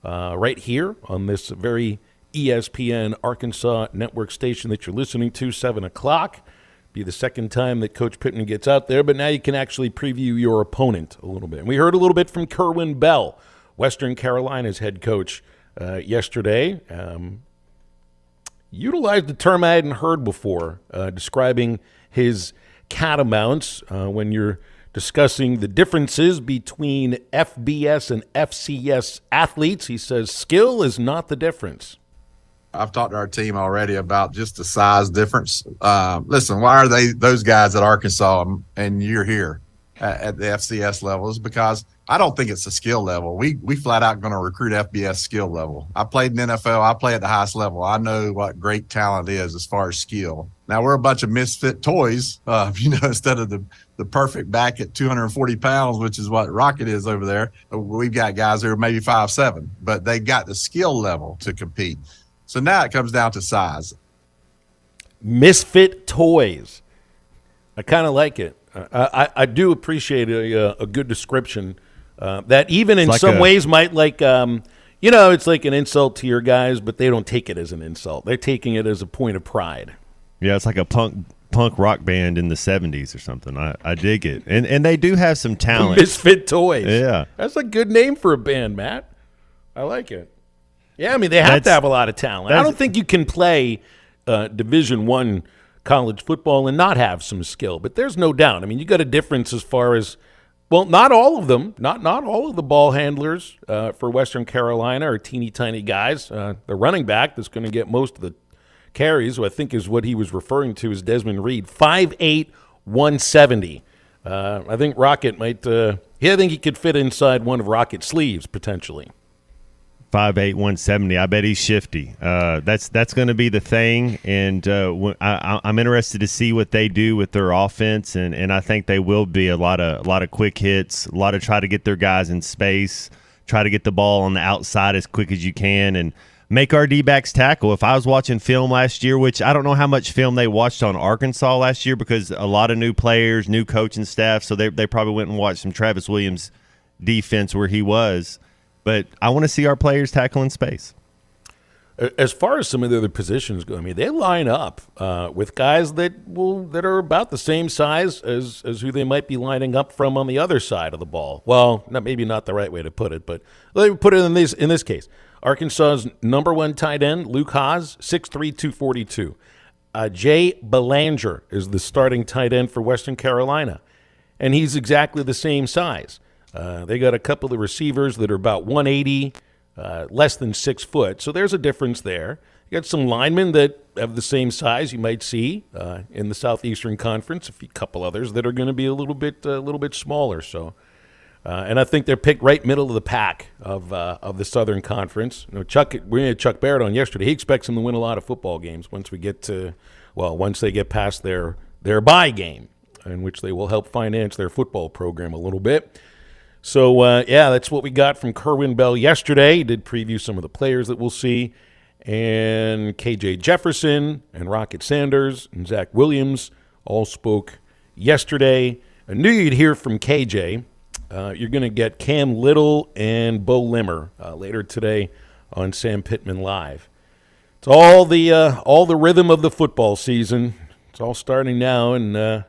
right here on this very ESPN Arkansas network station that you're listening to, 7 o'clock. Be the second time that Coach Pittman gets out there, but now you can actually preview your opponent a little bit. And we heard a little bit from Kerwin Bell, Western Carolina's head coach, yesterday. Utilized a term I hadn't heard before, describing his catamounts when you're discussing the differences between FBS and FCS athletes. He says skill is not the difference. I've talked to our team already about just the size difference. Listen, why are those guys at Arkansas and you're here at the FCS levels? Because I don't think it's a skill level. We flat out going to recruit FBS skill level. I played in NFL. I play at the highest level. I know what great talent is as far as skill. Now, we're a bunch of misfit toys, instead of the perfect back at 240 pounds, which is what Rocket is over there. We've got guys who are maybe 5'7", but they got the skill level to compete. So now it comes down to size. Misfit toys. I kind of like it. I do appreciate a good description that even in some ways might it's like an insult to your guys, but they don't take it as an insult. They're taking it as a point of pride. Yeah, it's like a punk rock band in the 70s or something. I dig it. And they do have some talent. Misfit Toys. Yeah. That's a good name for a band, Matt. I like it. Yeah, I mean, they have to have a lot of talent. I don't think you can play Division I college football and not have some skill, but there's no doubt. I mean, you got a difference as far as, well, not all of them, not all of the ball handlers for Western Carolina are teeny tiny guys. The running back that's going to get most of the carries, who I think is what he was referring to, is Desmond Reed, 5'8", 170. I think Rocket might I think he could fit inside one of Rocket's sleeves potentially. 5'8", 170. I bet he's shifty. That's going to be the thing, and I'm interested to see what they do with their offense, and I think they will be a lot of quick hits, a lot of try to get their guys in space, try to get the ball on the outside as quick as you can, and make our D-backs tackle. If I was watching film last year, which I don't know how much film they watched on Arkansas last year because a lot of new players, new coaching staff, so they probably went and watched some Travis Williams defense where he was. But I want to see our players tackle in space. As far as some of the other positions go, I mean, they line up with guys that are about the same size as who they might be lining up from on the other side of the ball. Well, maybe not the right way to put it, but let me put it in this case. Arkansas's number one tight end, Luke Haas, 6'3", 242. Jay Belanger is the starting tight end for Western Carolina, and he's exactly the same size. They got a couple of receivers that are about 180, less than 6 foot. So there's a difference there. You got some linemen that have the same size you might see in the Southeastern Conference. A couple others that are going to be a little bit smaller. So, and I think they're picked right middle of the pack of the Southern Conference. We had Chuck Barrett on yesterday. He expects them to win a lot of football games once they get past their bye game, in which they will help finance their football program a little bit. So, that's what we got from Kerwin Bell yesterday. He did preview some of the players that we'll see. And KJ Jefferson and Rocket Sanders and Zach Williams all spoke yesterday. I knew you'd hear from KJ. You're going to get Cam Little and Bo Limmer later today on Sam Pittman Live. It's all the rhythm of the football season. It's all starting now, and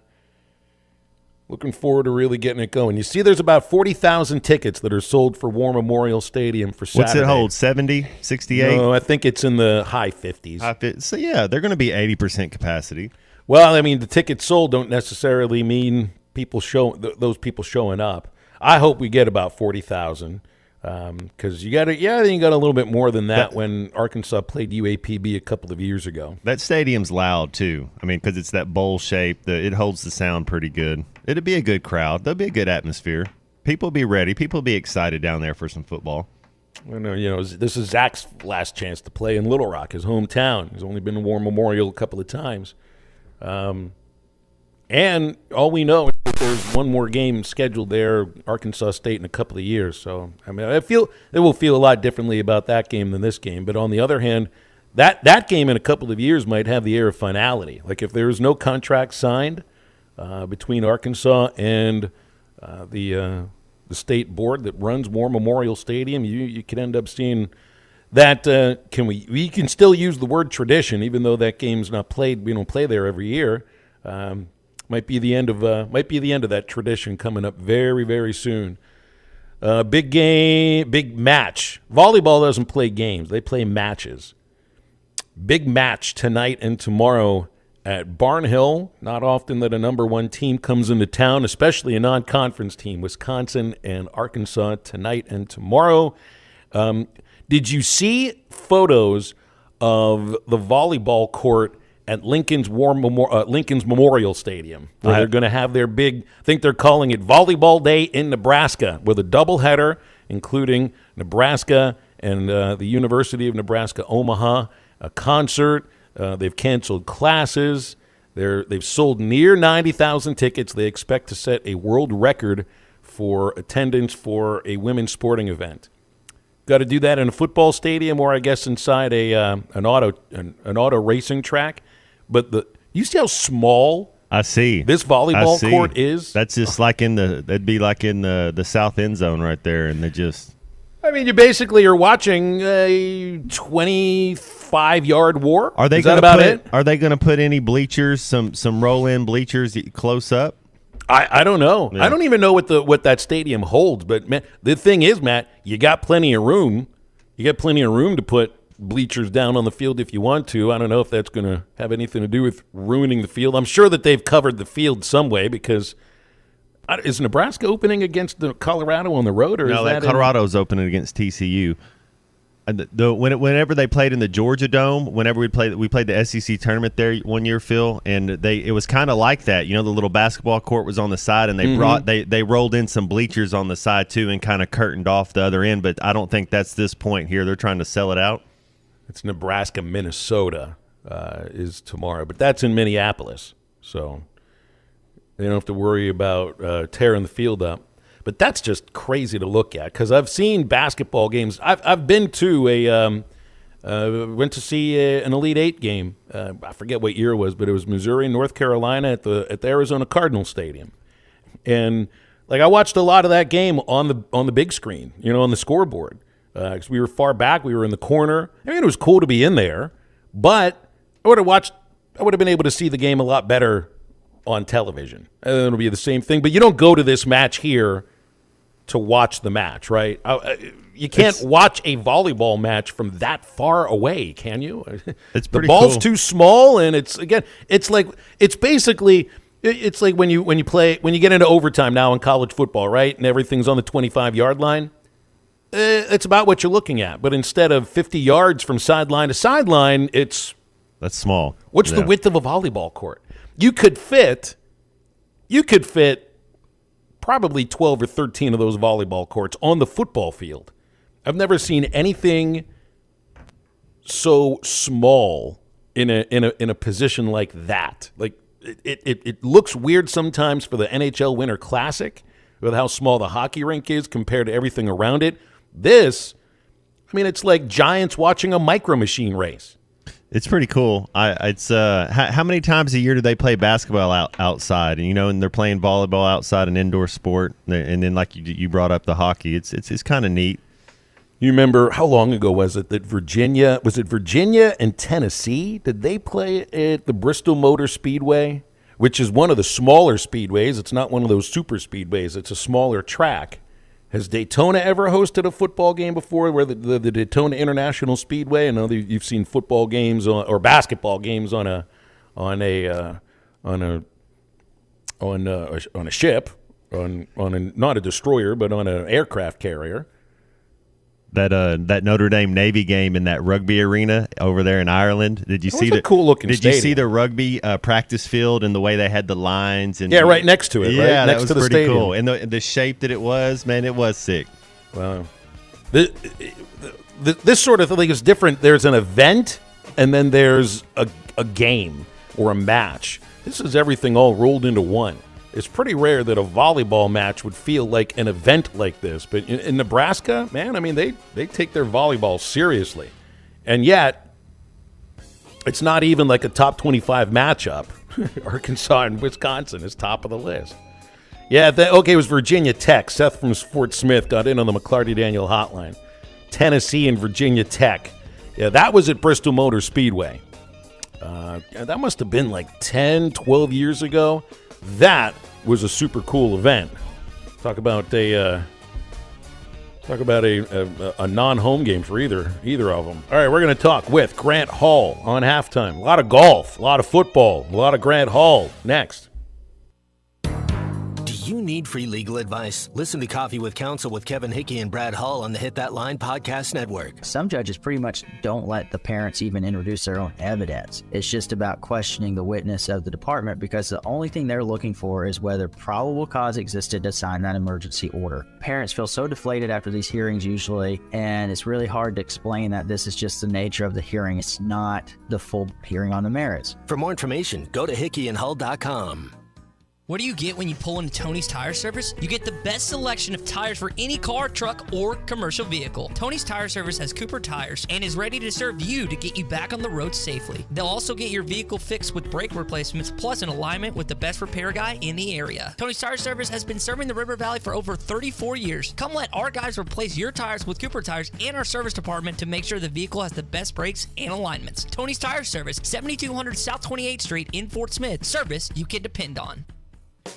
looking forward to really getting it going. You see there's about 40,000 tickets that are sold for War Memorial Stadium for Saturday. What's it hold, 70, 68? No, I think it's in the high 50s. So, yeah, they're going to be 80% capacity. Well, I mean, the tickets sold don't necessarily mean those people showing up. I hope we get about 40,000 because you got a little bit more than that when Arkansas played UAPB a couple of years ago. That stadium's loud, too. I mean, because it's that bowl shape. It holds the sound pretty good. It'll be a good crowd. There'll be a good atmosphere. People will be ready. People will be excited down there for some football. This is Zach's last chance to play in Little Rock, his hometown. He's only been to War Memorial a couple of times. And all we know is that there's one more game scheduled there, Arkansas State, in a couple of years. So, I mean, they will feel a lot differently about that game than this game. But on the other hand, that game in a couple of years might have the air of finality. Like if there is no contract signed between Arkansas and the the state board that runs War Memorial Stadium, you could end up seeing that. We can still use the word tradition, even though that game's not played. We don't play there every year. Might be the end of that tradition coming up very, very soon. Big game, big match. Volleyball doesn't play games; they play matches. Big match tonight and tomorrow at Barnhill. Not often that a number one team comes into town, especially a non-conference team. Wisconsin and Arkansas tonight and tomorrow. Did you see photos of the volleyball court at Lincoln's Memorial Stadium, where they're going to have their big, I think they're calling it Volleyball Day in Nebraska, with a doubleheader, including Nebraska and the University of Nebraska Omaha, a concert. They've canceled classes. They've sold near 90,000 tickets. They expect to set a world record for attendance for a women's sporting event. Got to do that in a football stadium, or I guess inside an auto racing track. But you see how small I see this volleyball court is? That's just like that'd be like in the south end zone right there, and they just. I mean, you basically are watching a 25-yard war. Are they going to Are they going to put any bleachers, some roll-in bleachers close up? I don't know. Yeah. I don't even know what that stadium holds. But man, the thing is, Matt, you got plenty of room. You got plenty of room to put bleachers down on the field if you want to. I don't know if that's going to have anything to do with ruining the field. I'm sure that they've covered the field some way, because is Nebraska opening against Colorado on the road, or no? Is that Colorado's opening against TCU. And whenever they played in the Georgia Dome, whenever we played the SEC tournament there one year, Phil, and it was kind of like that. You know, the little basketball court was on the side, and they rolled in some bleachers on the side too, and kind of curtained off the other end. But I don't think that's this point here. They're trying to sell it out. It's Nebraska, Minnesota is tomorrow, but that's in Minneapolis, so they don't have to worry about tearing the field up. But that's just crazy to look at, because I've seen basketball games. I've been to went to see an Elite Eight game. I forget what year it was, but it was Missouri and North Carolina at the Arizona Cardinals Stadium, and like I watched a lot of that game on the big screen, on the scoreboard. Because we were far back, we were in the corner. I mean, it was cool to be in there, but I would have been able to see the game a lot better on television. And it'll be the same thing. But you don't go to this match here to watch the match, right? You can't watch a volleyball match from that far away, can you? It's pretty the ball's cool. too small, and it's like when you get into overtime now in college football, right? And everything's on the 25-yard line. It's about what you're looking at, but instead of 50 yards from sideline to sideline, that's small. What's the width of a volleyball court? You could fit probably 12 or 13 of those volleyball courts on the football field. I've never seen anything so small in a position like that. Like it looks weird sometimes for the NHL Winter Classic with how small the hockey rink is compared to everything around it. It's like Giants watching a Micro Machine race. It's pretty cool. How many times a year do they play basketball outside? And they're playing volleyball outside, an indoor sport, and then like you brought up the hockey. It's kind of neat. You remember how long ago was it that Virginia and Tennessee, did they play at the Bristol Motor Speedway, which is one of the smaller speedways? It's not one of those super speedways. It's a smaller track. Has Daytona ever hosted a football game before, where the Daytona International Speedway? I know you've seen football games or basketball games on a ship, not a destroyer, but on an aircraft carrier. That Notre Dame Navy game in that rugby arena over there in Ireland. Did you see the cool looking? Did you see the rugby practice field and the way they had the lines? And right next to it. Yeah, right next that was to the pretty stadium. cool. And the shape that it was, man, it was sick. Wow. This sort of thing is different. There's an event, and then there's a game or a match. This is everything all rolled into one. It's pretty rare that a volleyball match would feel like an event like this. But in Nebraska, man, I mean, they take their volleyball seriously. And yet, it's not even like a top 25 matchup. Arkansas and Wisconsin is top of the list. Yeah, okay, it was Virginia Tech. Seth from Fort Smith got in on the McLarty Daniel hotline. Tennessee and Virginia Tech. Yeah, that was at Bristol Motor Speedway. That must have been like 10, 12 years ago. That was a super cool event. Talk about a non-home game for either of them. All right, we're going to talk with Grant Hall on halftime. A lot of golf, a lot of football, a lot of Grant Hall next. Do you need free legal advice? Listen to Coffee with Counsel with Kevin Hickey and Brad Hall on the Hit That Line podcast network. Some judges pretty much don't let the parents even introduce their own evidence. It's just about questioning the witness of the department because the only thing they're looking for is whether probable cause existed to sign that emergency order. Parents feel so deflated after these hearings usually, and it's really hard to explain that this is just the nature of the hearing. It's not the full hearing on the merits. For more information, go to hickeyandhull.com. What do you get when you pull into Tony's Tire Service? You get the best selection of tires for any car, truck, or commercial vehicle. Tony's Tire Service has Cooper tires and is ready to serve you to get you back on the road safely. They'll also get your vehicle fixed with brake replacements plus an alignment with the best repair guy in the area. Tony's Tire Service has been serving the River Valley for over 34 years. Come let our guys replace your tires with Cooper tires and our service department to make sure the vehicle has the best brakes and alignments. Tony's Tire Service, 7200 South 28th Street in Fort Smith. Service you can depend on.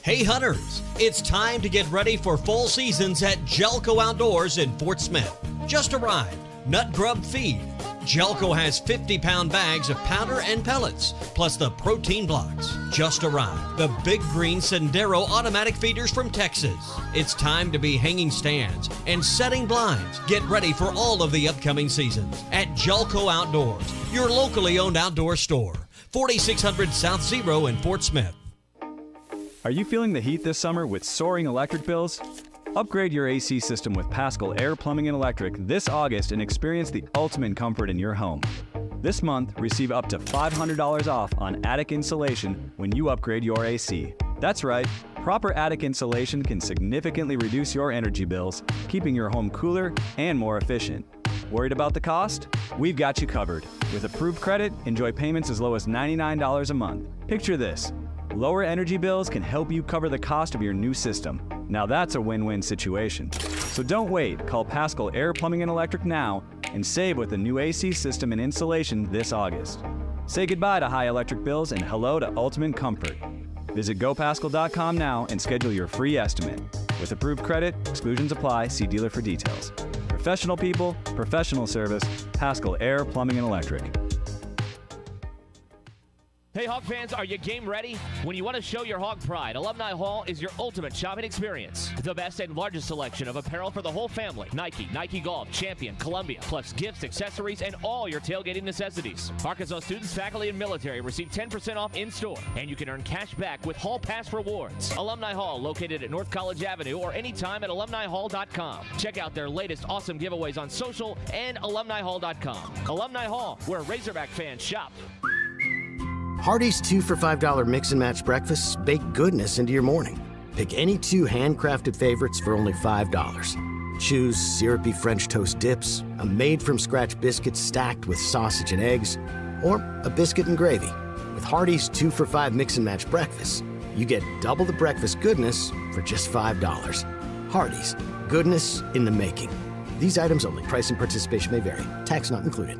Hey hunters, it's time to get ready for fall seasons at Jelco Outdoors in Fort Smith. Just arrived, Nut Grub Feed. Jelco has 50-pound bags of powder and pellets, plus the protein blocks. Just arrived, the Big Green Sendero automatic feeders from Texas. It's time to be hanging stands and setting blinds. Get ready for all of the upcoming seasons at Jelco Outdoors, your locally owned outdoor store. 4600 South Zero in Fort Smith. Are you feeling the heat this summer with soaring electric bills? Upgrade your AC system with Paschal Air Plumbing and Electric this August and experience the ultimate comfort in your home. This month, receive up to $500 off on attic insulation when you upgrade your AC. That's right, proper attic insulation can significantly reduce your energy bills, keeping your home cooler and more efficient. Worried about the cost? We've got you covered. With approved credit, enjoy payments as low as $99 a month. Picture this. Lower energy bills can help you cover the cost of your new system. Now that's a win-win situation. So don't wait. Call Paschal Air Plumbing and Electric now and save with a new AC system and installation this August. Say goodbye to high electric bills and hello to ultimate comfort. Visit GoPaschal.com now and schedule your free estimate. With approved credit, exclusions apply. See dealer for details. Professional people, professional service, Paschal Air Plumbing and Electric. Hey, Hog fans, are you game ready? When you want to show your Hog pride, Alumni Hall is your ultimate shopping experience. The best and largest selection of apparel for the whole family. Nike, Nike Golf, Champion, Columbia, plus gifts, accessories, and all your tailgating necessities. Arkansas students, faculty, and military receive 10% off in-store, and you can earn cash back with Hall Pass rewards. Alumni Hall, located at North College Avenue or anytime at alumnihall.com. Check out their latest awesome giveaways on social and alumnihall.com. Alumni Hall, where Razorback fans shop. Hardee's 2 for $5 mix and match breakfasts bake goodness into your morning. Pick any two handcrafted favorites for only $5. Choose syrupy French toast dips, a made-from-scratch biscuit stacked with sausage and eggs, or a biscuit and gravy. With Hardee's 2 for $5 mix and match breakfasts, you get double the breakfast goodness for just $5. Hardee's, goodness in the making. These items only. Price and participation may vary. Tax not included.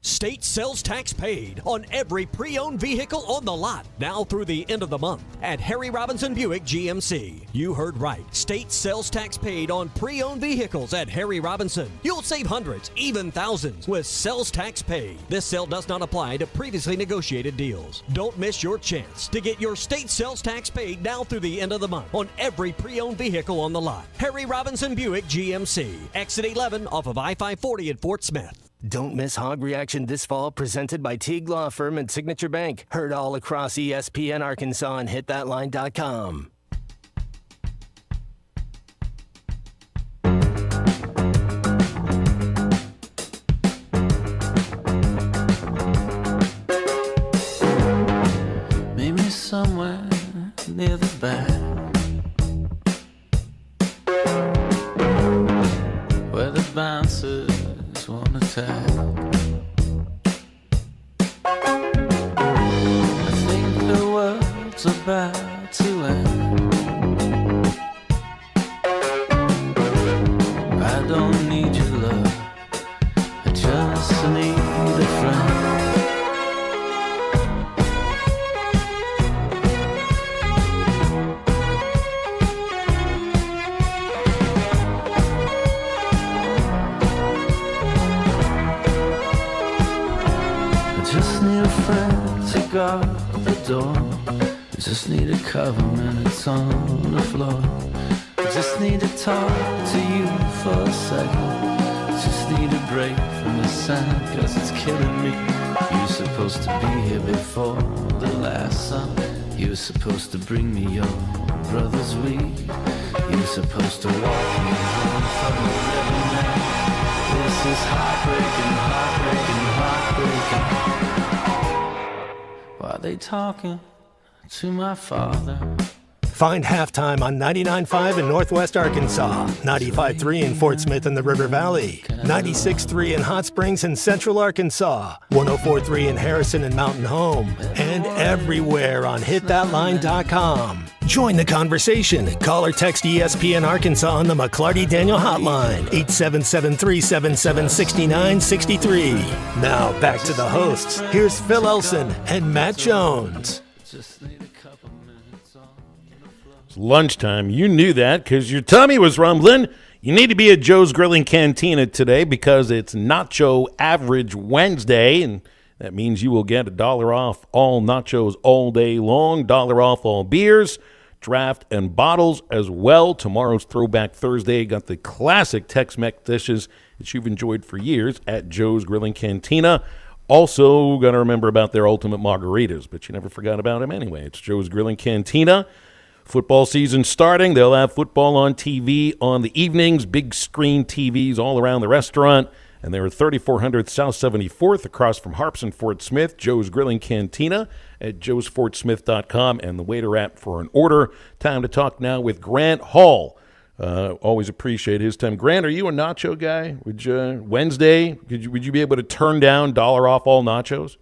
State sales tax paid on every pre-owned vehicle on the lot, now through the end of the month at Harry Robinson Buick GMC. You heard right. State sales tax paid on pre-owned vehicles at Harry Robinson. You'll save hundreds, even thousands, with sales tax paid. This sale does not apply to previously negotiated deals. Don't miss your chance to get your state sales tax paid now through the end of the month on every pre-owned vehicle on the lot. Harry Robinson Buick GMC. Exit 11 off of I-540 at Fort Smith. Don't miss Hog Reaction this fall, presented by Teague Law Firm and Signature Bank. Heard all across ESPN Arkansas and hitthatline.com. Maybe somewhere near the back, where the bouncers won't attack. I think the world's about to end. got the door. I just need a cover, man, it's on the floor. I just need to talk to you for a second. I just need a break from the sun, cause it's killing me. You were supposed to be here before the last sun. You were supposed to bring me your brother's weed. You were supposed to walk me home from the living man. This is heartbreaking, heartbreaking, heartbreaking. Why are they talking to my father? Find Halftime on 99.5 in Northwest Arkansas, 95.3 in Fort Smith and the River Valley, 96.3 in Hot Springs and Central Arkansas, 104.3 in Harrison and Mountain Home, and everywhere on hitthatline.com. Join the conversation. Call or text ESPN Arkansas on the McClarty Daniel Hotline, 877-377-6963. Now back to the hosts. Here's Phil Elson and Matt Jones. Lunchtime. You knew that because your tummy was rumbling. You need to be at Joe's Grilling Cantina today because it's Nacho Average Wednesday, and that means you will get $1 off all nachos all day long, $1 off all beers, draft, and bottles as well. Tomorrow's Throwback Thursday. Got the classic Tex-Mex dishes that you've enjoyed for years at Joe's Grilling Cantina. Also, got to remember about their ultimate margaritas, but you never forgot about them anyway. It's Joe's Grilling Cantina. Football season starting. They'll have football on TV on the evenings, big screen TVs all around the restaurant. And they're at 3400 South 74th across from Harps and Fort Smith, Joe's Grilling Cantina at joesfortsmith.com and the Waiter app for an order. Time to talk now with Grant Hall. Always appreciate his time. Grant, are you a nacho guy? Wednesday, would you be able to turn down $1 off all nachos?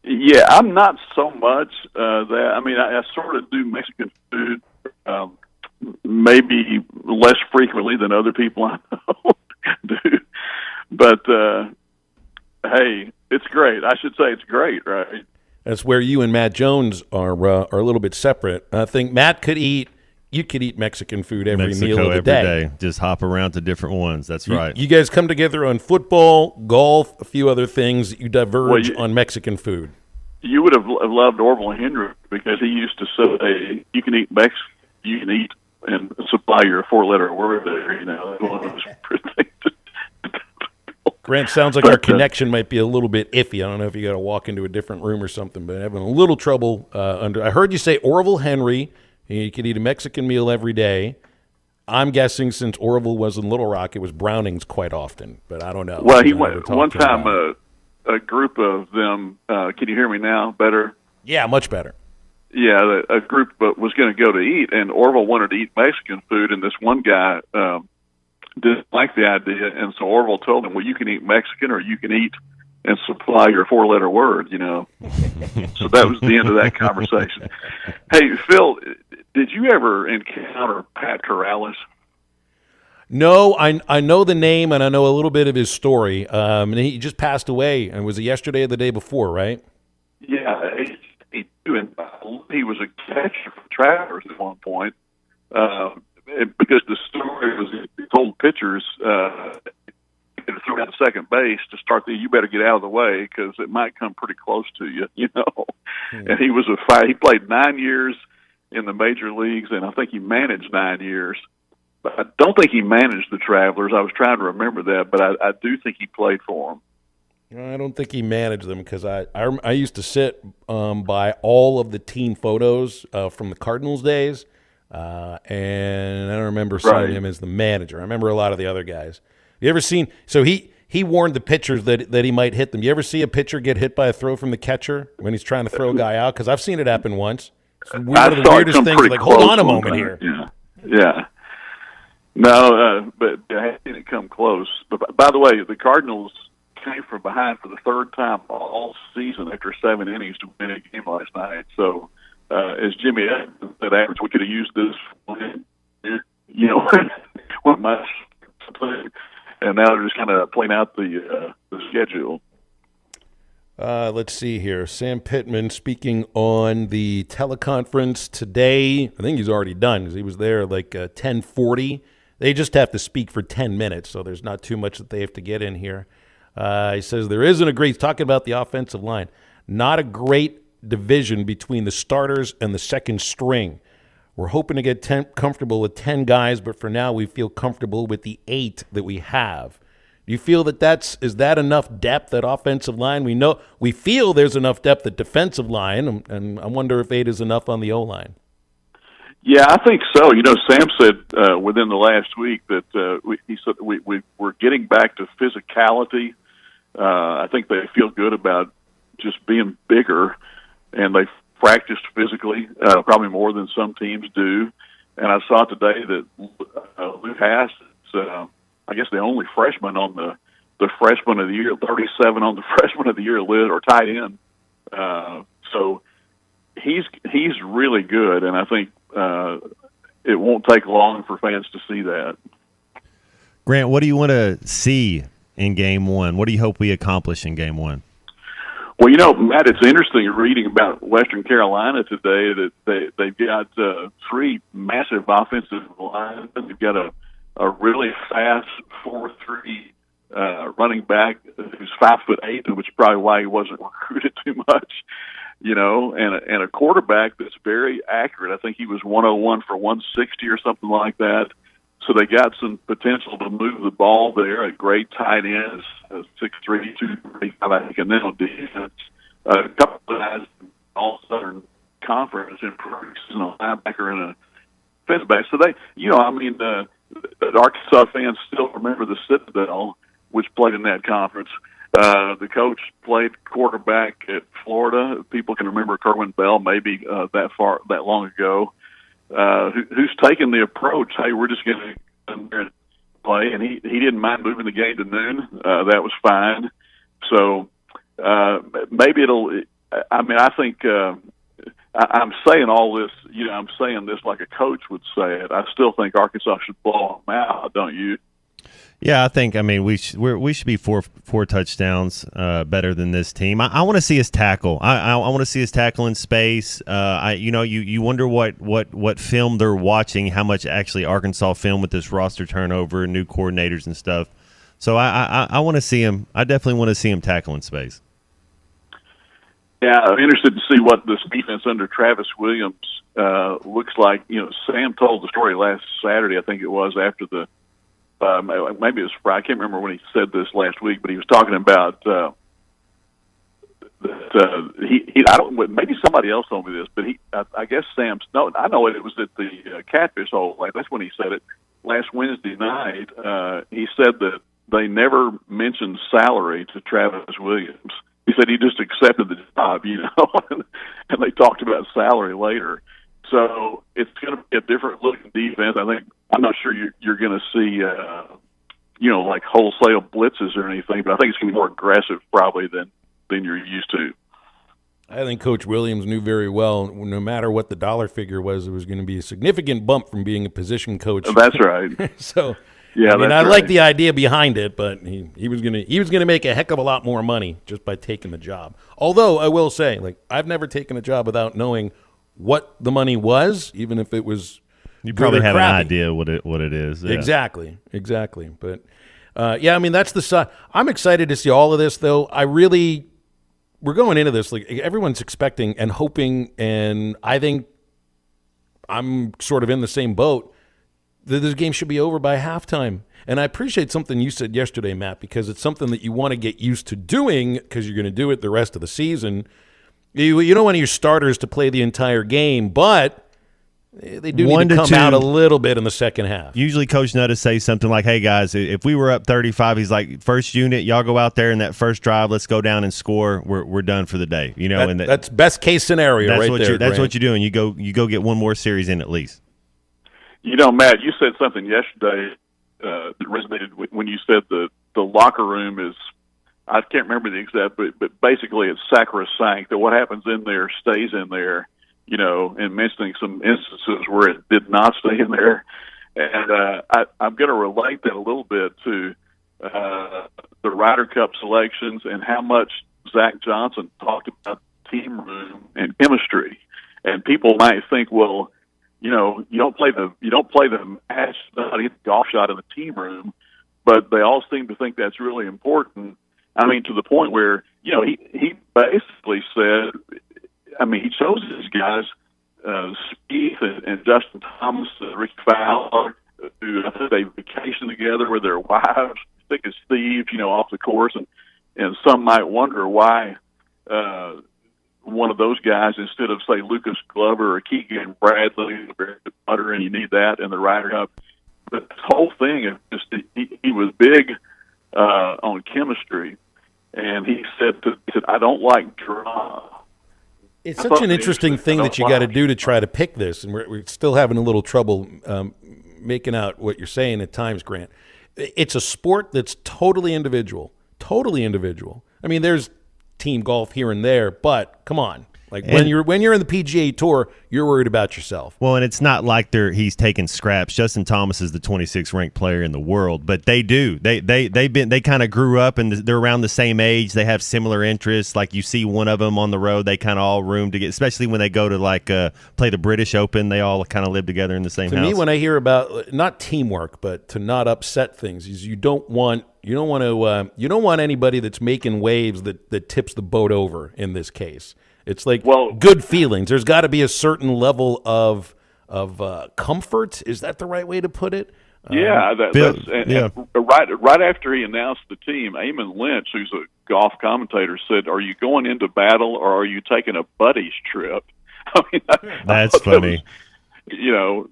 Yeah, I'm not so much that. I mean, I sort of do Mexican food, maybe less frequently than other people I know do. But hey, it's great. I should say it's great, right? That's where you and Matt Jones are a little bit separate. I think Matt could eat. You could eat Mexican food every meal of the day. Just hop around to different ones. That's right. You guys come together on football, golf, a few other things. You diverge on Mexican food. You would have loved Orville Henry because he used to say, "You can eat Mexican, you can eat," and supply your 4-letter word there. You know, one of those things. Grant, sounds like our connection might be a little bit iffy. I don't know if you got to walk into a different room or something, but having a little trouble under. I heard you say Orville Henry. You could eat a Mexican meal every day. I'm guessing since Orville was in Little Rock, it was Browning's quite often, but I don't know. Well, he went one time. A group of them. Can you hear me now? Better? Yeah, much better. Yeah, a group was going to go to eat, and Orville wanted to eat Mexican food, and this one guy didn't like the idea, and so Orville told him, "Well, you can eat Mexican, or you can eat and supply your 4-letter word." You know. So that was the end of that conversation. Hey, Phil, did you ever encounter Pat Corrales? No, I know the name and I know a little bit of his story. And he just passed away. And was it yesterday or the day before, right? Yeah, he was a catcher for Travelers at one point. Because the story was he told pitchers to throw out second base to start you better get out of the way because it might come pretty close to you, you know. And he was he played 9 years in the major leagues, and I think he managed 9 years. I don't think he managed the Travelers. I was trying to remember that, but I do think he played for them. I don't think he managed them because I used to sit by all of the team photos from the Cardinals days, and I don't remember seeing him as the manager. I remember a lot of the other guys. You ever seen – so he warned the pitchers that he might hit them. You ever see a pitcher get hit by a throw from the catcher when he's trying to throw a guy out? Because I've seen it happen once. It's one of the weirdest things. Like, hold on a moment here. Yeah. No, but I haven't seen it come close. But by the way, the Cardinals came from behind for the third time all season after 7 innings to win a game last night. So, as Jimmy Evans said, average, we could have used this, you know, one much, and now they're just kind of playing out the schedule. Let's see here. Sam Pittman speaking on the teleconference today. I think he's already done because he was there like 10:40. They just have to speak for 10 minutes, so there's not too much that they have to get in here. He says there isn't a great – talking about the offensive line. Not a great division between the starters and the second string. We're hoping to get comfortable with 10 guys, but for now we feel comfortable with the 8 that we have. Do you feel that is that enough depth at offensive line? We feel there's enough depth at defensive line, and I wonder if 8 is enough on the O-line. Yeah, I think so. Sam said within the last week that he said we're getting back to physicality. I think they feel good about just being bigger, and they've practiced physically, probably more than some teams do. And I saw today that Luke Haas is, I guess, the only freshman on the freshman of the year, 37 on the freshman of the year list, or tight end. So he's really good, and I think it won't take long for fans to see that. Grant, what do you want to see in Game 1? What do you hope we accomplish in Game 1? Well, Matt, it's interesting reading about Western Carolina today that they've got 3 massive offensive linemen. They've got a really fast 4-3 running back who's 5'8", which is probably why he wasn't recruited too much, and a quarterback that's very accurate. I think he was 101 for 160 or something like that. So they got some potential to move the ball there. A great tight end, 6'3", 235, I think, and then on defense, a couple of guys in all Southern Conference in preseason, a linebacker and a defensive back. So the Arkansas fans still remember the Citadel, which played in that conference. The coach played quarterback at Florida. People can remember Kerwin Bell, maybe that long ago. Who's taken the approach, hey, we're just going to come there and play, and he didn't mind moving the game to noon. That was fine. So maybe I think I'm saying all this, I'm saying this like a coach would say it. I still think Arkansas should blow them out, don't you? Yeah, I think. We should be four touchdowns better than this team. I want to see us tackle. I want to see us tackle in space. You wonder what film they're watching, how much actually Arkansas film with this roster turnover and new coordinators and stuff. So I want to see him. I definitely want to see him tackle in space. Yeah, I'm interested to see what this defense under Travis Williams looks like. Sam told the story last Saturday, I think it was, after the. Maybe it was Friday. I can't remember when he said this last week, but he was talking about that. I don't. Maybe somebody else told me this, but I guess Sam's. No, I know it was at the Catfish Hole. Like that's when he said it last Wednesday night. He said that they never mentioned salary to Travis Williams. He said he just accepted the job, and they talked about salary later. So it's going to be a different looking defense. I'm not sure you're going to see, like wholesale blitzes or anything, but I think it's going to be more aggressive probably than you're used to. I think Coach Williams knew very well, no matter what the dollar figure was, it was going to be a significant bump from being a position coach. That's right. So, yeah, I like the idea behind it, but he was going to make a heck of a lot more money just by taking the job. Although I will say, I've never taken a job without knowing what the money was, even if it was you probably have crappy. An idea what it is. Yeah. Exactly. But that's the side. I'm excited to see all of this, though. We're going into this everyone's expecting and hoping, and I think I'm sort of in the same boat that this game should be over by halftime. And I appreciate something you said yesterday, Matt, because it's something that you want to get used to doing because you're going to do it the rest of the season. You don't want your starters to play the entire game, but they do need to come out a little bit in the second half. Usually Coach Nutt say something like, hey, guys, if we were up 35, he's like, first unit, y'all go out there in that first drive, let's go down and score. We're done for the day. That's best case scenario right there. That's what you're doing. You go get one more series in at least. Matt, you said something yesterday that resonated when you said the locker room is, I can't remember the exact, but basically it's sacrosanct, that what happens in there stays in there, and mentioning some instances where it did not stay in there. And I'm going to relate that a little bit to the Ryder Cup selections and how much Zach Johnson talked about team room and chemistry. And people might think, well, you don't play the match, not hit the golf shot in the team room, but they all seem to think that's really important. To the point where, he basically said, I mean, he chose his guys, Spieth and Justin Thomas, Ricky Fowler, who I think they vacation together with their wives, thick as thieves, off the course, and some might wonder why one of those guys instead of say Lucas Glover or Keegan Bradley, butter, and you need that in the Ryder Cup. But this whole thing is just he was big on chemistry, and he said I don't like drama. It's such an interesting thing that you got to do to try to pick this, and we're still having a little trouble making out what you're saying at times, Grant. It's a sport that's totally individual. I mean, there's team golf here and there, but come on. When you're in the PGA Tour, you're worried about yourself. Well, and it's not like he's taking scraps. Justin Thomas is the 26th ranked player in the world, but they do. They kind of grew up and they're around the same age. They have similar interests. Like you see one of them on the road, they kind of all room to get. Especially when they go to play the British Open, they all kind of live together in the same house. To me, when I hear about not teamwork, but to not upset things, is you don't want anybody that's making waves that tips the boat over in this case. It's like good feelings. There's got to be a certain level of comfort. Is that the right way to put it? Yeah, right after he announced the team, Eamon Lynch, who's a golf commentator, said, "Are you going into battle or are you taking a buddies trip?" I mean, that's funny.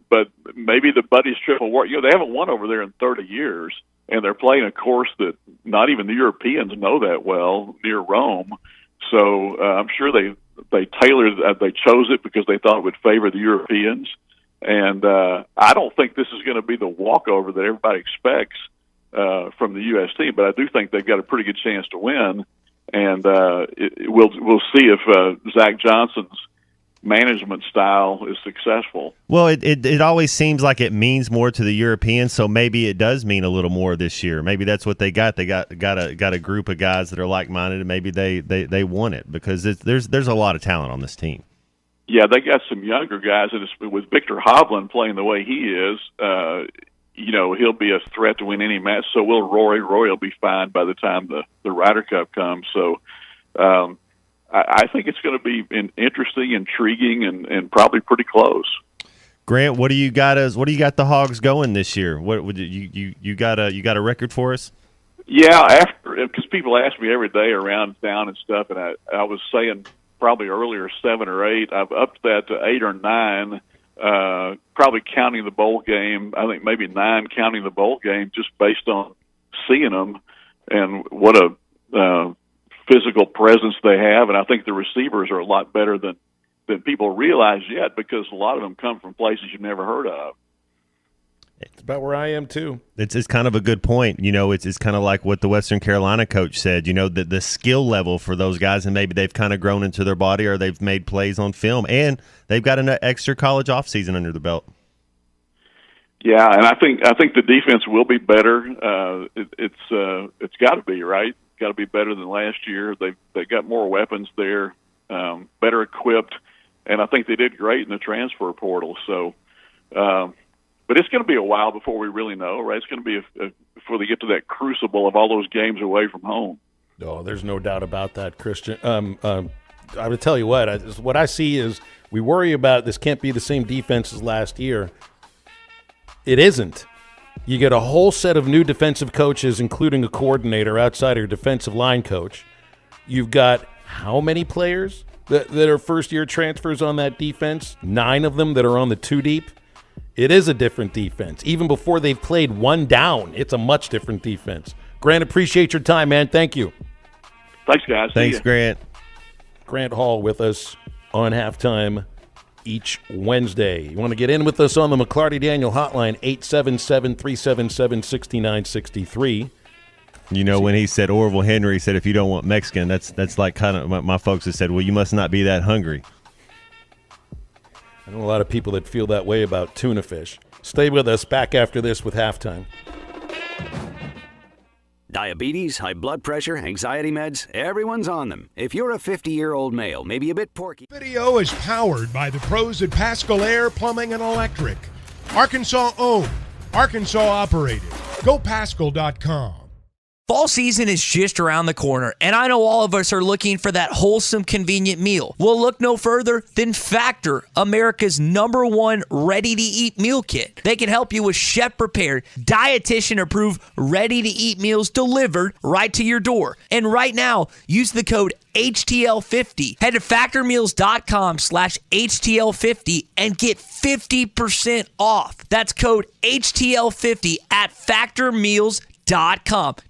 But maybe the buddies trip will work. They haven't won over there in 30 years, and they're playing a course that not even the Europeans know that well, near Rome. So I'm sure they tailored, they chose it because they thought it would favor the Europeans. And I don't think this is going to be the walkover that everybody expects from the U.S. team, but I do think they've got a pretty good chance to win. And we'll see if Zach Johnson's management style is successful. Well, it always seems like it means more to the Europeans, so maybe it does mean a little more this year. Maybe that's what they got. They got a group of guys that are like-minded, and maybe they want it because there's a lot of talent on this team. Yeah, they got some younger guys, and with Victor Hovland playing the way he is, he'll be a threat to win any match. So will Rory. Rory will be fine by the time the Ryder Cup comes. So I think it's going to be interesting, intriguing, and probably pretty close. Grant, what do you got the Hogs going this year? What would you got a record for us? Yeah, because people ask me every day around town and stuff, and I was saying probably earlier 7 or 8. I've upped that to 8 or 9, probably counting the bowl game. I think maybe 9 counting the bowl game, just based on seeing them and what a physical presence they have. And I think the receivers are a lot better than people realize yet, because a lot of them come from places you've never heard of. It's about where I am too. It's kind of a good point. It's kind of like what the Western Carolina coach said, that the skill level for those guys, and maybe they've kind of grown into their body or they've made plays on film, and they've got an extra college offseason under the belt. Yeah, and I think the defense will be better. It's got to be, right? Got to be better than last year. They got more weapons there, better equipped, and I think they did great in the transfer portal. So, but it's going to be a while before we really know, right? It's going to be before they get to that crucible of all those games away from home. Oh, there's no doubt about that, Christian. I would tell you what I see is we worry about this can't be the same defense as last year. It isn't. You get a whole set of new defensive coaches, including a coordinator outside your defensive line coach. You've got how many players that are first-year transfers on that defense? 9 of them that are on the 2-deep. It is a different defense. Even before they've played one down, it's a much different defense. Grant, appreciate your time, man. Thank you. Thanks, guys. Thanks, Grant. Grant Hall with us on Halftime each Wednesday. You want to get in with us on the McLarty Daniel hotline, 877-377-6963. When he said Orville Henry said, if you don't want Mexican, that's like kind of my folks have said, well, you must not be that hungry. I know a lot of people that feel that way about tuna fish. Stay with us. Back after this with Halftime. Diabetes, high blood pressure, anxiety meds, everyone's on them. If you're a 50-year-old male, maybe a bit porky. Video is powered by the pros at Paschal Air Plumbing and Electric. Arkansas owned, Arkansas operated. GoPaschal.com. Fall season is just around the corner, and I know all of us are looking for that wholesome, convenient meal. Well, look no further than Factor, America's #1 ready-to-eat meal kit. They can help you with chef-prepared, dietitian-approved, ready-to-eat meals delivered right to your door. And right now, use the code HTL50. Head to factormeals.com/HTL50 and get 50% off. That's code HTL50 at factormeals.com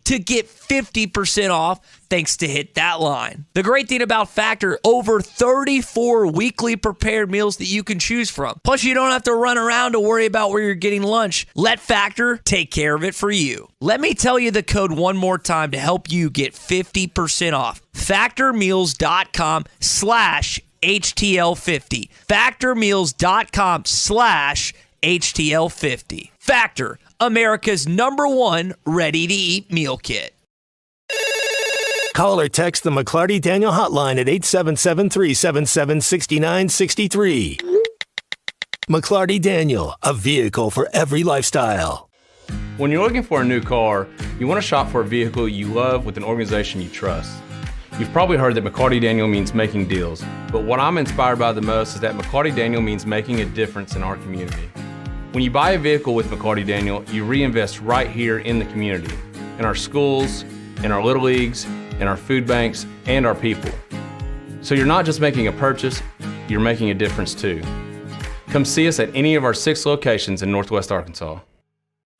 to get 50% off, thanks to Hit That Line. The great thing about Factor, over 34 weekly prepared meals that you can choose from. Plus, you don't have to run around to worry about where you're getting lunch. Let Factor take care of it for you. Let me tell you the code one more time to help you get 50% off. Factormeals.com/HTL50. Factormeals.com/HTL50. Factor, America's #1 ready-to-eat meal kit. Call or text the McLarty Daniel hotline at 877-377-6963. McLarty Daniel, a vehicle for every lifestyle. When you're looking for a new car, you want to shop for a vehicle you love with an organization you trust. You've probably heard that McLarty Daniel means making deals, but what I'm inspired by the most is that McLarty Daniel means making a difference in our community. When you buy a vehicle with McLarty Daniel, you reinvest right here in the community, in our schools, in our little leagues, in our food banks, and our people. So you're not just making a purchase, you're making a difference too. Come see us at any of our 6 locations in Northwest Arkansas.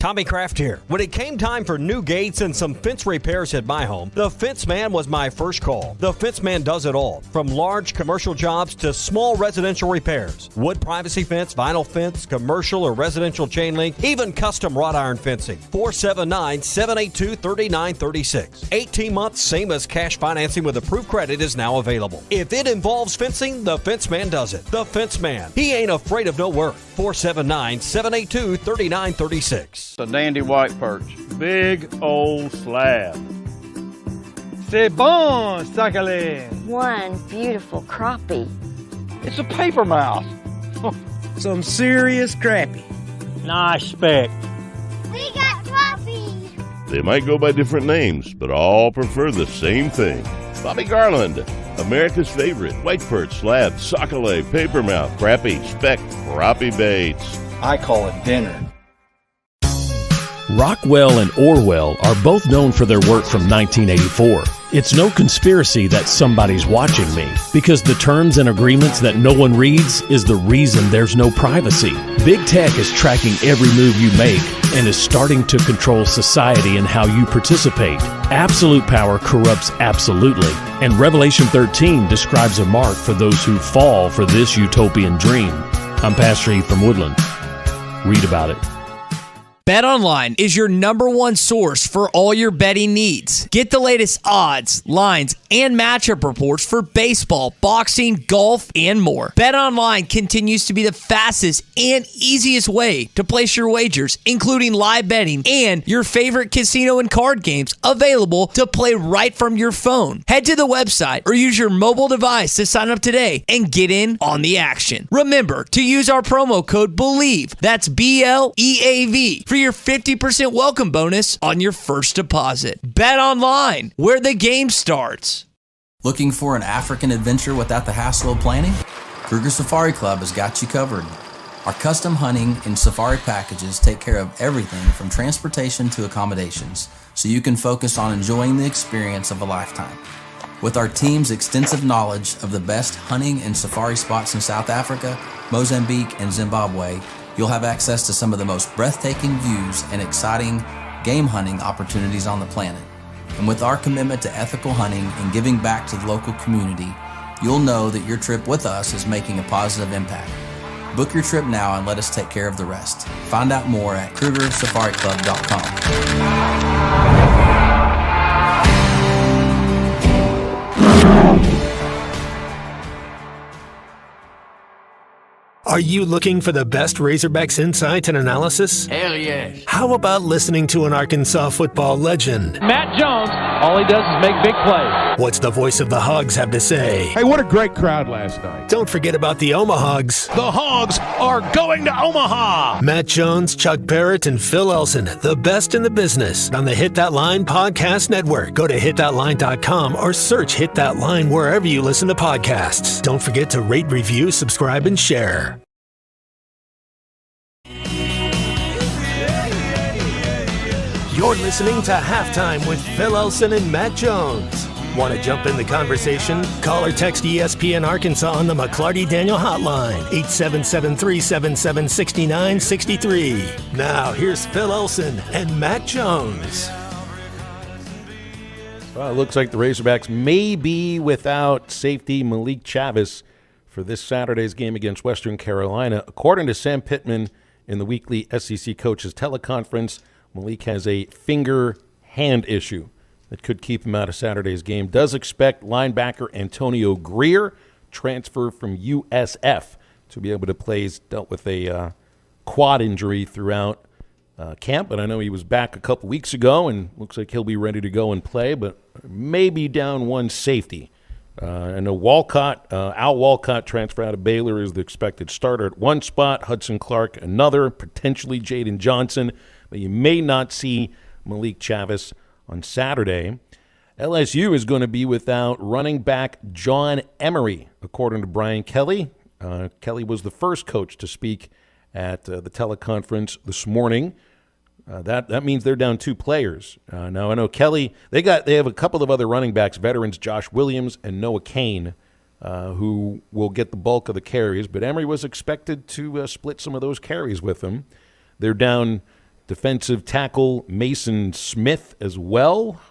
Tommy Kraft here. When it came time for new gates and some fence repairs at my home, the Fence Man was my first call. The Fence Man does it all, from large commercial jobs to small residential repairs. Wood privacy fence, vinyl fence, commercial or residential chain link, even custom wrought iron fencing. 479-782-3936. 18 months, same as cash financing with approved credit is now available. If it involves fencing, the Fence Man does it. The Fence Man. He ain't afraid of no work. 479-782-3936. A dandy white perch. Big old slab. C'est bon, Sakale. One beautiful crappie. It's a paper mouse. Some serious crappie. Nice speck. We got crappies. They might go by different names, but all prefer the same thing. Bobby Garland, America's favorite white perch, slab, Sakale, papermouth, crappie, speck, crappie baits. I call it dinner. Rockwell and Orwell are both known for their work from 1984. It's no conspiracy that somebody's watching me, because the terms and agreements that no one reads is the reason there's no privacy. Big Tech is tracking every move you make and is starting to control society and how you participate. Absolute power corrupts absolutely, and Revelation 13 describes a mark for those who fall for this utopian dream. I'm Pastor Eve from Woodland. Read about it. BetOnline is your #1 source for all your betting needs. Get the latest odds, lines, and matchup reports for baseball, boxing, golf, and more. BetOnline continues to be the fastest and easiest way to place your wagers, including live betting and your favorite casino and card games available to play right from your phone. Head to the website or use your mobile device to sign up today and get in on the action. Remember to use our promo code BELIEVE, that's BLEAV, for your 50% welcome bonus on your first deposit. Bet online, where the game starts. Looking for an African adventure without the hassle of planning? Kruger Safari Club has got you covered. Our custom hunting and safari packages take care of everything from transportation to accommodations, so you can focus on enjoying the experience of a lifetime. With our team's extensive knowledge of the best hunting and safari spots in South Africa, Mozambique, and Zimbabwe, you'll have access to some of the most breathtaking views and exciting game hunting opportunities on the planet. And with our commitment to ethical hunting and giving back to the local community, you'll know that your trip with us is making a positive impact. Book your trip now and let us take care of the rest. Find out more at KrugerSafariClub.com. Are you looking for the best Razorbacks insight and analysis? Hell yes. How about listening to an Arkansas football legend? Matt Jones, all he does is make big plays. What's the voice of the Hogs have to say? Hey, what a great crowd last night. Don't forget about the Omahogs. The Hogs are going to Omaha. Matt Jones, Chuck Barrett, and Phil Elson, the best in the business on the Hit That Line Podcast Network. Go to hitthatline.com or search Hit That Line wherever you listen to podcasts. Don't forget to rate, review, subscribe, and share. You're listening to Halftime with Phil Elson and Matt Jones. Want to jump in the conversation? Call or text ESPN Arkansas on the McClarty Daniel hotline, 877-377-6963. Now, here's Phil Elson and Matt Jones. Well, it looks like the Razorbacks may be without safety Malik Chavis for this Saturday's game against Western Carolina. According to Sam Pittman in the weekly SEC Coaches Teleconference, Malik has a finger-hand issue that could keep him out of Saturday's game. Does expect linebacker Antonio Greer, transfer from USF, to be able to play. He's dealt with a quad injury throughout camp, but I know he was back a couple weeks ago and looks like he'll be ready to go and play, but maybe down one safety. I know Al Walcott, transfer out of Baylor, is the expected starter at one spot. Hudson Clark another, potentially Jaden Johnson. But you may not see Malik Chavis on Saturday. LSU is going to be without running back John Emery, according to Brian Kelly. Kelly was the first coach to speak at the teleconference this morning. That means they're down two players. Now, I know Kelly, they have a couple of other running backs, veterans Josh Williams and Noah Kane, who will get the bulk of the carries. But Emery was expected to split some of those carries with them. They're down defensive tackle Mason Smith as well,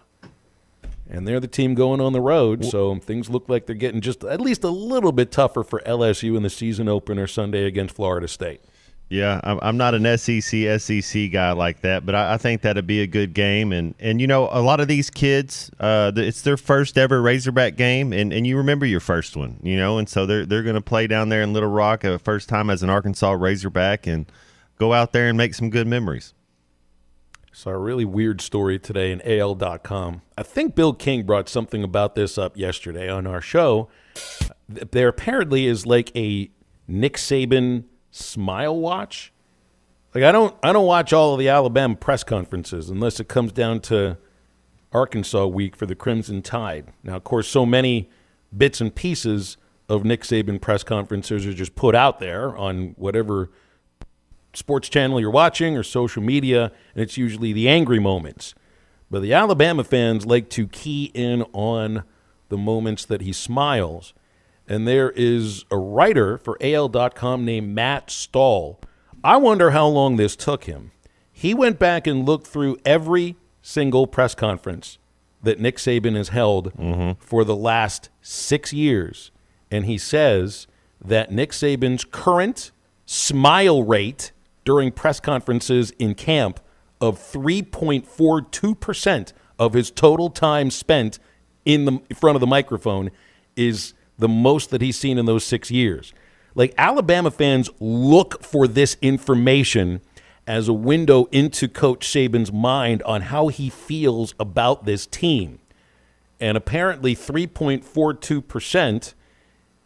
and they're the team going on the road, so things look like they're getting just at least a little bit tougher for LSU in the season opener Sunday against Florida State. Yeah, I'm not an SEC guy like that, but I think that'd be a good game. And you know, a lot of these kids, it's their first ever Razorback game, and you remember your first one, you know, and so they're going to play down there in Little Rock first time as an Arkansas Razorback and go out there and make some good memories. Saw a really weird story today in AL.com. I think Bill King brought something about this up yesterday on our show. There apparently is like a Nick Saban smile watch. Like I don't watch all of the Alabama press conferences unless it comes down to Arkansas week for the Crimson Tide. Now, of course, so many bits and pieces of Nick Saban press conferences are just put out there on whatever sports channel you're watching or social media, and it's usually the angry moments. But the Alabama fans like to key in on the moments that he smiles. And there is a writer for AL.com named Matt Stahl. I wonder how long this took him. He went back and looked through every single press conference that Nick Saban has held for the last 6 years. And he says that Nick Saban's current smile rate during press conferences in camp of 3.42% of his total time spent in front of the microphone is the most that he's seen in those 6 years. Like, Alabama fans look for this information as a window into Coach Saban's mind on how he feels about this team. And apparently 3.42%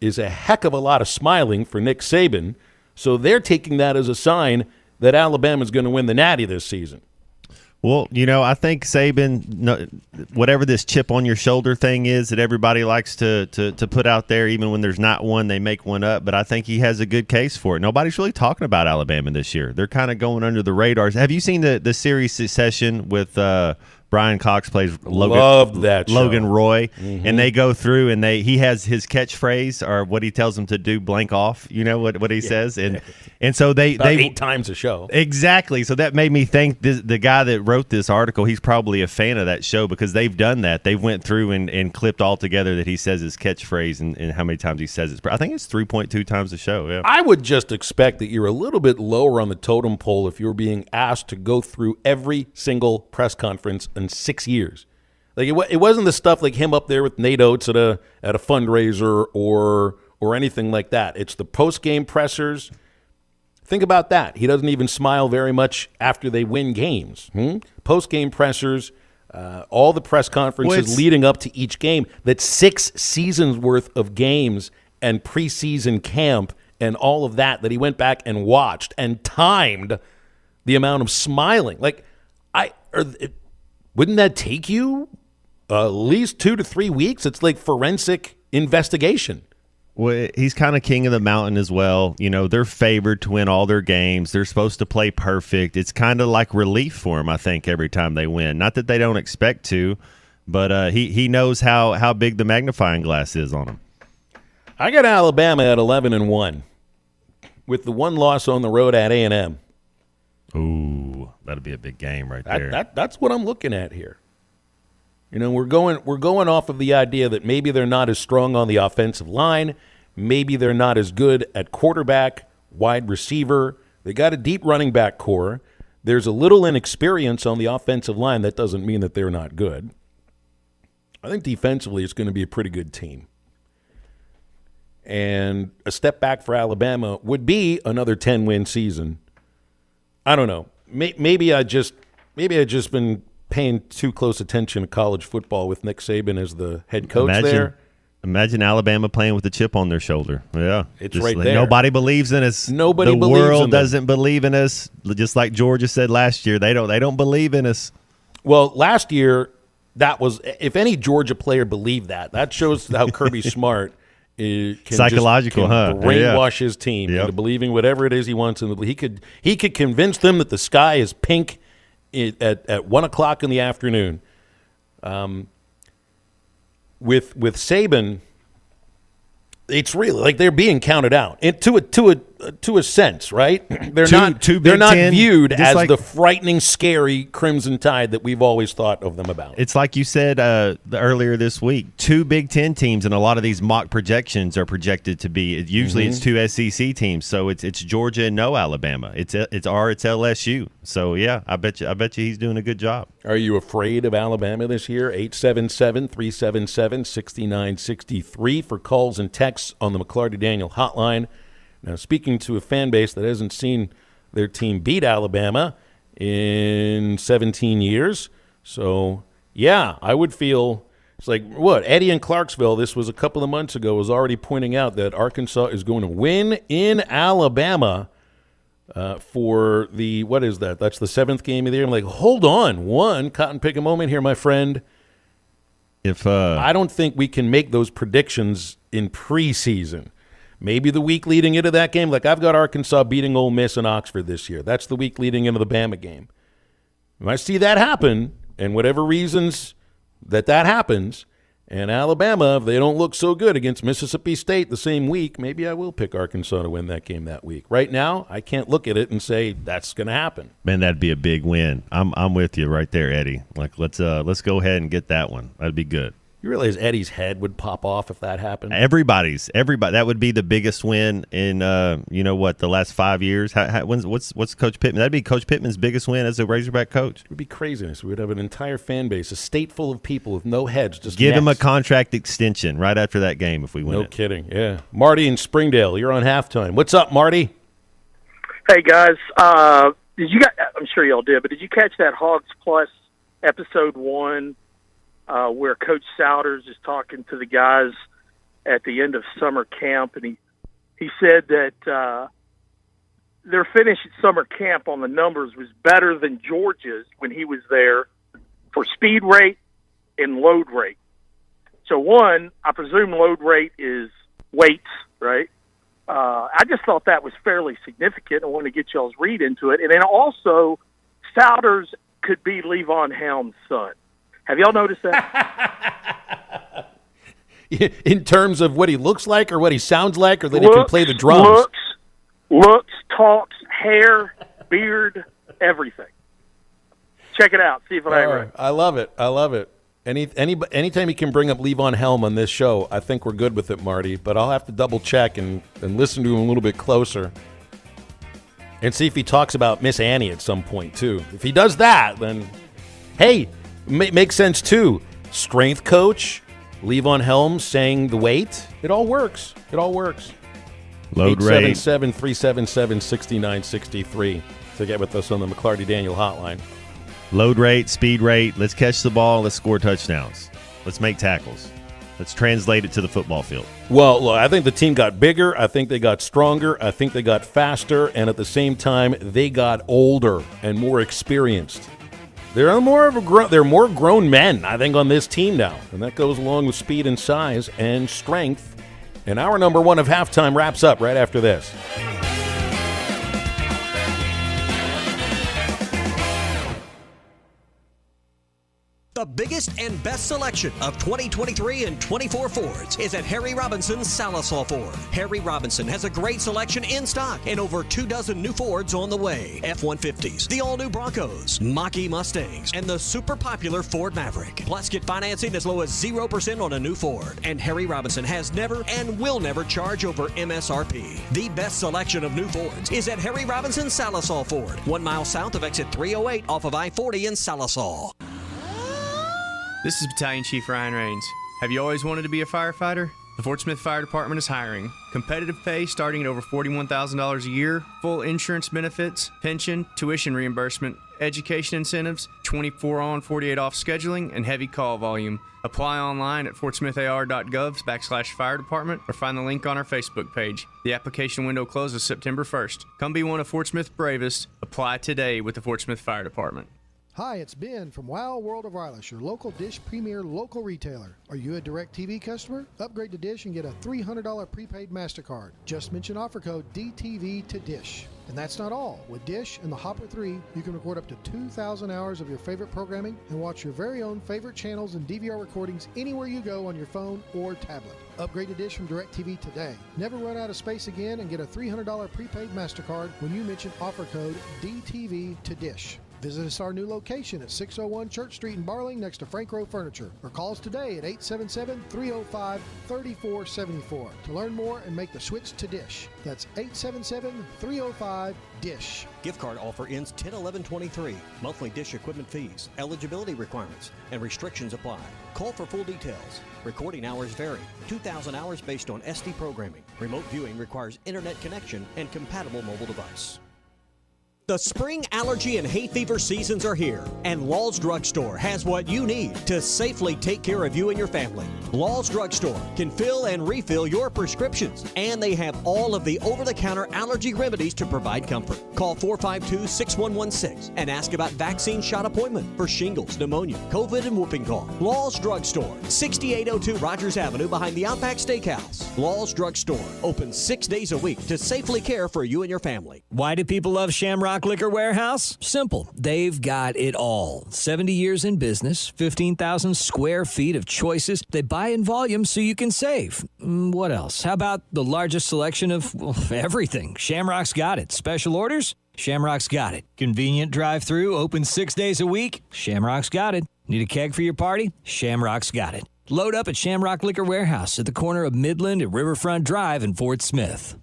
is a heck of a lot of smiling for Nick Saban. So they're taking that as a sign that Alabama's going to win the Natty this season. Well, you know, I think Saban, whatever this chip on your shoulder thing is that everybody likes to put out there, even when there's not one, they make one up. But I think he has a good case for it. Nobody's really talking about Alabama this year. They're kind of going under the radars. Have you seen the series Succession with Brian Cox plays Logan Roy, and they go through and he has his catchphrase or what he tells them to do, blank off. You know what he says, and so they 8 times a show exactly. So that made me think the guy that wrote this article, he's probably a fan of that show because they've done that. They went through and clipped all together that he says his catchphrase and how many times he says it. I think it's 3.2 times a show. Yeah, I would just expect that you're a little bit lower on the totem pole if you're being asked to go through every single press conference in 6 years. Like it wasn't the stuff like him up there with Nate Oates at a fundraiser or anything like that. It's the post game pressers. Think about that. He doesn't even smile very much after they win games. Post-game pressers, all the press conferences leading up to each game. That's 6 seasons worth of games and preseason camp and all of that he went back and watched and timed the amount of smiling. Like, wouldn't that take you at least 2 to 3 weeks? It's like forensic investigation. Well, he's kind of king of the mountain as well. You know, they're favored to win all their games. They're supposed to play perfect. It's kind of like relief for him, I think, every time they win. Not that they don't expect to, but he knows how big the magnifying glass is on him. I got Alabama at 11-1 with the one loss on the road at A&M. Ooh, that'll be a big game right there. That's what I'm looking at here. You know, we're going off of the idea that maybe they're not as strong on the offensive line, maybe they're not as good at quarterback, wide receiver. They got a deep running back core. There's a little inexperience on the offensive line. That doesn't mean that they're not good. I think defensively it's going to be a pretty good team. And a step back for Alabama would be another 10-win season. I don't know. Maybe I just been paying too close attention to college football with Nick Saban as the head coach there. Imagine Alabama playing with a chip on their shoulder. Yeah, it's just right there. Nobody believes in us. Nobody believes in The world them. doesn't believe in us. Just like Georgia said last year, they don't believe in us. Well, last year that was, if any Georgia player believed that shows how Kirby Smart can brainwash his team into believing whatever it is he wants them to believe. He could convince them that the sky is pink at 1 o'clock in the afternoon. With Saban, it's really like they're being counted out to a sense, right? They're not viewed as like the frightening, scary Crimson Tide that we've always thought of them about. It's like you said earlier this week. 2 Big Ten teams, and a lot of these mock projections are projected to be. Usually, it's 2 SEC teams. So it's Georgia and no Alabama. It's LSU. So yeah, I bet you he's doing a good job. Are you afraid of Alabama this year? 877-377-6963 for calls and texts on the McLarty Daniel hotline. Now, speaking to a fan base that hasn't seen their team beat Alabama in 17 years. So, yeah, I would feel it's like, what, Eddie in Clarksville, this was a couple of months ago, was already pointing out that Arkansas is going to win in Alabama for the, what is that? That's the 7th game of the year. I'm like, hold on, cotton pick a moment here, my friend. I don't think we can make those predictions in preseason. Maybe the week leading into that game, like I've got Arkansas beating Ole Miss and Oxford this year. That's the week leading into the Bama game. If I see that happen, and whatever reasons that happens, and Alabama, if they don't look so good against Mississippi State the same week, maybe I will pick Arkansas to win that game that week. Right now, I can't look at it and say that's going to happen. Man, that'd be a big win. I'm with you right there, Eddie. Like let's go ahead and get that one. That'd be good. You realize Eddie's head would pop off if that happened? Everybody. That would be the biggest win in the last 5 years. What's Coach Pittman? That'd be Coach Pittman's biggest win as a Razorback coach. It would be craziness. We would have an entire fan base, a state full of people with no heads. Just give him a contract extension right after that game if we win. No kidding. Yeah, Marty in Springdale, you're on halftime. What's up, Marty? Hey guys, did you guys? I'm sure y'all did, but did you catch that Hogs Plus episode 1? Where Coach Souders is talking to the guys at the end of summer camp, and he said that their finish at summer camp on the numbers was better than Georgia's when he was there for speed rate and load rate. So one, I presume load rate is weights, right? I just thought that was fairly significant. I want to get y'all's read into it. And then also, Souders could be Levon Helm's son. Have y'all noticed that? In terms of what he looks like or what he sounds like or that he can play the drums? Looks, talks, hair, beard, everything. Check it out. See if I right. I love it. Anytime you can bring up Levon Helm on this show, I think we're good with it, Marty. But I'll have to double check and listen to him a little bit closer and see if he talks about Miss Annie at some point, too. If he does that, then, hey, makes sense, too. Strength coach, Levon Helm saying the weight. It all works. Load rate. 877-377-6963 to get with us on the McClarty Daniel hotline. Load rate, speed rate. Let's catch the ball. Let's score touchdowns. Let's make tackles. Let's translate it to the football field. Well, look, I think the team got bigger. I think they got stronger. I think they got faster. And at the same time, they got older and more experienced. They're more grown men, I think, on this team now. And that goes along with speed and size and strength. And our number one of halftime wraps up right after this. The biggest and best selection of 2023 and 24 Fords is at Harry Robinson's Salisaw Ford. Harry Robinson has a great selection in stock and over 24 new Fords on the way. F-150s, the all-new Broncos, Mach-E Mustangs, and the super popular Ford Maverick. Plus, get financing as low as 0% on a new Ford. And Harry Robinson has never and will never charge over MSRP. The best selection of new Fords is at Harry Robinson's Salisaw Ford, 1 mile south of exit 308 off of I-40 in Salisaw. This is Battalion Chief Ryan Rains. Have you always wanted to be a firefighter? The Fort Smith Fire Department is hiring. Competitive pay starting at over $41,000 a year, full insurance benefits, pension, tuition reimbursement, education incentives, 24 on, 48 off scheduling, and heavy call volume. Apply online at fortsmithar.gov/fire department or find the link on our Facebook page. The application window closes September 1st. Come be one of Fort Smith's bravest. Apply today with the Fort Smith Fire Department. Hi, it's Ben from Wow World of Wireless, your local Dish Premier local retailer. Are you a DirecTV customer? Upgrade to Dish and get a $300 prepaid MasterCard. Just mention offer code DTV to Dish. And that's not all. With Dish and the Hopper 3, you can record up to 2,000 hours of your favorite programming and watch your very own favorite channels and DVR recordings anywhere you go on your phone or tablet. Upgrade to Dish from DirecTV today. Never run out of space again and get a $300 prepaid MasterCard when you mention offer code DTV to Dish. Visit us at our new location at 601 Church Street in Barling next to Frank Rowe Furniture, or call us today at 877-305-3474 to learn more and make the switch to Dish. That's 877-305-DISH. Gift card offer ends 10/11/23. Monthly Dish equipment fees, eligibility requirements, and restrictions apply. Call for full details. Recording hours vary. 2,000 hours based on SD programming. Remote viewing requires internet connection and compatible mobile device. The spring allergy and hay fever seasons are here, and Law's Drugstore has what you need to safely take care of you and your family. Law's Drugstore can fill and refill your prescriptions, and they have all of the over-the-counter allergy remedies to provide comfort. Call 452-6116 and ask about vaccine shot appointment for shingles, pneumonia, COVID, and whooping cough. Law's Drugstore, 6802 Rogers Avenue behind the Outback Steakhouse. Law's Drugstore, open 6 days a week to safely care for you and your family. Why do people love Shamrock Liquor Warehouse? Simple. They've got it all. 70 years in business, 15,000 square feet of choices. They buy in volume so you can save. What else? How about the largest selection of everything? Shamrock's got it. Special orders? Shamrock's got it. Convenient drive-through, open 6 days a week? Shamrock's got it. Need a keg for your party? Shamrock's got it. Load up at Shamrock Liquor Warehouse at the corner of Midland and Riverfront Drive in Fort Smith.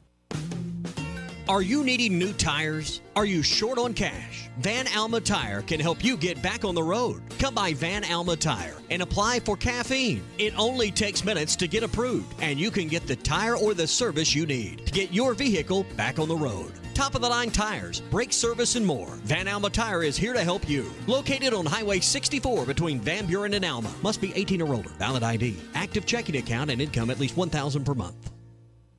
Are you needing new tires? Are you short on cash? Van Alma Tire can help you get back on the road. Come by Van Alma Tire and apply for caffeine. It only takes minutes to get approved, and you can get the tire or the service you need to get your vehicle back on the road. Top-of-the-line tires, brake service, and more. Van Alma Tire is here to help you. Located on Highway 64 between Van Buren and Alma. Must be 18 or older. Valid ID. Active checking account and income at least $1,000 per month.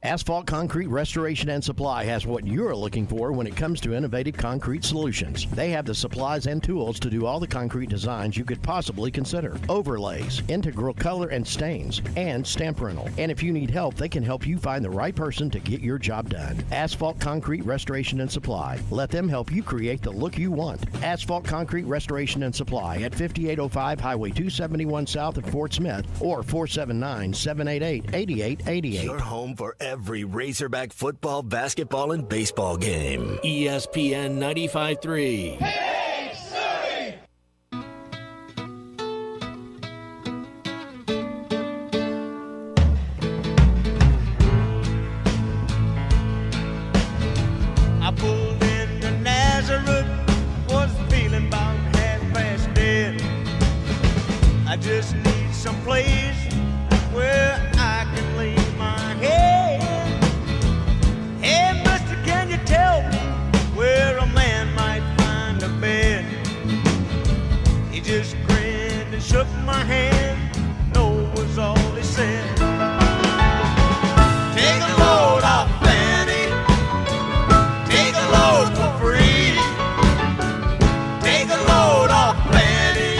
Asphalt Concrete Restoration and Supply has what you're looking for when it comes to innovative concrete solutions. They have the supplies and tools to do all the concrete designs you could possibly consider. Overlays, integral color and stains, and stamp rental. And if you need help, they can help you find the right person to get your job done. Asphalt Concrete Restoration and Supply. Let them help you create the look you want. Asphalt Concrete Restoration and Supply at 5805 Highway 271 South at Fort Smith or 479-788-8888. Your home for every Razorback football, basketball, and baseball game. ESPN 95.3. Hey, Surrey! I pulled into Nazareth, was feeling about half-past dead. I just need some place where I can lay my head. my hand, no was all he said. Take a load off Fanny, take a load for free. Take a load off Fanny,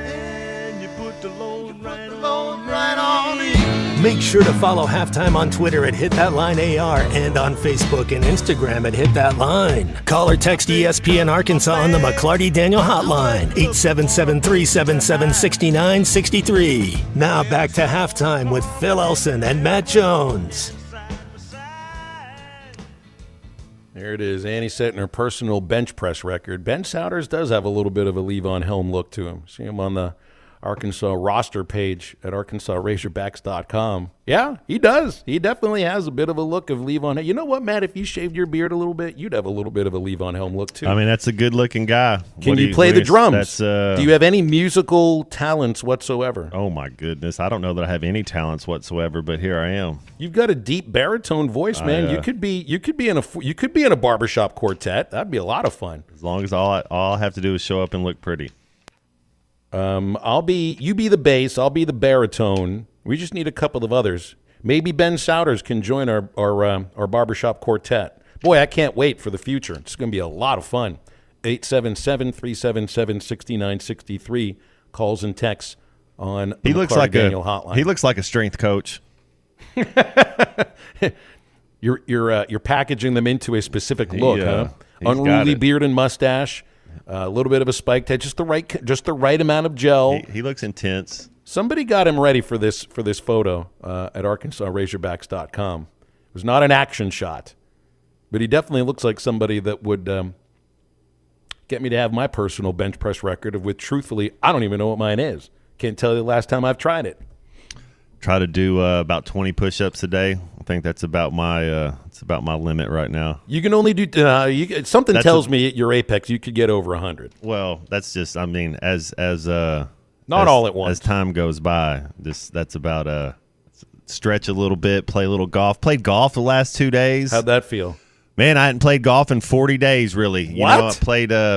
and you put the load right on me. Make sure to follow Halftime on Twitter at HitThatLineAR and on Facebook and Instagram at HitThatLine. Call or text ESPN Arkansas on the McClarty Daniel Hotline, 877-377-6963. Now back to Halftime with Phil Elson and Matt Jones. There it is. Annie setting her personal bench press record. Ben Souders does have a little bit of a Levon Helm look to him. See him on the Arkansas roster page at ArkansasRazorbacks.com. Yeah, he does. He definitely has a bit of a look of Levon Helm. You know what, Matt? If you shaved your beard a little bit, you'd have a little bit of a Levon Helm look, too. I mean, that's a good-looking guy. Can you play the drums? Do you have any musical talents whatsoever? Oh, my goodness. I don't know that I have any talents whatsoever, but here I am. You've got a deep baritone voice, man. You could be in a barbershop quartet. That'd be a lot of fun. As long as all I have to do is show up and look pretty. You be the bass, I'll be the baritone. We just need a couple of others. Maybe Ben Souders can join our barbershop quartet. Boy, I can't wait for the future. It's going to be a lot of fun. 877-377-6963 calls and texts on the McClarty Daniel hotline. He looks like a strength coach. You're packaging them into a specific look, huh? Unruly beard and mustache. A little bit of a spiked head, just the right amount of gel. He looks intense. Somebody got him ready for this photo at ArkansasRazorbacks.com. It was not an action shot, but he definitely looks like somebody that would get me to have my personal bench press record, of which, truthfully, I don't even know what mine is. Can't tell you the last time I've tried it. Try to do about 20 push-ups a day. I think that's about my limit right now. You can only do something tells me at your apex you could get over 100. Well, that's just not all at once. As time goes by, that's about stretch a little bit, play a little golf. Played golf the last 2 days. How'd that feel? Man, I hadn't played golf in 40 days, really. You what? know, I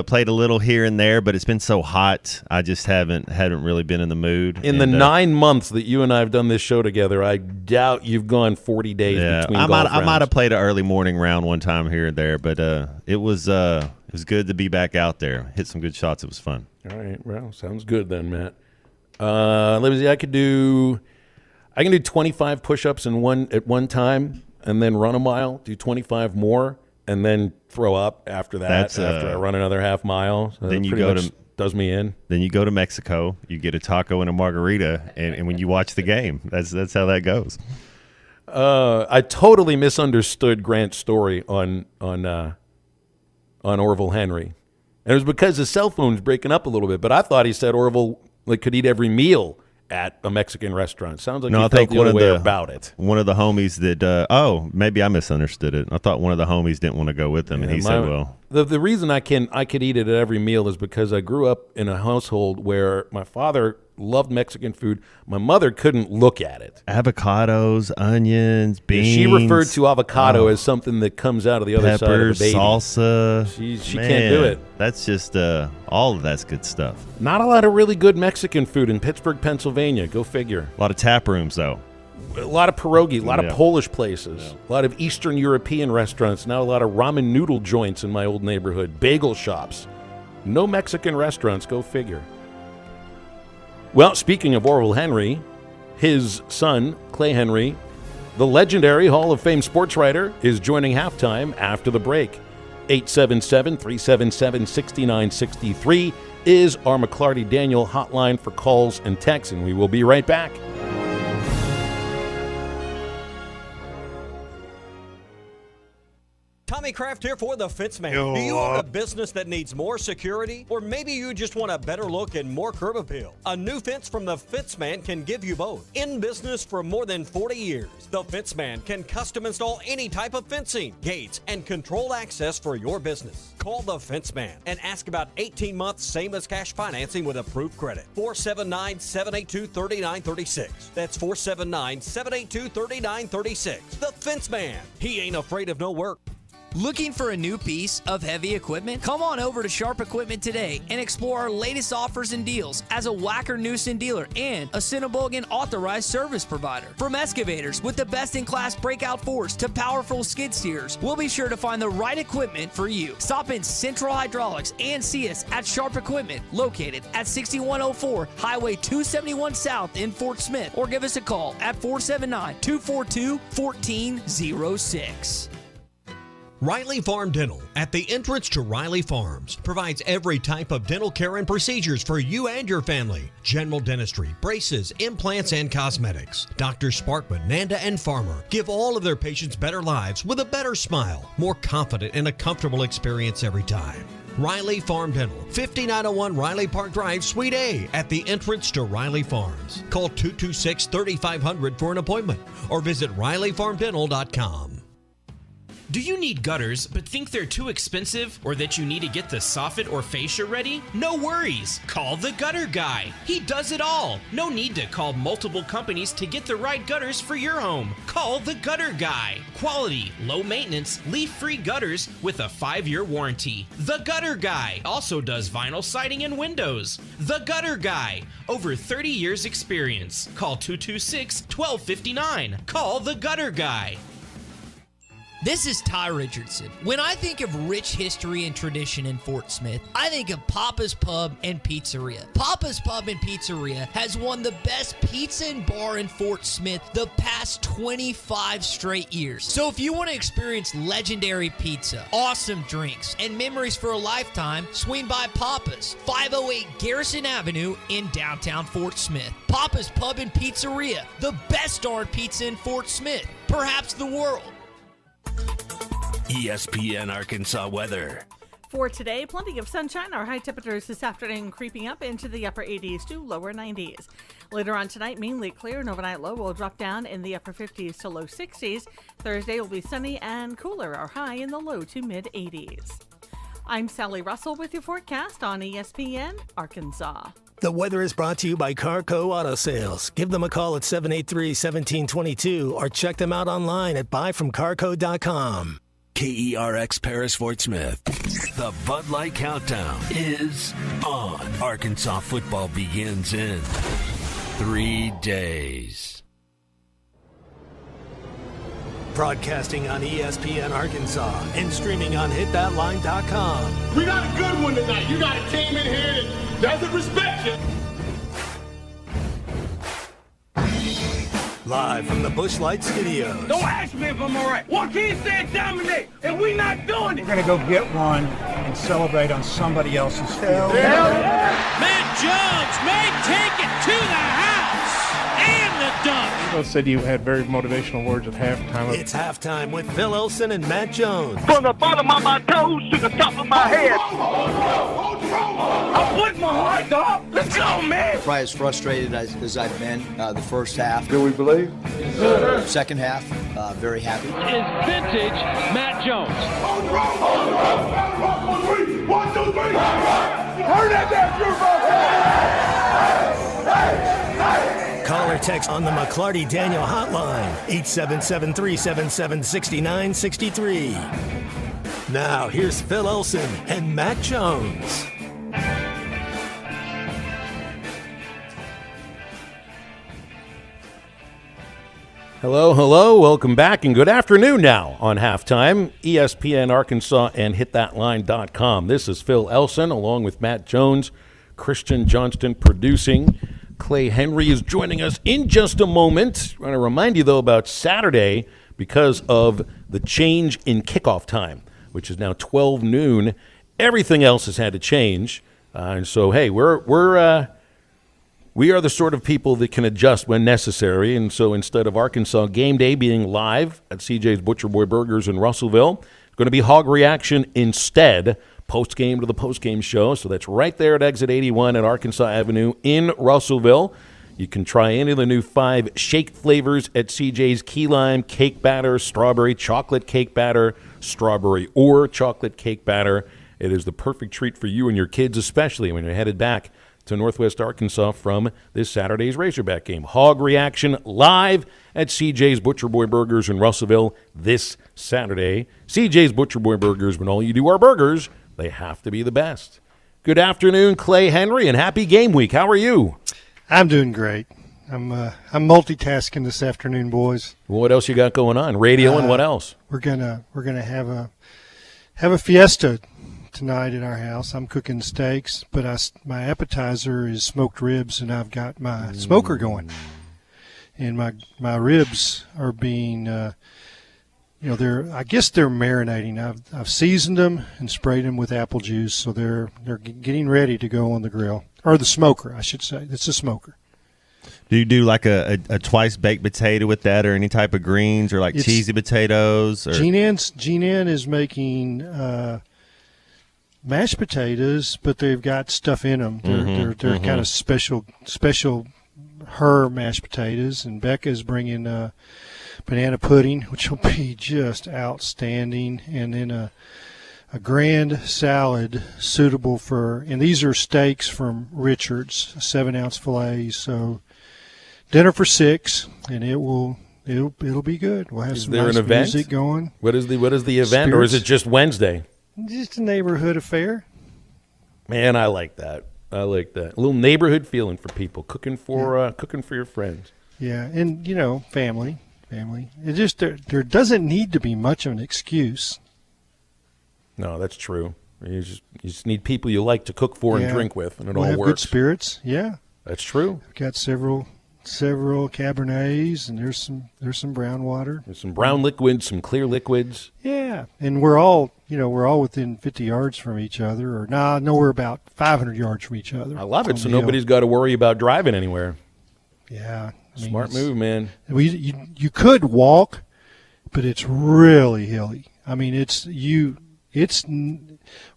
played a little here and there, but it's been so hot, I just hadn't really been in the mood. In the 9 months that you and I have done this show together, I doubt you've gone 40 days between golf rounds. I might have played an early morning round one time here and there, but it was good to be back out there. Hit some good shots. It was fun. All right, well, sounds good then, Matt. Let me see. I can do 25 push-ups at one time, and then run a mile, do 25 more, and then throw up after that. After I run another half mile, so then does me in. Then you go to Mexico, you get a taco and a margarita, and when you watch the game, that's how that goes. I totally misunderstood Grant's story on Orville Henry, and it was because his cell phone's breaking up a little bit. But I thought he said Orville could eat every meal at a Mexican restaurant. Sounds like I think the other way about it. One of the homies that maybe I misunderstood it. I thought one of the homies didn't want to go with him, and he said, well. The reason I could eat it at every meal is because I grew up in a household where my father loved Mexican food. My mother couldn't look at it. Avocados, onions, beans. She referred to avocado as something that comes out of the other side of the baby. Salsa. She can't do it. That's just all of that's good stuff. Not a lot of really good Mexican food in Pittsburgh, Pennsylvania. Go figure. A lot of tap rooms, though. A lot of pierogi, a lot of Polish places, a lot of Eastern European restaurants, now a lot of ramen noodle joints in my old neighborhood, bagel shops. No Mexican restaurants, go figure. Well, speaking of Orville Henry, his son, Clay Henry, the legendary Hall of Fame sports writer, is joining Halftime after the break. 877-377-6963 is our McClarty Daniel hotline for calls and texts, and we will be right back. Tommy Kraft here for the Fitzman. Do you own a business that needs more security? Or maybe you just want a better look and more curb appeal? A new fence from the Fitzman can give you both. In business for more than 40 years, the Fitzman can custom install any type of fencing, gates, and controlled access for your business. Call the Fitzman and ask about 18 months same as cash financing with approved credit. 479-782-3936. That's 479-782-3936. The Fitzman. He ain't afraid of no work. Looking for a new piece of heavy equipment? Come on over to Sharp Equipment today and explore our latest offers and deals as a Wacker Newson dealer and a Cinnabogan authorized service provider. From excavators with the best-in-class breakout force to powerful skid steers, we'll be sure to find the right equipment for you. Stop in Central Hydraulics and see us at Sharp Equipment, located at 6104 Highway 271 South in Fort Smith, or give us a call at 479-242-1406. Riley Farm Dental, at the entrance to Riley Farms, provides every type of dental care and procedures for you and your family. General dentistry, braces, implants, and cosmetics. Drs. Sparkman, Nanda, and Farmer give all of their patients better lives with a better smile, more confident, and a comfortable experience every time. Riley Farm Dental, 5901 Riley Park Drive, Suite A, at the entrance to Riley Farms. Call 226-3500 for an appointment or visit RileyFarmDental.com. Do you need gutters but think they're too expensive or that you need to get the soffit or fascia ready? No worries. Call the Gutter Guy. He does it all. No need to call multiple companies to get the right gutters for your home. Call the Gutter Guy. Quality, low maintenance, leaf-free gutters with a 5-year warranty. The Gutter Guy also does vinyl siding and windows. The Gutter Guy. Over 30 years experience. Call 226-1259. Call the Gutter Guy. This is Ty Richardson. When I think of rich history and tradition in Fort Smith, I think of Papa's Pub and Pizzeria. Papa's Pub and Pizzeria has won the best pizza and bar in Fort Smith the past 25 straight years. So if you want to experience legendary pizza, awesome drinks, and memories for a lifetime, swing by Papa's, 508 Garrison Avenue in downtown Fort Smith. Papa's Pub and Pizzeria, the best darn pizza in Fort Smith, perhaps the world. ESPN Arkansas weather. For today, plenty of sunshine. Our high temperatures this afternoon creeping up into the upper 80s to lower 90s. Later on tonight, mainly clear, and overnight low will drop down in the upper 50s to low 60s. Thursday will be sunny and cooler, our high in the low to mid 80s. I'm Sally Russell with your forecast on ESPN Arkansas. The weather is brought to you by Carco Auto Sales. Give them a call at 783-1722 or check them out online at buyfromcarco.com. KERX Paris Fort Smith. The Bud Light Countdown is on. Arkansas football begins in 3 days. Broadcasting on ESPN Arkansas and streaming on hitthatline.com. We got a good one tonight. You got a team in here that doesn't respect you. Live from the Busch Light Studios. Don't ask me if I'm all right. Joaquin said dominate, and we not doing it. We're going to go get one and celebrate on somebody else's field. Matt Jones may take it to the house and the dunk. Both said you had very motivational words at halftime. It's halftime with Phil Elson and Matt Jones. From the bottom of my toes to the top of my head. I put my heart up. Let's go, man. Probably as frustrated as I've been the first half. Do we believe? Yes, sir. Second half, very happy. Is vintage Matt Jones. 1, 2, 3. Turn that down, Call or text on the McClarty Daniel hotline, 877-377-6963. Now, here's Phil Elson and Matt Jones. Hello. Welcome back and good afternoon now on Halftime. ESPN Arkansas and hitthatline.com. This is Phil Elson along with Matt Jones, Christian Johnston producing. Clay Henry is joining us in just a moment. I want to remind you, though, about Saturday because of the change in kickoff time, which is now 12 noon. Everything else has had to change. And so, hey, we are the sort of people that can adjust when necessary. And so instead of Arkansas Game Day being live at CJ's Butcher Boy Burgers in Russellville, it's going to be Hog Reaction instead, post-game to the post-game show. So that's right there at Exit 81 at Arkansas Avenue in Russellville. You can try any of the new 5 shake flavors at CJ's: key lime, cake batter, strawberry, chocolate cake batter, strawberry or chocolate cake batter. It is the perfect treat for you and your kids, especially when you're headed back to Northwest Arkansas from this Saturday's Razorback game. Hog Reaction live at CJ's Butcher Boy Burgers in Russellville this Saturday. CJ's Butcher Boy Burgers, when all you do are burgers, they have to be the best. Good afternoon, Clay Henry, and happy game week. How are you? I'm doing great. I'm multitasking this afternoon, boys. Well, what else you got going on? Radio and what else? We're gonna have a fiesta tonight at our house. I'm cooking steaks, but my appetizer is smoked ribs, and I've got my smoker going. And my ribs are being, I guess they're marinating. I've seasoned them and sprayed them with apple juice, so they're getting ready to go on the grill, or the smoker, I should say. It's a smoker. Do you do like a twice baked potato with that, or any type of greens, or like cheesy potatoes? Or? Jean Ann is making mashed potatoes, but they've got stuff in them. They're kind of special her mashed potatoes, and Becca's bringing banana pudding, which will be just outstanding, and then a grand salad suitable for, and these are steaks from Richard's, 7-ounce fillets. So dinner for 6, and it'll be good. We'll have some nice music going. What is the event, Spirits. Or is it just Wednesday? Just a neighborhood affair. Man, I like that. A little neighborhood feeling for people, cooking for your friends. Yeah, and family. It just there doesn't need to be much of an excuse. No, that's true. You just need people you like to cook for and drink with, and it all have works. Good spirits. Yeah, that's true. I've got several Cabernets, and there's some brown water. There's some brown liquids, some clear liquids. Yeah, and we're all within 50 yards from each other, or we're about 500 yards from each other. I love it, so nobody's got to worry about driving anywhere. Yeah, smart move, man. You could walk, but it's really hilly. I mean, it's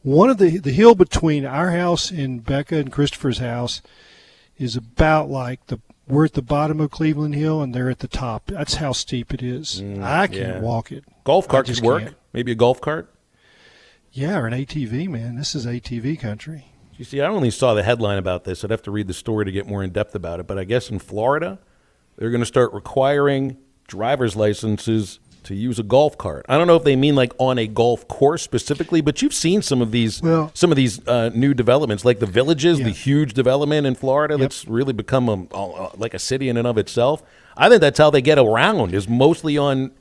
one of the hill between our house and Becca and Christopher's house is about like we're at the bottom of Cleveland Hill, and they're at the top. That's how steep it is. I can't walk it. Golf cart could work. Can't. Maybe a golf cart? Yeah, or an ATV, man. This is ATV country. You see, I only saw the headline about this. I'd have to read the story to get more in-depth about it. But I guess in Florida, they're going to start requiring driver's licenses to use a golf cart. I don't know if they mean like on a golf course specifically, but you've seen some of these new developments, like the Villages, the huge development in Florida that's really become like a city in and of itself. I think that's how they get around, is mostly on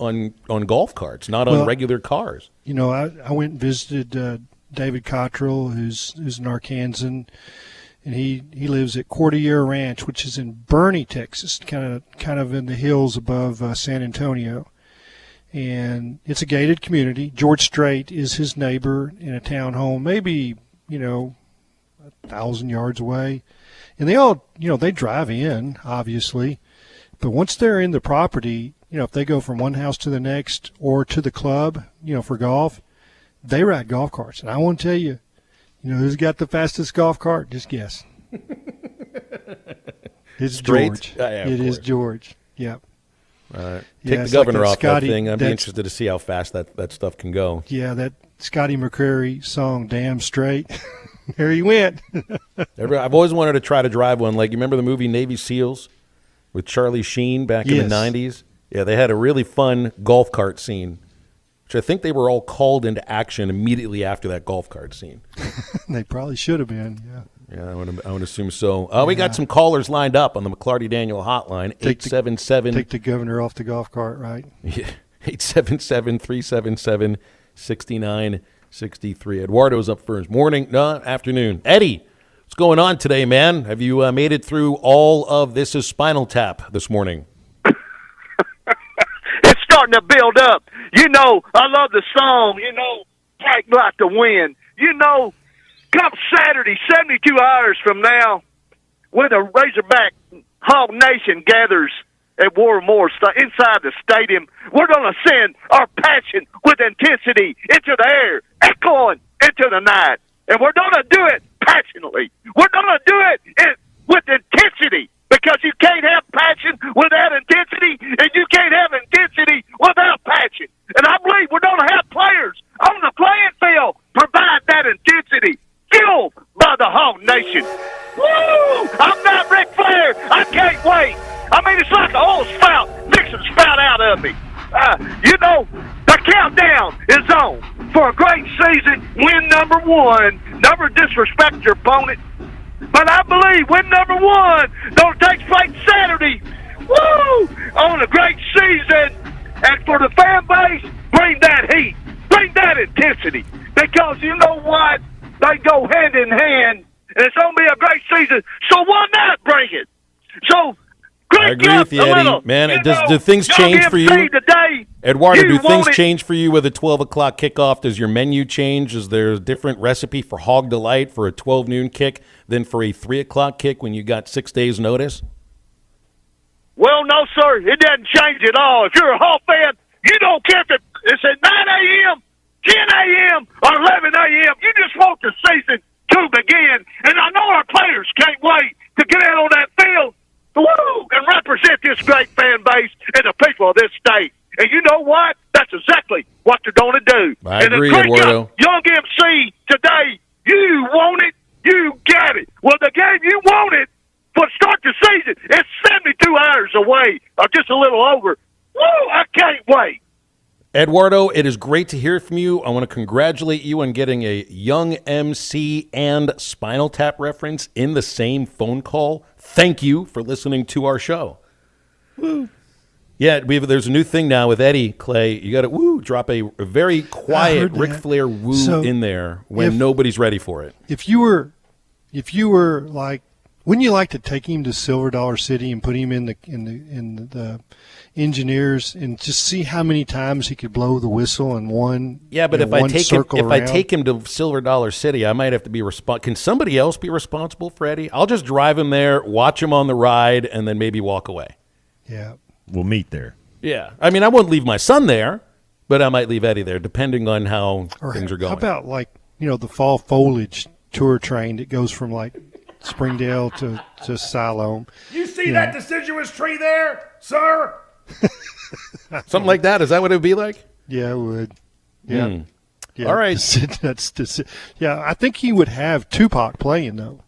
golf carts, not on regular cars. I went and visited David Cottrell, who's an Arkansan, and he lives at Cordillera Ranch, which is in Bernie, Texas, kind of in the hills above San Antonio. And it's a gated community. George Strait is his neighbor in a townhome, maybe 1,000 yards away. And they all, they drive in, obviously. But once they're in the property, if they go from one house to the next or to the club, for golf, they ride golf carts. And I want to tell you, who's got the fastest golf cart? Just guess. It's George. It is George. Yep. All right. Take the governor off that thing. I'd be interested to see how fast that stuff can go. Yeah, that Scotty McCreery song, Damn Straight. There he went. I've always wanted to try to drive one. Like, you remember the movie Navy SEALs with Charlie Sheen back in the 90s? Yeah, they had a really fun golf cart scene, which I think they were all called into action immediately after that golf cart scene. They probably should have been, yeah. Yeah, I would assume so. We got some callers lined up on the McClarty Daniel hotline, 877. Take the governor off the golf cart, right? Yeah, 877-377-6963. Eduardo's up first. Afternoon. Eddie, what's going on today, man? Have you made it through all of This Is Spinal Tap this morning? It's starting to build up. I love the song, Bright Like the Wind. Come Saturday, 72 hours from now, when the Razorback Hog Nation gathers at War Memorial inside the stadium, we're going to send our passion with intensity into the air, echoing into the night. And we're going to do it passionately. We're going to do it with intensity, because you can't have passion without intensity, and you can't have intensity without passion. And I believe we're going to have players on the playing field provide that intensity, fueled by the Hog Nation. Woo! wait. I mean, it's like an old spout mixing spout out of me. The countdown is on for a great season. Win number 1. Never disrespect your opponent. But I believe win number 1 don't take place Saturday. Woo! On a great season. And for the fan base, bring that heat. Bring that intensity. Because you know what? They go hand in hand. And it's going to be a great season. So why not bring it? So, I agree with you, Eddie. Man, do things change for you? Today, Eduardo, do things change for you with a 12 o'clock kickoff? Does your menu change? Is there a different recipe for Hog Delight for a 12 noon kick than for a 3 o'clock kick when you got 6 days' notice? Well, no, sir. It doesn't change at all. If you're a Hawk fan, you don't care if it's at 9 a.m., 10 a.m., or 11 a.m. You just want the season to begin. And I know our players can't wait to get out on that field and represent this great fan base and the people of this state. And you know what? That's exactly what they're going to do. I agree, Eduardo. Young MC today, you want it, you got it. Well, the game you wanted for start the season, it's 72 hours away, or just a little over. Woo, I can't wait. Eduardo, it is great to hear from you. I want to congratulate you on getting a Young MC and Spinal Tap reference in the same phone call. Thank you for listening to our show. Woo. Yeah, there's a new thing now with Eddie Clay. You got to drop a very quiet Ric Flair woo in there when nobody's ready for it. If you were like, wouldn't you like to take him to Silver Dollar City and put him in the engineers and just see how many times he could blow the whistle in one? Yeah, but if I take him to Silver Dollar City, I might have to be responsible. Can somebody else be responsible for Eddie? I'll just drive him there, watch him on the ride, and then maybe walk away. Yeah, we'll meet there. Yeah, I mean, I won't leave my son there, but I might leave Eddie there, depending on how things are going. How about the fall foliage tour train that goes from Springdale to Siloam? You see that deciduous tree there, sir? Something like that. Is that what it would be like? Yeah, it would. Yeah. Yeah. All right. Yeah, I think he would have Tupac playing, though.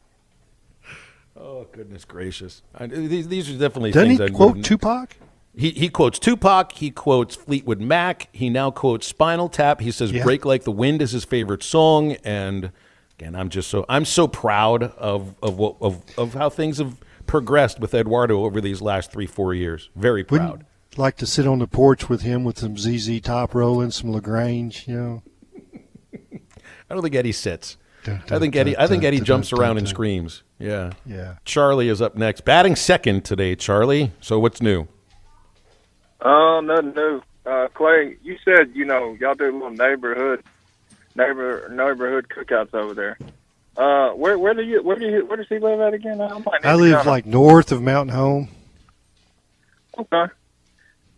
Oh, goodness gracious. These are definitely Doesn't things he quote Tupac? He quotes Tupac. He quotes Fleetwood Mac. He now quotes Spinal Tap. He says Break Like the Wind is his favorite song. And, again, I'm so proud of how things have progressed with Eduardo over these last 3-4 years. Very proud. Wouldn't like to sit on the porch with him with some ZZ Top rolling, some LaGrange, I don't think Eddie sits. I think Eddie jumps around and screams. Yeah. Yeah. Charlie is up next. Batting second today, Charlie. So what's new? Nothing new. Clay, you said, y'all do a little neighborhood cookouts over there. Where does he live at again? I live north of Mountain Home. Okay.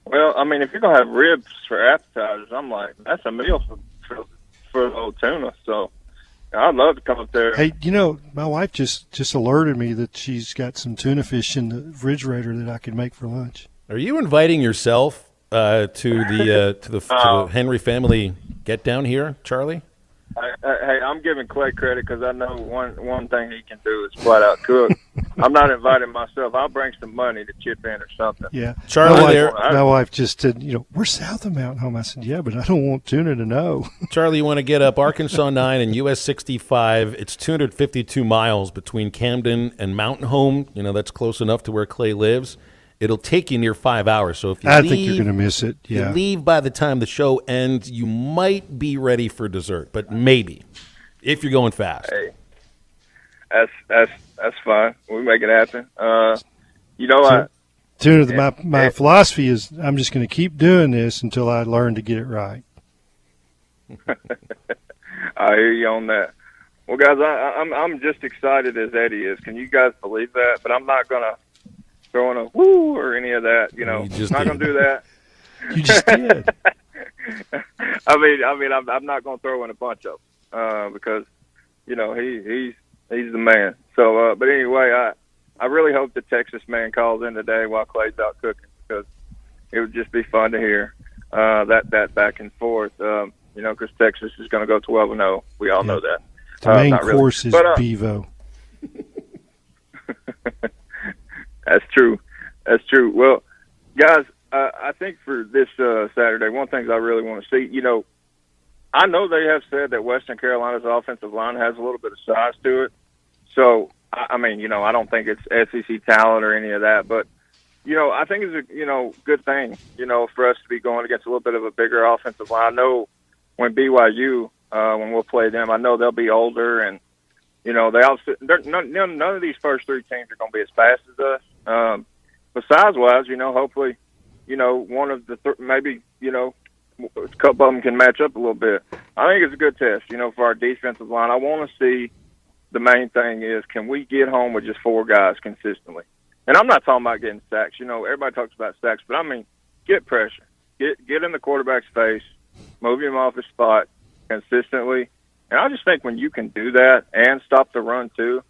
Well, I mean, if you're gonna have ribs for appetizers, I'm like, that's a meal for the old tuna. So I'd love to come up there. Hey, my wife just alerted me that she's got some tuna fish in the refrigerator that I could make for lunch. Are you inviting yourself to the Henry family get down here, Charlie? Hey, I'm giving Clay credit because I know one thing he can do is flat out cook. I'm not inviting myself. I'll bring some money to chip in or something. Yeah, Charlie. My wife just said, we're south of Mountain Home. I said, yeah, but I don't want tuna to know. Charlie, you want to get up Arkansas 9 and US 65. It's 252 miles between Camden and Mountain Home. That's close enough to where Clay lives. It'll take you near 5 hours. So if you I think you're going to miss it. Yeah. You leave by the time the show ends, you might be ready for dessert, but maybe if you're going fast. Hey, that's fine. We make it happen. My philosophy is I'm just going to keep doing this until I learn to get it right. I hear you on that. Well, guys, I'm just excited as Eddie is. Can you guys believe that? But I'm not going to throw in a woo or any of that. Not going to do that. You just did. I mean, I'm not going to throw in a bunch of them because, he's the man. So, but anyway, I really hope the Texas man calls in today while Clay's out cooking because it would just be fun to hear that back and forth. Because Texas is going to go 12-0. We all know that. The main course is Bevo. That's true. That's true. Well, guys, I think for this Saturday, one thing I really want to see, you know, I know they have said that Western Carolina's offensive line has a little bit of size to it. So, I mean, you know, I don't think it's SEC talent or any of that, but, you know, I think it's a, you know, good thing, you know, for us to be going against a little bit of a bigger offensive line. I know when BYU, when we'll play them, I know they'll be older, and, you know, none of these first three teams are going to be as fast as us. But size-wise, you know, hopefully, you know, one of the maybe, you know, a couple of them can match up a little bit. I think it's a good test, you know, for our defensive line. I want to see, the main thing is, can we get home with just 4 guys consistently? And I'm not talking about getting sacks. You know, everybody talks about sacks, but I mean, get pressure. Get in the quarterback's face, move him off his spot consistently. And I just think when you can do that and stop the run too,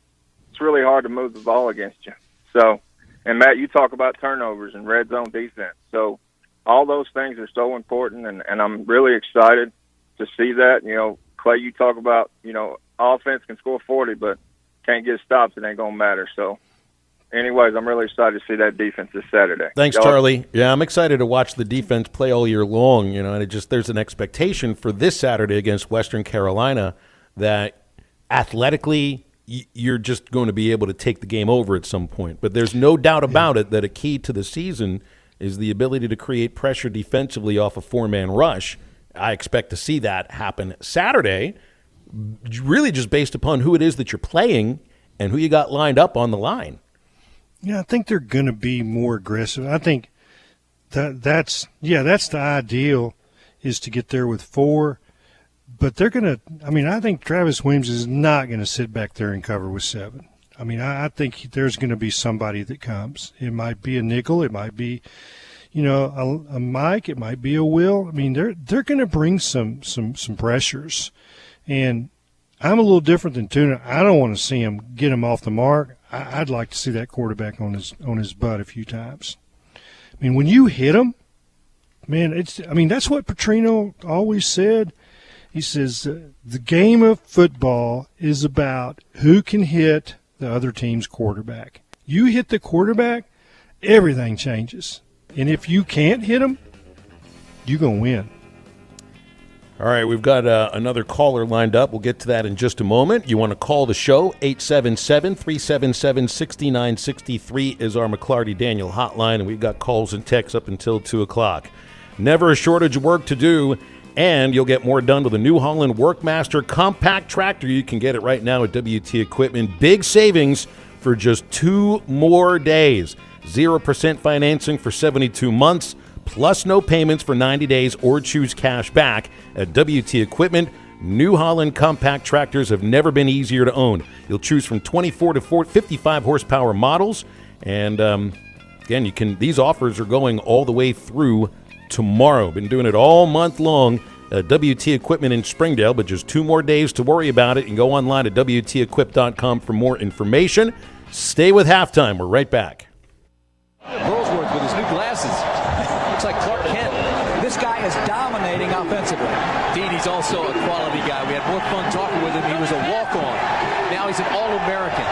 it's really hard to move the ball against you. So, and Matt, you talk about turnovers and red zone defense. So all those things are so important, and I'm really excited to see that. You know, Clay, you talk about, you know, offense can score 40, but can't get stops. It ain't going to matter. So, anyways, I'm really excited to see that defense this Saturday. Thanks, Charlie. Yeah, I'm excited to watch the defense play all year long. You know, and there's an expectation for this Saturday against Western Carolina that athletically you're just going to be able to take the game over at some point. But there's no doubt about it that a key to the season is the ability to create pressure defensively off a 4-man rush. I expect to see that happen Saturday, really just based upon who it is that you're playing and who you got lined up on the line. Yeah, I think they're going to be more aggressive. I think that's the ideal, is to get there with 4. But they're going to – I mean, I think Travis Williams is not going to sit back there and cover with 7. I mean, I think there's going to be somebody that comes. It might be a nickel. It might be, you know, a Mike. It might be a Will. I mean, they're going to bring some pressures. And I'm a little different than Tuna. I don't want to see him get him off the mark. I'd like to see that quarterback on his butt a few times. I mean, when you hit him, man, that's what Petrino always said. He says the game of football is about who can hit the other team's quarterback. You hit the quarterback, everything changes. And if you can't hit him, you're going to win. All right, we've got another caller lined up. We'll get to that in just a moment. You want to call the show, 877-377-6963 is our McClarty Daniel hotline, and we've got calls and texts up until 2 o'clock. Never a shortage of work to do, and you'll get more done with a New Holland Workmaster compact tractor. You can get it right now at WT Equipment. Big savings for just 2 more days. 0% financing for 72 months. Plus no payments for 90 days or choose cash back at WT Equipment. New Holland compact tractors have never been easier to own. You'll choose from 24 to 55 horsepower models. And again, these offers are going all the way through tomorrow. Been doing it all month long at WT Equipment in Springdale, but just 2 more days to worry about it. And go online at WTEquip.com for more information. Stay with Halftime. We're right back. Burlsworth with his new glasses. Looks like Clark Kent. This guy is dominating offensively. Indeed, he's also a quality guy. We had more fun talking with him. He was a walk-on. Now he's an All-American.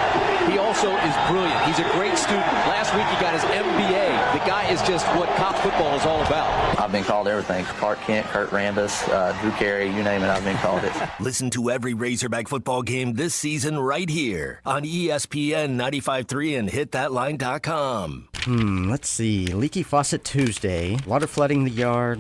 He also is brilliant. He's a great student. Last week he got his MBA. The guy is just what college football is all about. I've been called everything. Clark Kent, Kurt Rambis, Drew Carey, you name it, I've been called it. Listen to every Razorback football game this season right here on ESPN 95.3 and hitthatline.com. Let's see. Leaky faucet Tuesday. Water flooding the yard.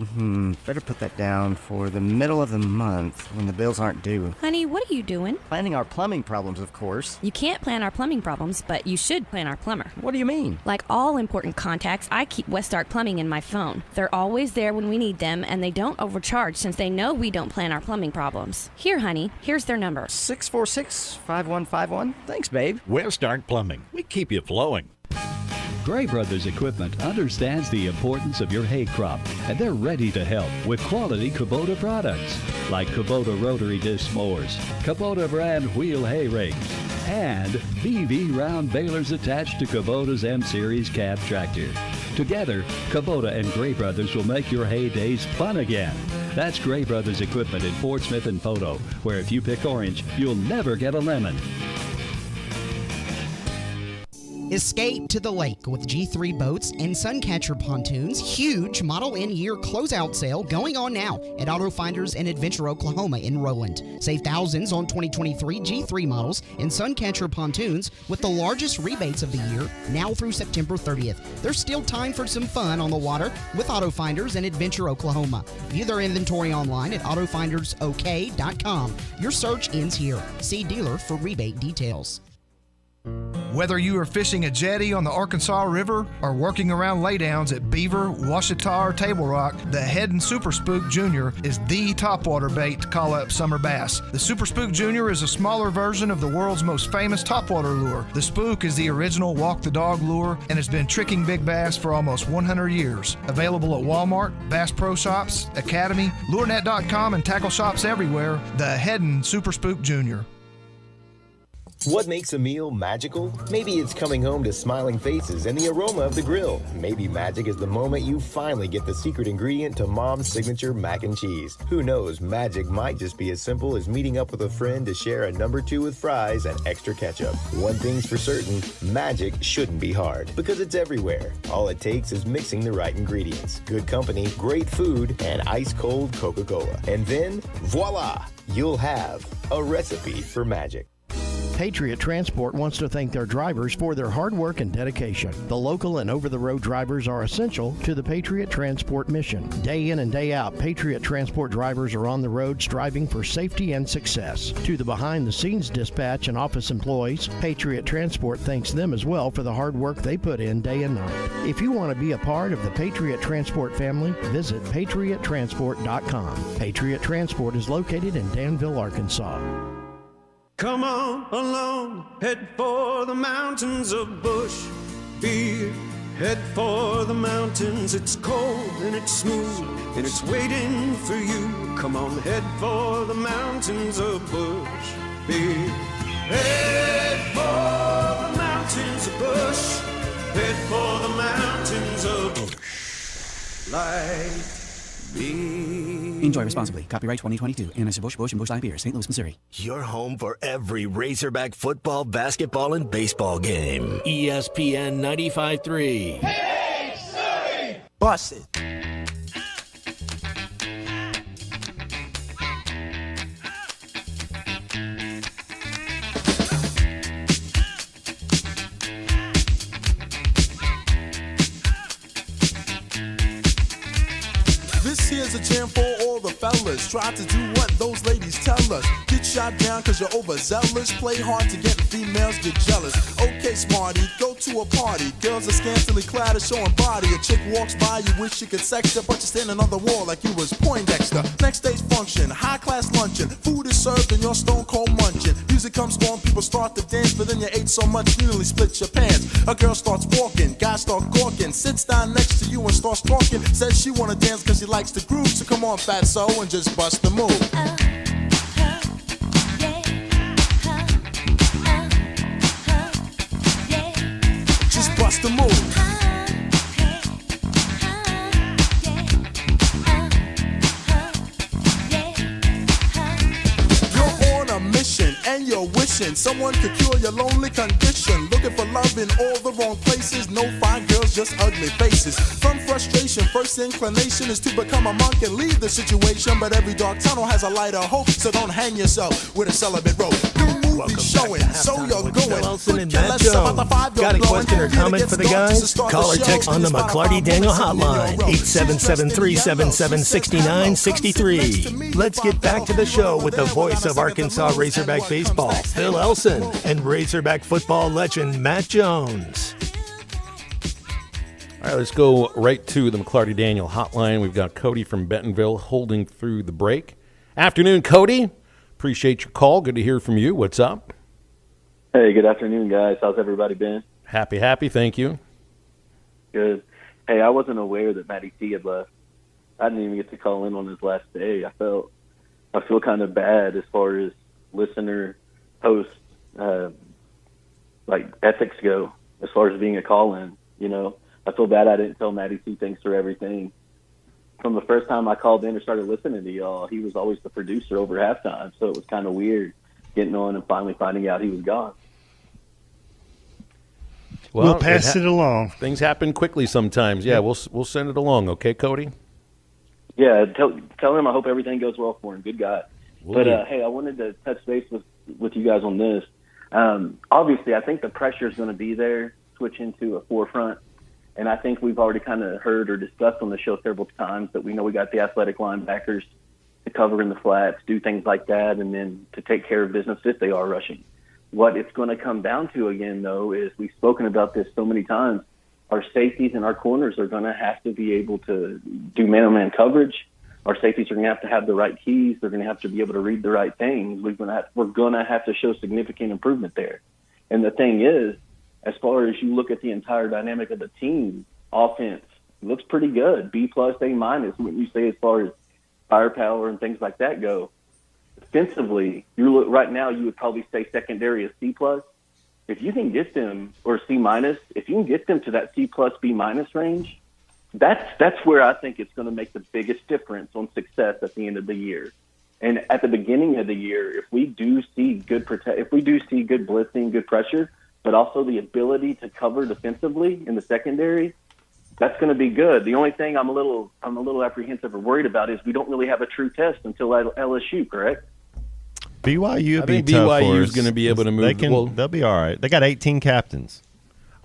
Better put that down for the middle of the month when the bills aren't due. Honey, what are you doing? Planning our plumbing problems, of course. You can't plan our plumbing problems, but you should plan our plumber. What do you mean? Like all important contacts, I keep Westark Plumbing in my phone. They're always there when we need them, and they don't overcharge since they know we don't plan our plumbing problems. Here, honey, here's their number. 646-5151. Thanks, babe. Westark Plumbing. We keep you flowing. Gray Brothers Equipment understands the importance of your hay crop, and they're ready to help with quality Kubota products like Kubota rotary disc mowers, Kubota brand wheel hay rakes, and BV round balers attached to Kubota's M-Series cab tractor. Together, Kubota and Gray Brothers will make your hay days fun again. That's Gray Brothers Equipment in Fort Smith and Photo, where if you pick orange, you'll never get a lemon. Escape to the lake with G3 boats and Suncatcher pontoons. Huge Model N year closeout sale going on now at Auto Finders and Adventure Oklahoma in Roland. Save thousands on 2023 G3 models and Suncatcher pontoons with the largest rebates of the year now through September 30th. There's still time for some fun on the water with Auto Finders and Adventure Oklahoma. View their inventory online at autofindersok.com. Your search ends here. See dealer for rebate details. Whether you are fishing a jetty on the Arkansas River or working around laydowns at Beaver, Washita, or Table Rock, the Heddon Super Spook Jr. is the topwater bait to call up summer bass. The Super Spook Jr. is a smaller version of the world's most famous topwater lure. The Spook is the original walk-the-dog lure and has been tricking big bass for almost 100 years. Available at Walmart, Bass Pro Shops, Academy, LureNet.com, and tackle shops everywhere, the Heddon Super Spook Jr. What makes a meal magical? Maybe it's coming home to smiling faces and the aroma of the grill. Maybe magic is the moment you finally get the secret ingredient to Mom's signature mac and cheese. Who knows, magic might just be as simple as meeting up with a friend to share a number 2 with fries and extra ketchup. One thing's for certain, magic shouldn't be hard because it's everywhere. All it takes is mixing the right ingredients, good company, great food, and ice-cold Coca-Cola. And then, voila, you'll have a recipe for magic. Patriot Transport wants to thank their drivers for their hard work and dedication. The local and over-the-road drivers are essential to the Patriot Transport mission. Day in and day out, Patriot Transport drivers are on the road striving for safety and success. To the behind-the-scenes dispatch and office employees, Patriot Transport thanks them as well for the hard work they put in day and night. If you want to be a part of the Patriot Transport family, visit patriottransport.com. Patriot Transport is located in Danville, Arkansas. Come on along, head for the mountains of Bush Beer. Head for the mountains, it's cold and it's smooth and it's waiting for you. Come on, head for the mountains of Bush Beer. Head for the mountains of Bush. Head for the mountains of Bush. Like Enjoy responsibly. Copyright 2022. Anheuser-Busch, Busch, and Busch Light Beer, St. Louis, Missouri. Your home for every Razorback football, basketball, and baseball game. ESPN 95.3. Hey, Surrey! Bust it. Here's a jam for all the fellas. Try to do what those ladies tell us. Get shot down cause you're overzealous. Play hard to get females, get jealous. Okay, smarty, go to a party. Girls are scantily clad and showing body. A chick walks by, you wish you could sex her, but you're standing on the wall like you was Poindexter. Next day's function, high-class luncheon. Food is served and you're stone cold munching. Music comes on, people start to dance, but then you ate so much you nearly split your pants. A girl starts walking, guys start gawking. Sits down next to you and starts talking. Says she wanna dance cause she likes the groove. So come on, fatso, and just bust the move. Just bust the move. You're on a mission and you're wishing someone could cure your lonely condition. Looking for love in all the wrong places. No fine girls, just ugly faces. From frustration, first inclination is to become a monk and leave the situation. But every dark tunnel has a light of hope, so don't hang yourself with a celibate rope. Welcome showing, so you're going. Nelson and Matt Jones. Got a question or comment for the guys? Call or text on the McClarty Daniel hotline, 877-377-6963. Let's get back to the show with the voice of Arkansas Razorback baseball, Phil Elson, and Razorback football legend Matt Jones. All right, let's go right to the McClarty Daniel hotline. We've got Cody from Bentonville holding through the break. Afternoon, Cody. Appreciate your call. Good to hear from you. What's up? Hey, good afternoon, guys. How's everybody been? Happy. Thank you. Good. Hey, I wasn't aware that Matty T had left. I didn't even get to call in on his last day. I feel kind of bad as far as listener, host, like ethics go, as far as being a call-in. You know, I feel bad I didn't tell Matty T thanks for everything. From the first time I called in or started listening to y'all, he was always the producer over halftime, so it was kind of weird getting on and finally finding out he was gone. We'll pass it along. Things happen quickly sometimes. Yeah, we'll send it along. Okay, Cody? Yeah, tell him I hope everything goes well for him. Good guy. Hey, I wanted to touch base with you guys on this. Obviously, I think the pressure is going to be there, switching to a forefront. And I think we've already kind of heard or discussed on the show several times that we know we got the athletic linebackers to cover in the flats, do things like that, and then to take care of business if they are rushing. What it's going to come down to again, though, is we've spoken about this so many times. Our safeties and our corners are going to have to be able to do man-on-man coverage. Our safeties are going to have the right keys. They're going to have to be able to read the right things. We're going to have to show significant improvement there. And the thing is, as far as you look at the entire dynamic of the team, offense looks pretty good. B+, A- when you say as far as firepower and things like that go. Defensively, right now you would probably say secondary is C+. If you can get them, or C-, if you can get them to that C+, B- range, that's where I think it's going to make the biggest difference on success at the end of the year. And at the beginning of the year, if we do see good blitzing, good pressure, but also the ability to cover defensively in the secondary, that's going to be good. The only thing I'm a little apprehensive or worried about is we don't really have a true test until LSU, correct? BYU, I think BYU is going to be able to move. They'll be all right. They got 18 captains.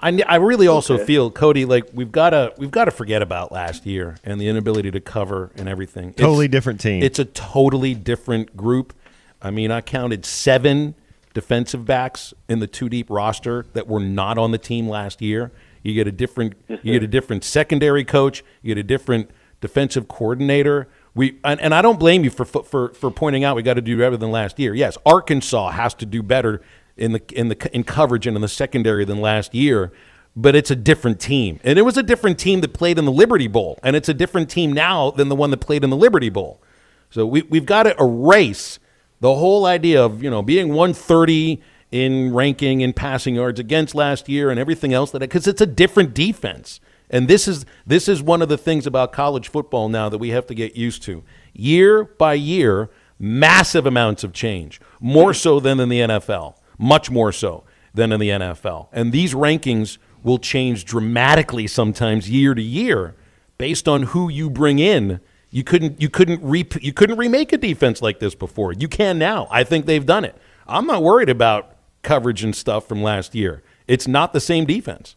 I really also feel, Cody, like we've got to forget about last year and the inability to cover and everything. Totally different team. It's a totally different group. I mean, I counted 7 defensive backs in the 2-deep roster that were not on the team last year. You get a different secondary coach. You get a different defensive coordinator. And I don't blame you for pointing out we got to do better than last year. Yes, Arkansas has to do better in coverage and in the secondary than last year, but it's a different team. And it was a different team that played in the Liberty Bowl, and it's a different team now than the one that played in the Liberty Bowl. So we've got to erase the whole idea of being 130 in ranking and passing yards against last year and everything else because it's a different defense. And this is one of the things about college football now that we have to get used to. Year by year, massive amounts of change, more so than in the NFL, much more so than in the NFL. And these rankings will change dramatically sometimes year to year based on who you bring in. You couldn't remake a defense like this before. You can now. I think they've done it. I'm not worried about coverage and stuff from last year. It's not the same defense.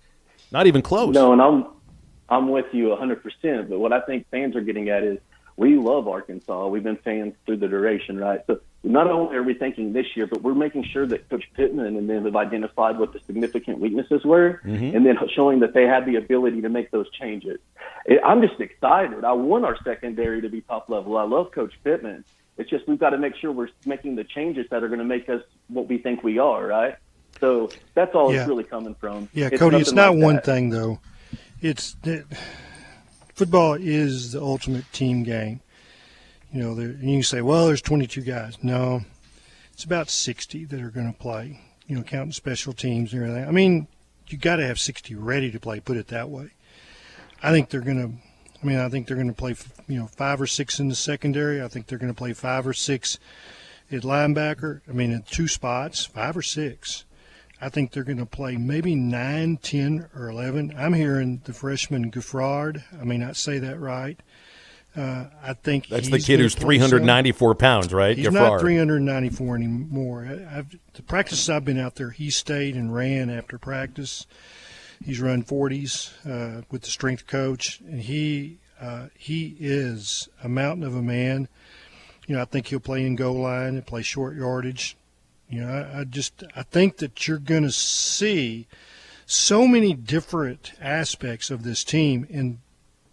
Not even close. No, and I'm with you 100%. But what I think fans are getting at is we love Arkansas. We've been fans through the duration, right? So not only are we thinking this year, but we're making sure that Coach Pittman and them have identified what the significant weaknesses were, and then showing that they have the ability to make those changes. I'm just excited. I want our secondary to be top level. I love Coach Pittman. It's just we've got to make sure we're making the changes that are going to make us what we think we are, right? So that's all it's really coming from. Yeah, Cody, it's not one thing, though. Football is the ultimate team game. You can say, well, there's 22 guys. No, it's about 60 that are going to play, counting special teams and everything. I mean, you got to have 60 ready to play, put it that way. I think they're going to play, 5 or 6 in the secondary. I think they're going to play 5 or 6 at linebacker. In 2 spots, 5 or 6. I think they're going to play maybe 9, 10, or 11. I'm hearing the freshman Guffrard. I may not say that right. I think that's the kid who's 394 pounds, right? He's not 394 anymore. The practices I've been out there, he stayed and ran after practice. He's run 40s with the strength coach, and he is a mountain of a man. I think he'll play in goal line and play short yardage. I think that you're going to see so many different aspects of this team, and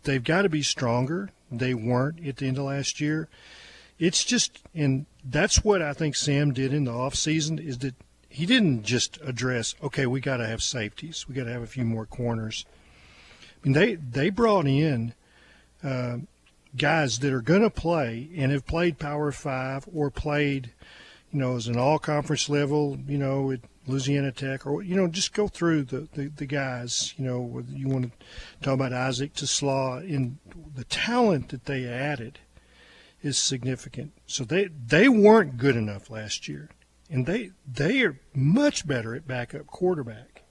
they've got to be stronger. They weren't at the end of last year. It's just, and that's what I think Sam did in the offseason, is that he didn't just address, okay, we got to have safeties. We got to have a few more corners. They brought in guys that are going to play and have played Power 5 or played, as an all-conference level, at Louisiana Tech, or, just go through the guys, whether you want to talk about Isaac Taslaw, and the talent that they added is significant. So they weren't good enough last year, and they are much better at backup quarterback.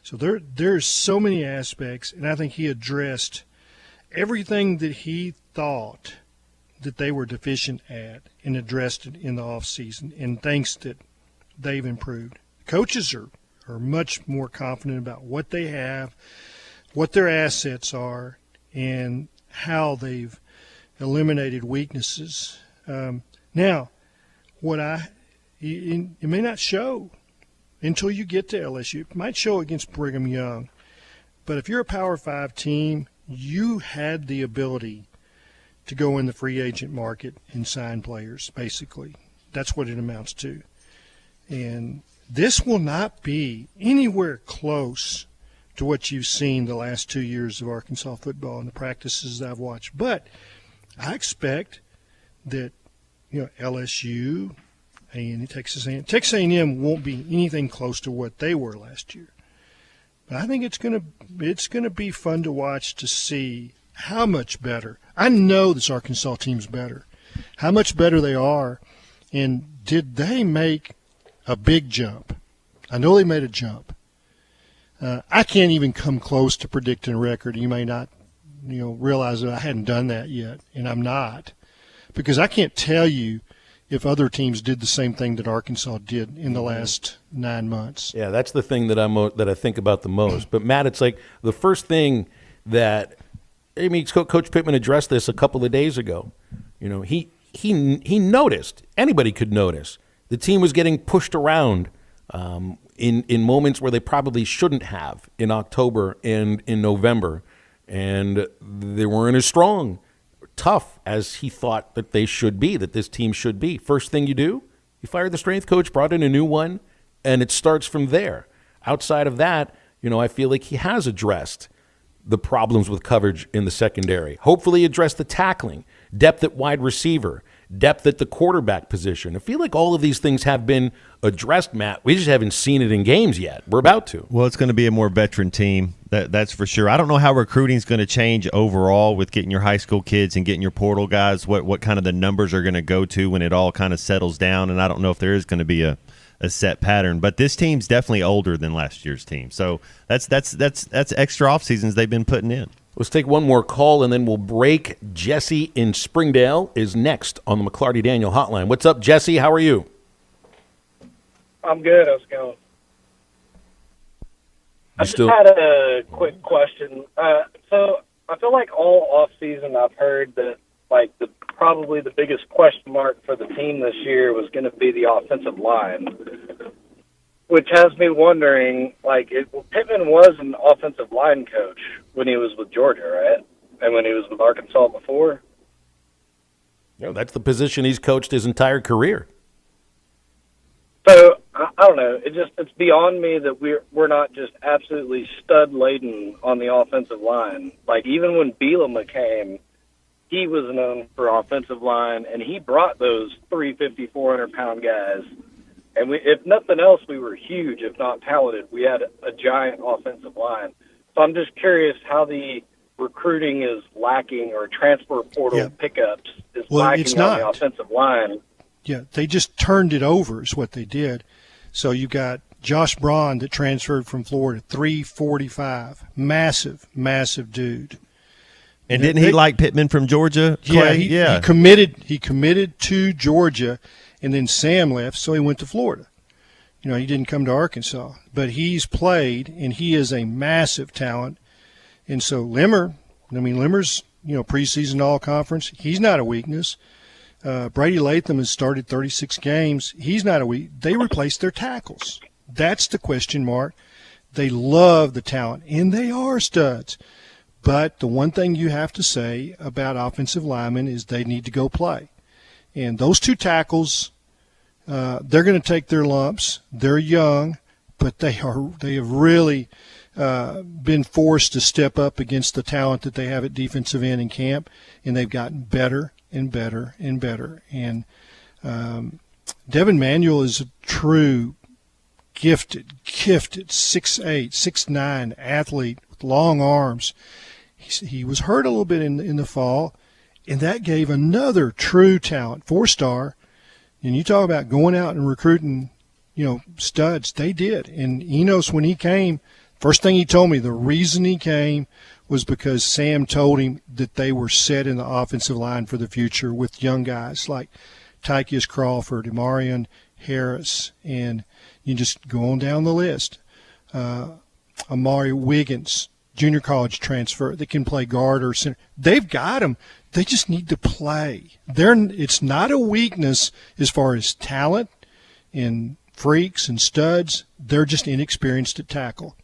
So there's so many aspects, and I think he addressed everything that he thought that they were deficient at and addressed it in the offseason, and thinks that they've improved. Coaches are much more confident about what they have, what their assets are, and how they've eliminated weaknesses. Now, it may not show until you get to LSU. It might show against Brigham Young. But if you're a Power 5 team, you had the ability to go in the free agent market and sign players, basically. That's what it amounts to. And this will not be anywhere close to what you've seen the last 2 years of Arkansas football and the practices I've watched. But I expect that, LSU and Texas A&M won't be anything close to what they were last year. But I think it's gonna be fun to watch to see how much better. I know this Arkansas team's better. How much better they are, and did they make a big jump? I know they made a jump. I can't even come close to predicting a record. You may not, realize that I hadn't done that yet, and I'm not, because I can't tell you if other teams did the same thing that Arkansas did in the last 9 months. Yeah, that's the thing that I think about the most. But Matt, it's like the first thing that Coach Pittman addressed this a couple of days ago. He noticed, anybody could notice, the team was getting pushed around in moments where they probably shouldn't have in October and in November, and they weren't as strong, tough as he thought that they should be, that this team should be. First thing you do, you fire the strength coach, brought in a new one, and it starts from there. Outside of that, I feel like he has addressed the problems with coverage in the secondary. Hopefully address the tackling, depth at wide receiver, depth at the quarterback position. I feel like all of these things have been addressed, Matt. We just haven't seen it in games yet. We're about to. Well, it's going to be a more veteran team. That's for sure. I don't know how recruiting is going to change overall with getting your high school kids and getting your portal guys, what kind of the numbers are going to go to when it all kind of settles down. And I don't know if there is going to be a set pattern. But this team's definitely older than last year's team. So that's extra off seasons they've been putting in. Let's take one more call, and then we'll break. Jesse in Springdale is next on the McLarty Daniel Hotline. What's up, Jesse? How are you? I'm good. How's it going? I just had a quick question. So I feel like all off season I've heard that probably the biggest question mark for the team this year was going to be the offensive line, which has me wondering, Pittman was an offensive line coach when he was with Georgia, right? And when he was with Arkansas before? That's the position he's coached his entire career. So, I don't know. It's beyond me that we're not just absolutely stud-laden on the offensive line. Even when Bielema came, he was known for offensive line, and he brought those 350, 400-pound guys. And if nothing else, we were huge, if not talented. We had a giant offensive line. So I'm just curious how the recruiting is lacking, or transfer portal pickups is lacking on the offensive line. Yeah, they just turned it over is what they did. So you got Josh Braun that transferred from Florida, 345, massive, massive dude. And didn't he like Pittman from Georgia? Clay? Yeah, he committed to Georgia. And then Sam left, so he went to Florida. He didn't come to Arkansas. But he's played, and he is a massive talent. And so Limmer's, preseason all-conference. He's not a weakness. Brady Latham has started 36 games. He's not a weakness. They replaced their tackles. That's the question mark. They love the talent, and they are studs. But the one thing you have to say about offensive linemen is they need to go play. And those two tackles, they're going to take their lumps. They're young, but they have really been forced to step up against the talent that they have at defensive end in camp, and they've gotten better and better and better. And Devin Manuel is a true gifted 6'8", 6'9" athlete with long arms. He was hurt a little bit in the fall, and that gave another true talent, 4-star. And you talk about going out and recruiting, studs. They did. And Enos, when he came, First thing he told me, the reason he came was because Sam told him that they were set in the offensive line for the future with young guys like Tykeus Crawford, Amarian Harris, and you just go on down the list. Amari Wiggins, junior college transfer that can play guard or center. They've got them. They just need to play. It's not a weakness as far as talent and freaks and studs. They're just inexperienced at tackle.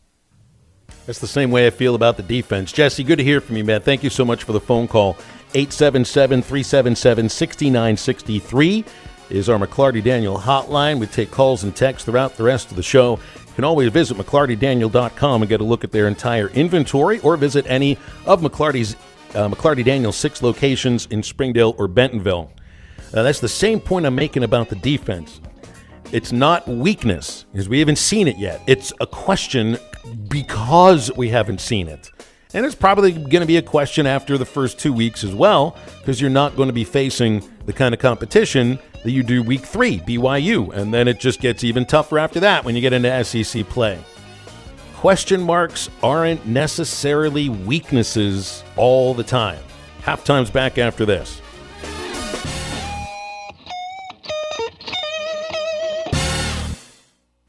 That's the same way I feel about the defense. Jesse, good to hear from you, man. Thank you so much for the phone call. 877-377-6963 is our McLarty Daniel hotline. We take calls and texts throughout the rest of the show. You can always visit McLartyDaniel.com and get a look at their entire inventory, or visit any of McLarty Daniel's 6 locations in Springdale or Bentonville. That's the same point I'm making about the defense. It's not weakness, because we haven't seen it yet. It's a question because we haven't seen it. And it's probably going to be a question after the first 2 weeks as well, because you're not going to be facing the kind of competition that you do week 3, BYU. And then it just gets even tougher after that when you get into SEC play. Question marks aren't necessarily weaknesses all the time. Halftime's back after this.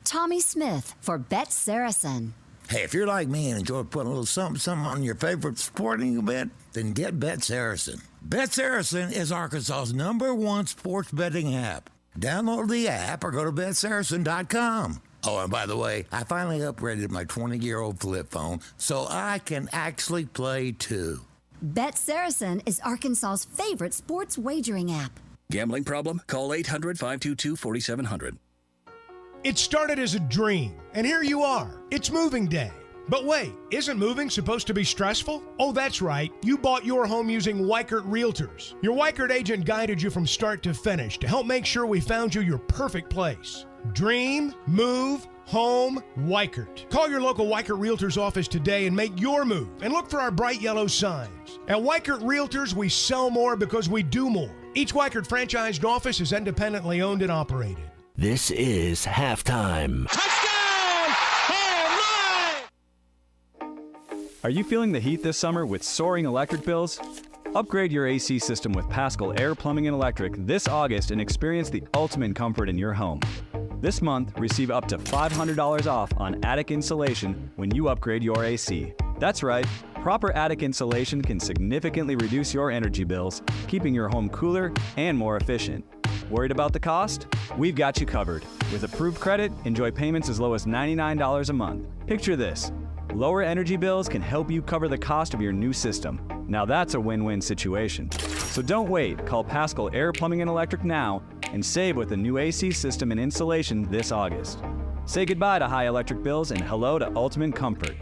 Tommy Smith for Bet Saracen. Hey, if you're like me and enjoy putting a little something on your favorite sporting event, then get Bet Saracen. Bet Saracen is Arkansas's #1 sports betting app. Download the app or go to BetSaracen.com. Oh, and by the way, I finally upgraded my 20-year-old flip phone so I can actually play too. Bet Saracen is Arkansas's favorite sports wagering app. Gambling problem? Call 800-522-4700. It started as a dream, and here you are. It's moving day. But wait, isn't moving supposed to be stressful? Oh, that's right. You bought your home using Weichert Realtors. Your Weichert agent guided you from start to finish to help make sure we found you your perfect place. Dream, move, home, Weichert. Call your local Weichert Realtors office today and make your move, and look for our bright yellow signs. At Weichert Realtors, we sell more because we do more. Each Weichert franchised office is independently owned and operated. This is Halftime. Are you feeling the heat this summer with soaring electric bills? Upgrade your AC system with Paschal Air Plumbing and Electric this August and experience the ultimate comfort in your home. This month, receive up to $500 off on attic insulation when you upgrade your AC. That's right, proper attic insulation can significantly reduce your energy bills, keeping your home cooler and more efficient. Worried about the cost? We've got you covered. With approved credit, enjoy payments as low as $99 a month. Picture this. Lower energy bills can help you cover the cost of your new system. Now that's a win-win situation. So don't wait. Call Paschal Air Plumbing and Electric now and save with a new AC system and installation this August. Say goodbye to high electric bills and hello to ultimate comfort.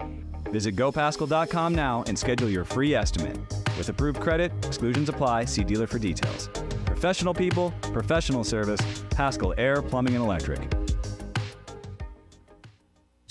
Visit GoPaschal.com now and schedule your free estimate. With approved credit, exclusions apply. See dealer for details. Professional people, professional service, Paschal Air Plumbing and Electric.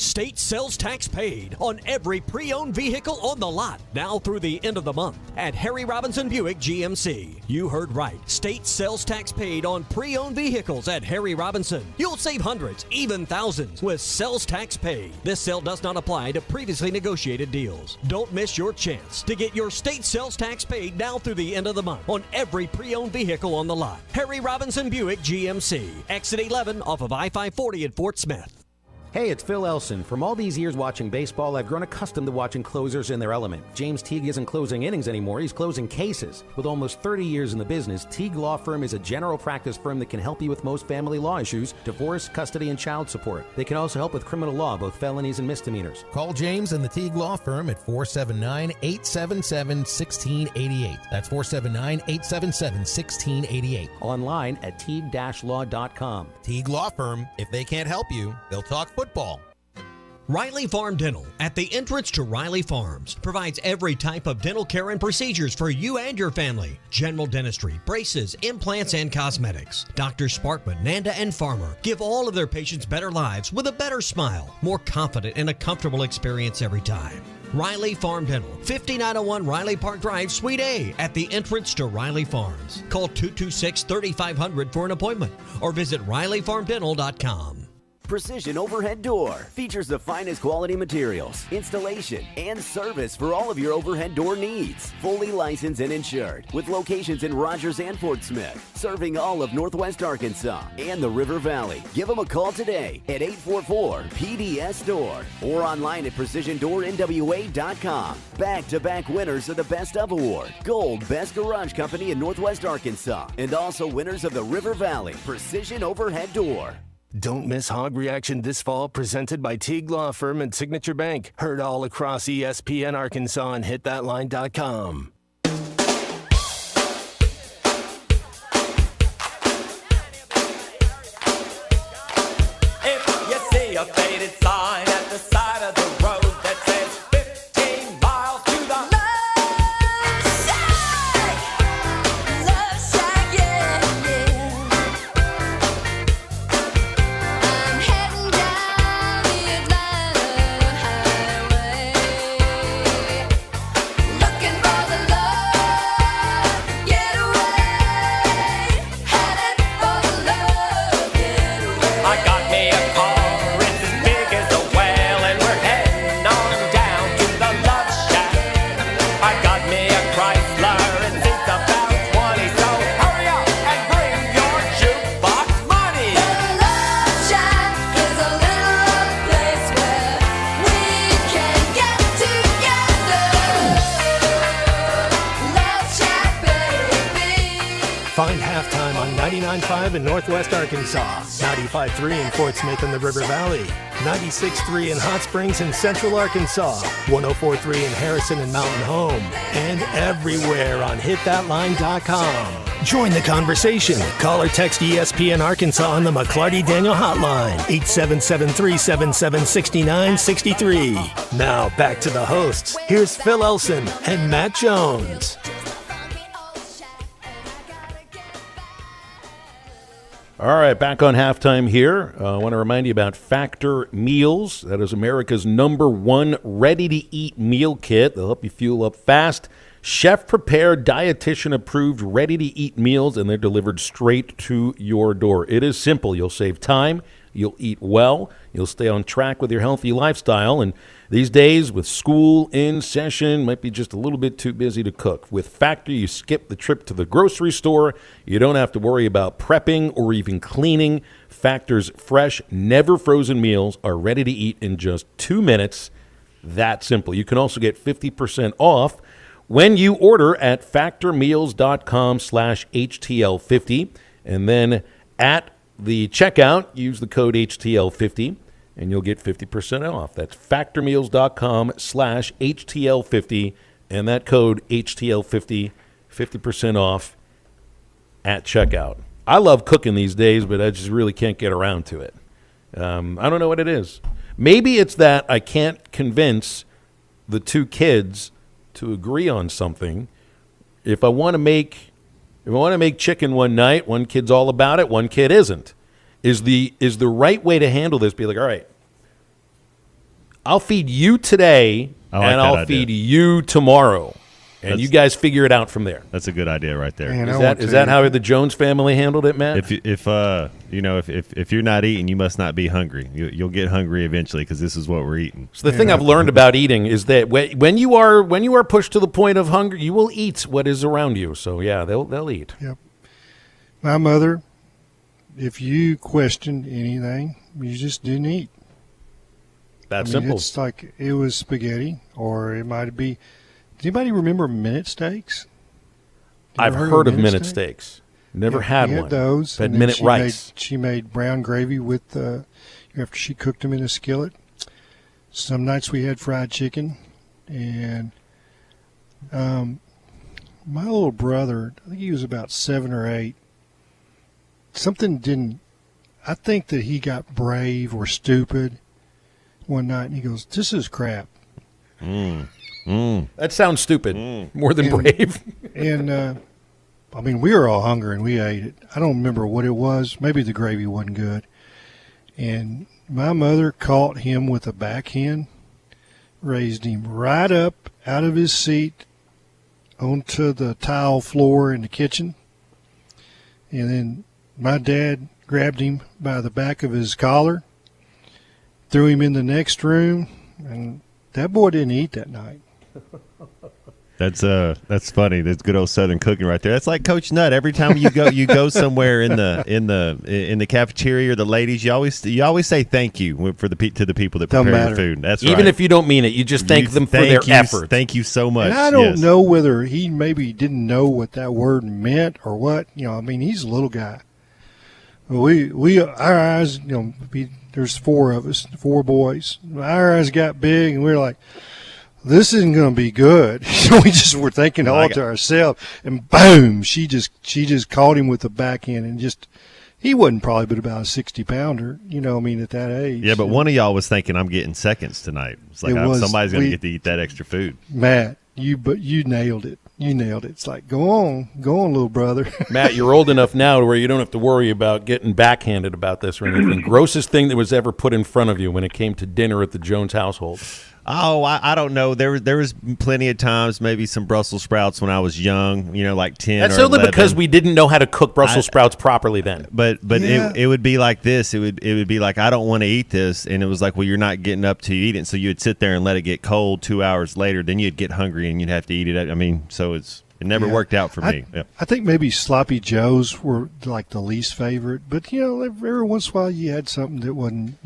State sales tax paid on every pre-owned vehicle on the lot now through the end of the month at Harry Robinson Buick GMC. You heard right. State sales tax paid on pre-owned vehicles at Harry Robinson. You'll save hundreds, even thousands with sales tax paid. This sale does not apply to previously negotiated deals. Don't miss your chance to get your state sales tax paid now through the end of the month on every pre-owned vehicle on the lot. Harry Robinson Buick GMC. Exit 11 off of I-540 at Fort Smith. Hey, it's Phil Elson. From all these years watching baseball, I've grown accustomed to watching closers in their element. James Teague isn't closing innings anymore, he's closing cases. With almost 30 years in the business, Teague Law Firm is a general practice firm that can help you with most family law issues, divorce, custody, and child support. They can also help with criminal law, both felonies and misdemeanors. Call James and the Teague Law Firm at 479-877-1688. That's 479-877-1688. Online at Teague-Law.com. Teague Law Firm, if they can't help you, they'll talk football. Riley Farm Dental, at the entrance to Riley Farms, provides every type of dental care and procedures for you and your family. General dentistry, braces, implants, and cosmetics. Dr. Sparkman, Nanda, and Farmer give all of their patients better lives with a better smile, more confident, and a comfortable experience every time. Riley Farm Dental, 5901 Riley Park Drive, Suite A, at the entrance to Riley Farms. Call 226-3500 for an appointment or visit RileyFarmDental.com. Precision Overhead Door features the finest quality materials, installation, and service for all of your overhead door needs. Fully licensed and insured, with locations in Rogers and Fort Smith, serving all of Northwest Arkansas and the River Valley. Give them a call today at 844-PDS-DOOR or online at PrecisionDoorNWA.com. Back-to-back winners of the Best of Award, Gold Best Garage Company in Northwest Arkansas, and also winners of the River Valley Precision Overhead Door. Don't miss Hog Reaction this fall, presented by Teague Law Firm and Signature Bank. Heard all across ESPN Arkansas and hitthatline.com. If you see a faded sign at the side of the road that says 15 miles to the Love Shack, yeah, yeah. I'm heading down the Atlanta highway, looking for the love getaway, headed for the love getaway. I got me a car, it's as big as a whale, and we're heading on down to the Love Shack. I got me a Chrysler, it seats about 20, so hurry up and bring your jukebox money. The Love Shack is a little rough place where we can get together. Love Shack, baby. Find halftime on 99.5 in Northwest Arkansas, 95.3 in Fort Smith and the River Valley, 96.3 in Hot Springs and Central Arkansas, 104.3 in Harrison and Mountain Home, and everywhere on hitthatline.com. Join the conversation. Call or text ESPN Arkansas on the McClarty Daniel hotline, 877-377-6963. Now back to the hosts. Here's Phil Elson and Matt Jones. All right, back on halftime here. I want to remind you about Factor Meals. That is America's #1 ready-to-eat meal kit. They'll help you fuel up fast. Chef-prepared, dietitian-approved, ready-to-eat meals, and they're delivered straight to your door. It is simple. You'll save time. You'll eat well. You'll stay on track with your healthy lifestyle. And these days, with school in session, might be just a little bit too busy to cook. With Factor, you skip the trip to the grocery store. You don't have to worry about prepping or even cleaning. Factor's fresh, never frozen meals are ready to eat in just 2 minutes. That simple. You can also get 50% off when you order at factormeals.com/HTL50. And then at the checkout, use the code HTL50. And you'll get 50% off. That's factormeals.com/HTL50. And that code HTL50, 50% off at checkout. I love cooking these days, but I just really can't get around to it. I don't know what it is. Maybe it's that I can't convince the two kids to agree on something. If I want to make chicken one night, one kid's all about it, one kid isn't. Is the right way to handle this be like, all right, I'll feed you today and I'll feed you tomorrow, and you guys figure it out from there. That's a good idea right there. Man, Is that how the Jones family handled it, Matt? If you're not eating, you must not be hungry. You'll get hungry eventually because this is what we're eating. So the thing I've learned about eating is that when you are pushed to the point of hunger, you will eat what is around you. So yeah, they'll eat. Yep. My mother, if you questioned anything, you just didn't eat. That's simple. It's like it was spaghetti, or it might be. Does anybody remember minute steaks? I've heard of minute steaks. Never had one. Those. Had minute rice. She made brown gravy with after she cooked them in a skillet. Some nights we had fried chicken, and my little brother, I think he was about 7 or 8. Something didn't. I think that he got brave or stupid one night, and he goes, "This is crap." That sounds stupid. More than brave. And I mean, we were all hungry and we ate it. I don't remember what it was. Maybe the gravy wasn't good. And my mother caught him with a backhand, raised him right up out of his seat onto the tile floor in the kitchen. And then my dad grabbed him by the back of his collar threw him in the next room, and that boy didn't eat that night. That's funny. That's good old Southern cooking right there. That's like Coach Nutt. Every time you go somewhere in the cafeteria or the ladies, you always say thank you to the people that Don't prepare matter. your food. That's Even right. if you don't mean it, you just thank them for their effort. Thank you so much. And I don't Yes. know whether he maybe didn't know what that word meant or what. I mean, he's a little guy. Our eyes, there's 4 of us, 4 boys. Our eyes got big, and we were like, this isn't going to be good. We just were thinking all to ourselves, and boom, she just caught him with the backhand, and he wasn't probably but about a 60-pounder, at that age. Yeah, but one of y'all was thinking, I'm getting seconds tonight. It's like somebody's going to get to eat that extra food. Matt, you nailed it. You nailed it. It's like, go on, little brother. Matt, you're old enough now to where you don't have to worry about getting backhanded about this or anything. Grossest thing that was ever put in front of you when it came to dinner at the Jones household? Oh, I don't know. There was plenty of times, maybe some Brussels sprouts when I was young, like 10 That's or only 11. because we didn't know how to cook Brussels sprouts properly then. But Yeah. it would be like this. It would be like, I don't want to eat this, and it was like, well, you're not getting up to eat it. So you would sit there and let it get cold. 2 hours later, then you'd get hungry and you'd have to eat it. I mean, so it never worked out for me. Yeah. I think maybe sloppy joes were like the least favorite, but every once in a while you had something that wasn't,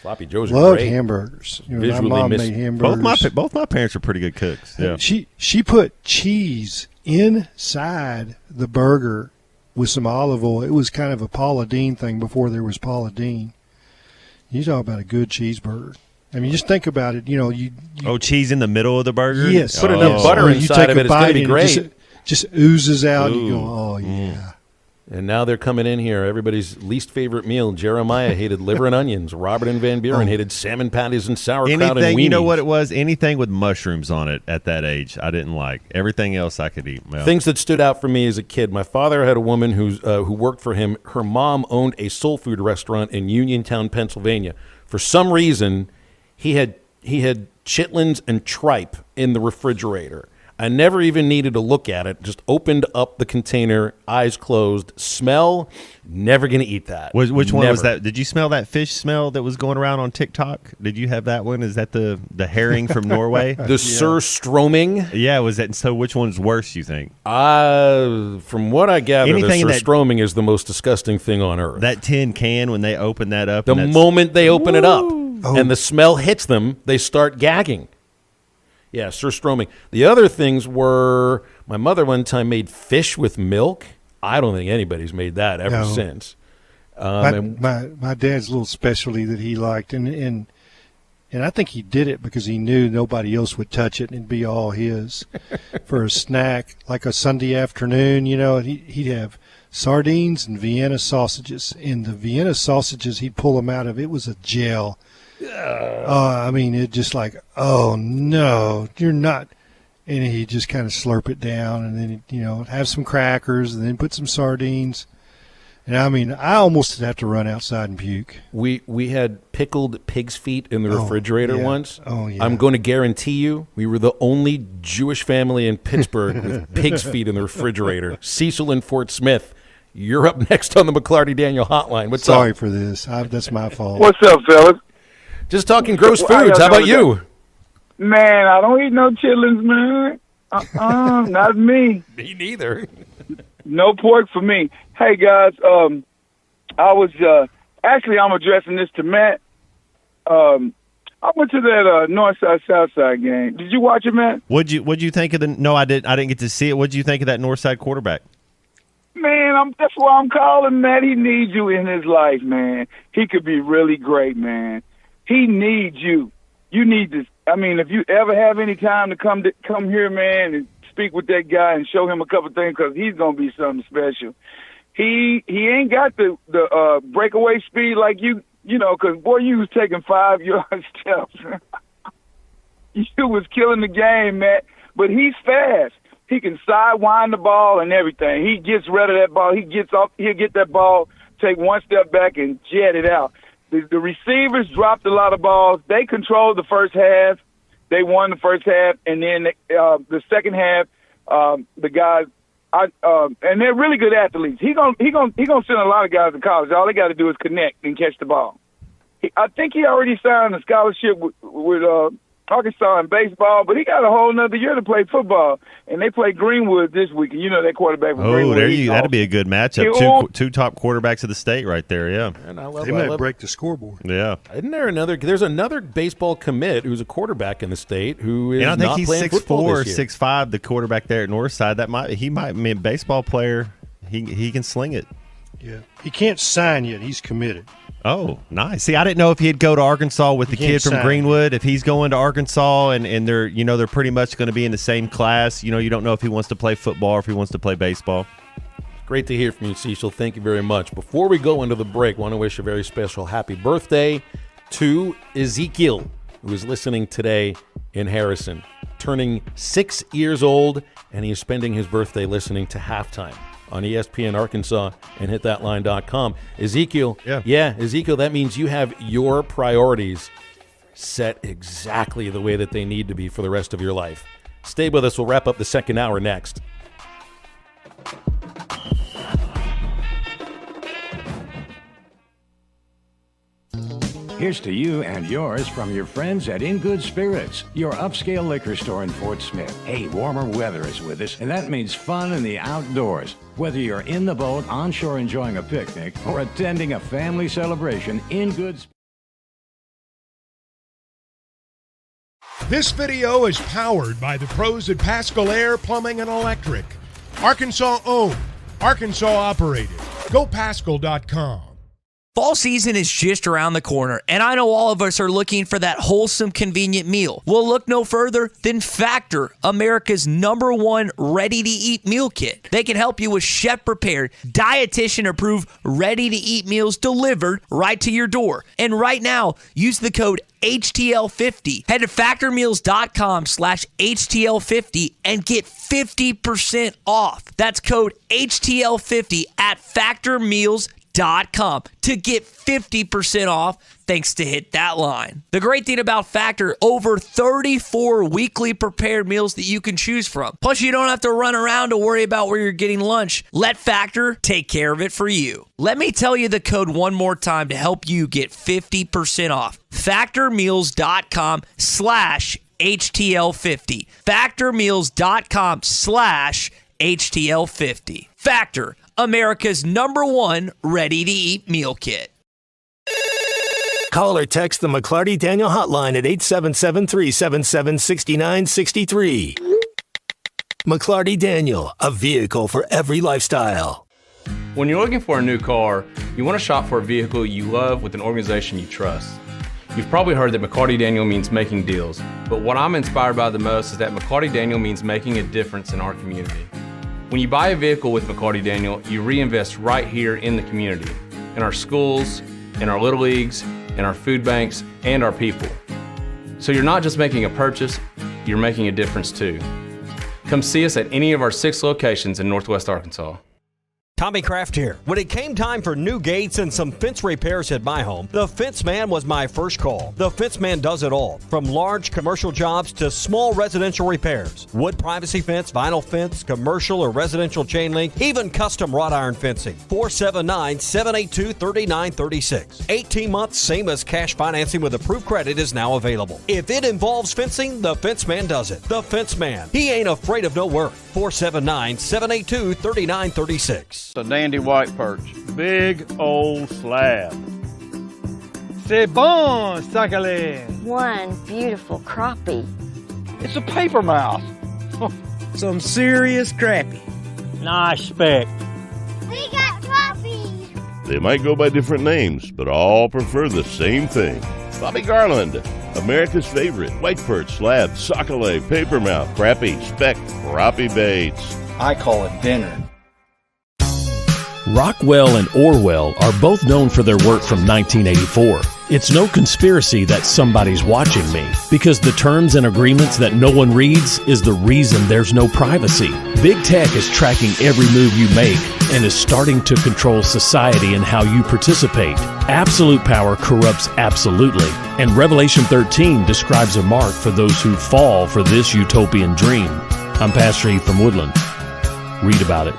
Sloppy joes are loved great. hamburgers. My Visually mom mis- made hamburgers. Both my parents were pretty good cooks. Yeah. She put cheese inside the burger with some olive oil. It was kind of a Paula Deen thing before there was Paula Deen. You talk about a good cheeseburger. I mean, just think about it. Cheese in the middle of the burger? Yes. Put enough butter inside of it, it's going to be great. It just oozes out. And you go, oh, yeah. And now they're coming in here. Everybody's least favorite meal. Jeremiah hated liver and onions. Robert and Van Buren hated salmon patties and sauerkraut and Anything, weenies. you know what it was? Anything with mushrooms on it at that age, I didn't like. Everything else I could eat. Well, Things that stood out for me as a kid. My father had a woman who worked for him. Her mom owned a soul food restaurant in Uniontown, Pennsylvania. For some reason, he had chitlins and tripe in the refrigerator. I never even needed to look at it. Just opened up the container, eyes closed, smell. Never going to eat that. Which one was Never. that? Did you smell that fish smell that was going around on TikTok? Did you have that one? Is that the herring from Norway? The surströmming? Yeah, was that? So which one's worse, you think? From what I gather, Anything the that- surströmming is the most disgusting thing on earth. That tin can, when they open that up. The and that's- moment they open it up Oh. and the smell hits them, they start gagging. Yeah, surströmming. The other things were, my mother one time made fish with milk. I don't think anybody's made that ever No. since. My dad's little specialty that he liked, and I think he did it because he knew nobody else would touch it and it'd be all his for a snack, like a Sunday afternoon. He'd have sardines and Vienna sausages. And the Vienna sausages, he'd pull them out of, it was a gel. I mean, it just like, oh no, you're not. And he'd just kind of slurp it down, and then have some crackers, and then put some sardines. And I mean, I almost had to run outside and puke. We had pickled pig's feet in the refrigerator yeah. once. Oh, yeah. I'm going to guarantee you we were the only Jewish family in Pittsburgh with pig's feet in the refrigerator. Cecil and Fort Smith, you're up next on the McClarty Daniel Hotline. What's up? Sorry for this. That's my fault. What's up, fellas? Just talking gross How y'all foods. How about doing you? today? Man, I don't eat no chitlins, man. Not me. Me neither. No pork for me. Hey, guys, I was actually, I'm addressing this to Matt. I went to that Northside Southside game. Did you watch it, Matt? What'd you think of the? No, I didn't get to see it. What'd you think of that Northside quarterback? Man, that's why I'm calling Matt. He needs you in his life, man. He could be really great, man. He needs you. You need to. I mean, if you ever have any time to come here, man, and speak with that guy and show him a couple things, because he's gonna be something special. He ain't got the breakaway speed like you know, because boy, you was taking 5-yard steps. You was killing the game, Matt. But he's fast. He can sidewind the ball and everything. He gets rid of that ball. He gets off. He'll get that ball, take one step back, and jet it out. The receivers dropped a lot of balls. They controlled the first half. They won the first half, and then the second half, the guys, and they're really good athletes. He gonna send a lot of guys to college. All they got to do is connect and catch the ball. I think he already signed a scholarship with Arkansas in baseball, but he got a whole nother year to play football. And they play Greenwood this week. And you know that quarterback from Greenwood. Oh, there you. That'd be a good matchup. Two top quarterbacks of the state right there. Yeah, And I love. They might break the scoreboard. yeah. Isn't there another? There's another baseball commit who's a quarterback in the state who is And I think not he's playing football 6'4", this year. 6'5", the quarterback there at Northside. He might be a baseball player. He can sling it. Yeah, he can't sign yet. He's committed. Oh, nice. See, I didn't know if he'd go to Arkansas with the can't kid from sign. Greenwood. If he's going to Arkansas and they're they're pretty much going to be in the same class. You don't know if he wants to play football or if he wants to play baseball. Great to hear from you, Cecil. Thank you very much. Before we go into the break, I want to wish a very special happy birthday to Ezekiel, who is listening today in Harrison, turning 6 years old, and he is spending his birthday listening to Halftime on ESPN Arkansas and hitthatline.com. Ezekiel, Ezekiel, that means you have your priorities set exactly the way that they need to be for the rest of your life. Stay with us. We'll wrap up the second hour next. Here's to you and yours from your friends at In Good Spirits, your upscale liquor store in Fort Smith. Hey, warmer weather is with us, and that means fun in the outdoors. Whether you're in the boat, onshore enjoying a picnic, or attending a family celebration, In Good Spirits. This video is powered by the pros at Pascal Air Plumbing and Electric. Arkansas owned, Arkansas operated. GoPascal.com. Fall season is just around the corner, and I know all of us are looking for that wholesome, convenient meal. Well, look no further than Factor, America's #1 ready-to-eat meal kit. They can help you with chef-prepared, dietitian-approved, ready-to-eat meals delivered right to your door. And right now, use the code HTL50. Head to factormeals.com/HTL50 and get 50% off. That's code HTL50 at factormeals.com to get 50% off thanks to Hit That Line. The great thing about Factor, over 34 weekly prepared meals that you can choose from. Plus, you don't have to run around to worry about where you're getting lunch. Let Factor take care of it for you. Let me tell you the code one more time to help you get 50% off. Factormeals.com/HTL50. Factormeals.com/HTL50. Factor, America's #1 ready-to-eat meal kit. Call or text the McClarty Daniel hotline at 877-377-6963. McClarty Daniel, a vehicle for every lifestyle. When you're looking for a new car, you want to shop for a vehicle you love with an organization you trust. You've probably heard that McClarty Daniel means making deals, but what I'm inspired by the most is that McClarty Daniel means making a difference in our community. When you buy a vehicle with McClarty Daniel, you reinvest right here in the community, in our schools, in our little leagues, in our food banks, and our people. So you're not just making a purchase, you're making a difference too. Come see us at any of our 6 locations in Northwest Arkansas. Tommy Kraft here. When it came time for new gates and some fence repairs at my home, the Fence Man was my first call. The Fence Man does it all, from large commercial jobs to small residential repairs. Wood privacy fence, vinyl fence, commercial or residential chain link, even custom wrought iron fencing. 479-782-3936. 18 months, same as cash financing with approved credit is now available. If it involves fencing, the Fence Man does it. The Fence Man. He ain't afraid of no work. 479-782-3936. A dandy white perch. Big old slab. C'est bon, Sakale. One beautiful crappie. It's a paper mouse. Some serious crappie. Nice speck. We got crappies. They might go by different names, but all prefer the same thing. Bobby Garland, America's favorite white perch, slab, sockeye, papermouth, crappie, speck, crappie baits. I call it dinner. Rockwell and Orwell are both known for their work from 1984. It's no conspiracy that somebody's watching me, because the terms and agreements that no one reads is the reason there's no privacy. Big Tech is tracking every move you make and is starting to control society and how you participate. Absolute power corrupts absolutely, and Revelation 13 describes a mark for those who fall for this utopian dream. I'm Pastor Heath from Woodland. Read about it.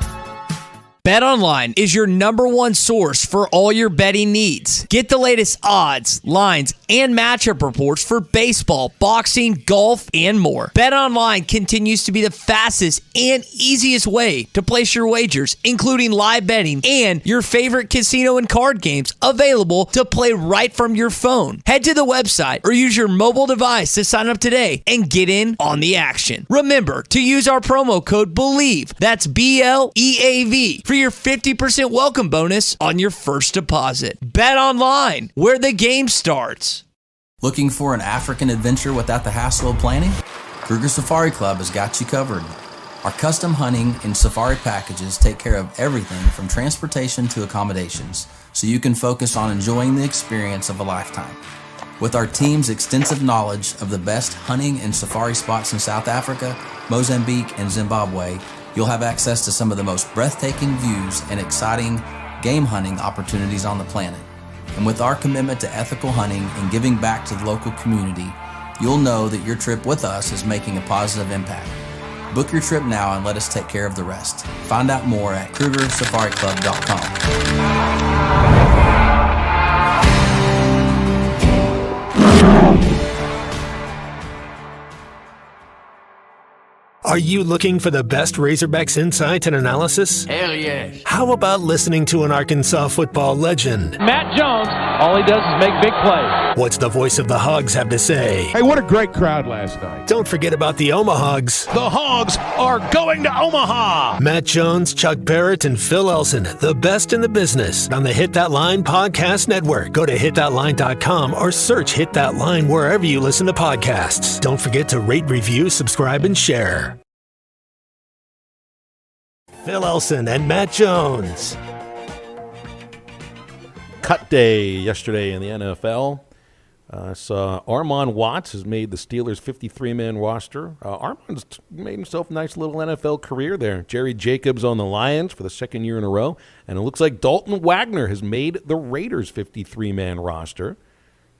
BetOnline is your #1 source for all your betting needs. Get the latest odds, lines, and matchup reports for baseball, boxing, golf, and more. BetOnline continues to be the fastest and easiest way to place your wagers, including live betting and your favorite casino and card games available to play right from your phone. Head to the website or use your mobile device to sign up today and get in on the action. Remember to use our promo code BELIEVE, that's BLEAV, for your 50% welcome bonus on your first deposit. Bet online, where the game starts. Looking for an African adventure without the hassle of planning? Kruger Safari Club has got you covered. Our custom hunting and safari packages take care of everything from transportation to accommodations, so you can focus on enjoying the experience of a lifetime. With our team's extensive knowledge of the best hunting and safari spots in South Africa, Mozambique, and Zimbabwe, you'll have access to some of the most breathtaking views and exciting game hunting opportunities on the planet. And with our commitment to ethical hunting and giving back to the local community, you'll know that your trip with us is making a positive impact. Book your trip now and let us take care of the rest. Find out more at KrugerSafariClub.com. Are you looking for the best Razorbacks insight and analysis? Hell yes. How about listening to an Arkansas football legend? Matt Jones, all he does is make big plays. What's the voice of the Hogs have to say? Hey, what a great crowd last night. Don't forget about the Omahogs. The Hogs are going to Omaha. Matt Jones, Chuck Barrett, and Phil Elson, the best in the business on the Hit That Line Podcast Network. Go to hitthatline.com or search Hit That Line wherever you listen to podcasts. Don't forget to rate, review, subscribe, and share. Phil Elson and Matt Jones. Cut day yesterday in the NFL. Saw Armon Watts has made the Steelers' 53-man roster. Armon's made himself a nice little NFL career there. Jerry Jacobs on the Lions for the second year in a row. And it looks like Dalton Wagner has made the Raiders' 53-man roster.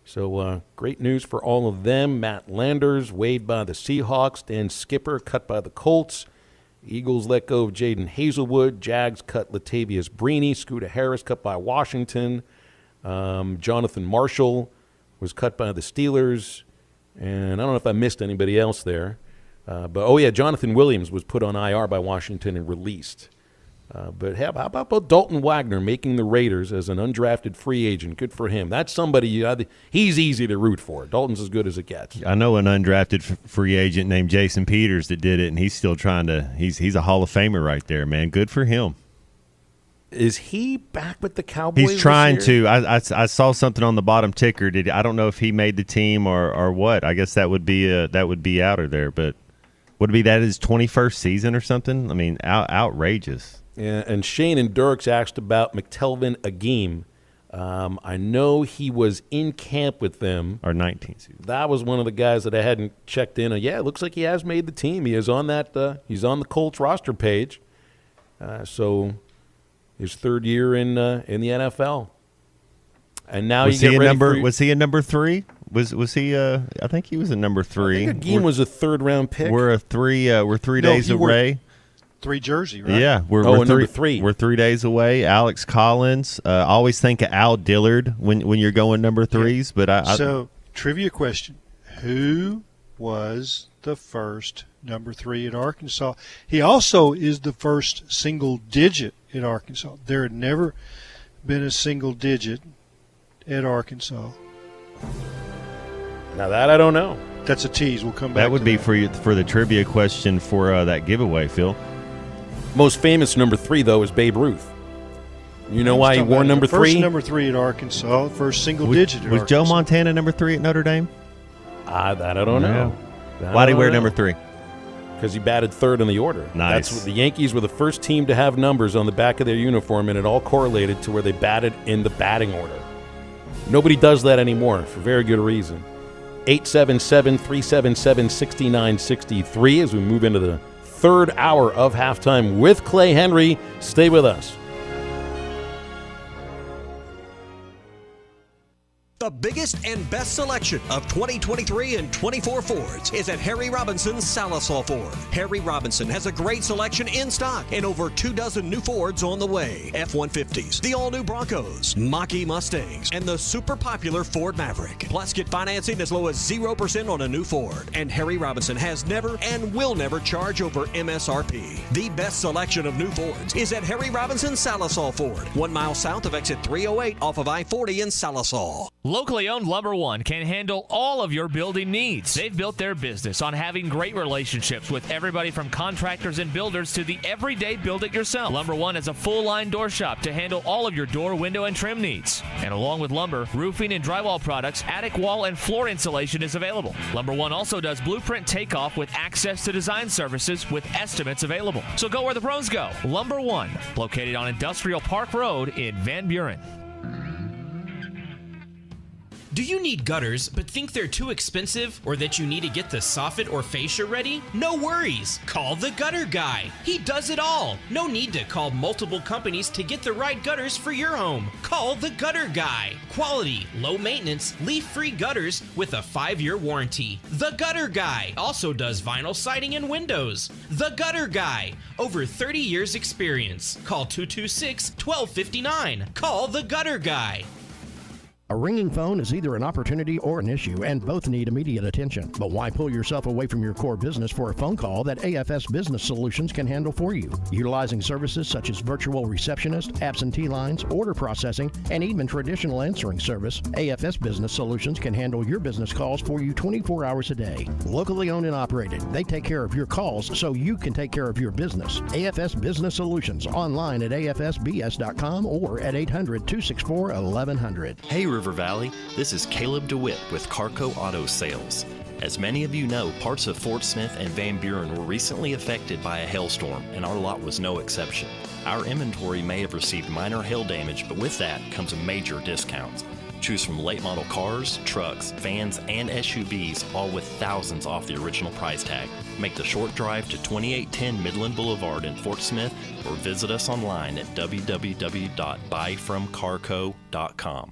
So great news for all of them. Matt Landers waived by the Seahawks. Dan Skipper cut by the Colts. Eagles let go of Jaden Hazelwood. Jags cut Latavius Brini. Scooter Harris cut by Washington. Jonathan Marshall was cut by the Steelers. And I don't know if I missed anybody else there. Jonathan Williams was put on IR by Washington and released. But how about Dalton Wagner making the Raiders as an undrafted free agent? Good for him. That's somebody, he's easy to root for. Dalton's as good as it gets. I know an undrafted free agent named Jason Peters that did it, and he's still trying to – he's a Hall of Famer right there, man. Good for him. Is he back with the Cowboys? He's trying to. I saw something on the bottom ticker. I don't know if he made the team or what. I guess that would be out of there. But would it be that his 21st season or something? I mean, outrageous. Yeah, and Shane and Dirks asked about McTelvin Agim. I know he was in camp with them. Our 19th season. That was one of the guys that I hadn't checked in. Yeah, it looks like he has made the team. He is on that. He's on the Colts roster page. So his third year in the NFL. And now was he a number? Was he a number 3? Was he? I think he was a number 3. I think Agim was a third-round pick. We're 3 days away. 3 jersey, right? Yeah, we're number 3. We're 3 days away. Alex Collins. Always think of Al Dillard when you're going number 3s. But so trivia question: who was the first number 3 at Arkansas? He also is the first single digit at Arkansas. There had never been a single digit at Arkansas. Now that I don't know. That's a tease. We'll come back. That would be for the trivia question for that giveaway, Phil. Most famous number 3 though is Babe Ruth. You know why he wore number 3? First number 3 at Arkansas. First single digit at was Arkansas. Joe Montana number 3 at Notre Dame? That I don't know. Why did he wear number 3? Because he batted third in the order. Nice. That's what, the Yankees were the first team to have numbers on the back of their uniform, and it all correlated to where they batted in the batting order. Nobody does that anymore for very good reason. 877-377-6963 as we move into the third hour of halftime with Clay Henry. Stay with us. The biggest and best selection of 2023 and 24 Fords is at Harry Robinson's Salisaw Ford. Harry Robinson has a great selection in stock and over 24 new Fords on the way. F-150s, the all-new Broncos, Mach-E Mustangs, and the super popular Ford Maverick. Plus, get financing as low as 0% on a new Ford. And Harry Robinson has never and will never charge over MSRP. The best selection of new Fords is at Harry Robinson's Salisaw Ford, 1 mile south of exit 308 off of I-40 in Salisaw. Locally owned Lumber One can handle all of your building needs. They've built their business on having great relationships with everybody from contractors and builders to the everyday build-it-yourself. Lumber One is a full-line door shop to handle all of your door, window, and trim needs. And along with lumber, roofing and drywall products, attic wall and floor insulation is available. Lumber One also does blueprint takeoff with access to design services with estimates available. So go where the pros go. Lumber One, located on Industrial Park Road in Van Buren. Do you need gutters but think they're too expensive or that you need to get the soffit or fascia ready? No worries. Call the Gutter Guy. He does it all. No need to call multiple companies to get the right gutters for your home. Call the Gutter Guy. Quality, low maintenance, leaf-free gutters with a 5-year warranty. The Gutter Guy also does vinyl siding and windows. The Gutter Guy. Over 30 years experience. Call 226-1259. Call the Gutter Guy. A ringing phone is either an opportunity or an issue, and both need immediate attention. But why pull yourself away from your core business for a phone call that AFS Business Solutions can handle for you? Utilizing services such as virtual receptionist, absentee lines, order processing, and even traditional answering service, AFS Business Solutions can handle your business calls for you 24 hours a day. Locally owned and operated, they take care of your calls so you can take care of your business. AFS Business Solutions, online at afsbs.com or at 800-264-1100. Hey River Valley, this is Caleb DeWitt with Carco Auto Sales. As many of you know, parts of Fort Smith and Van Buren were recently affected by a hailstorm, and our lot was no exception. Our inventory may have received minor hail damage, but with that comes a major discount. Choose from late model cars, trucks, vans, and SUVs, all with thousands off the original price tag. Make the short drive to 2810 Midland Boulevard in Fort Smith or visit us online at www.buyfromcarco.com.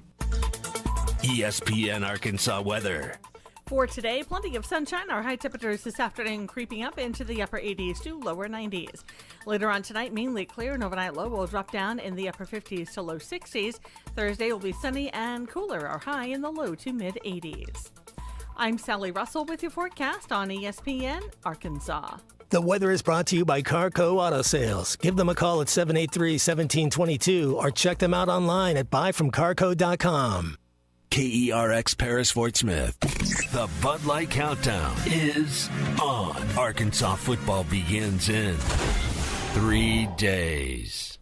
ESPN Arkansas weather. For today, plenty of sunshine. Our high temperatures this afternoon creeping up into the upper 80s to lower 90s. Later on tonight, mainly clear, and overnight low will drop down in the upper 50s to low 60s. Thursday will be sunny and cooler. Our high in the low to mid 80s. I'm Sally Russell with your forecast on ESPN Arkansas. The weather is brought to you by Carco Auto Sales. Give them a call at 783-1722 or check them out online at buyfromcarco.com. KERX Paris Fort Smith. The Bud Light Countdown is on. Arkansas football begins in 3 days.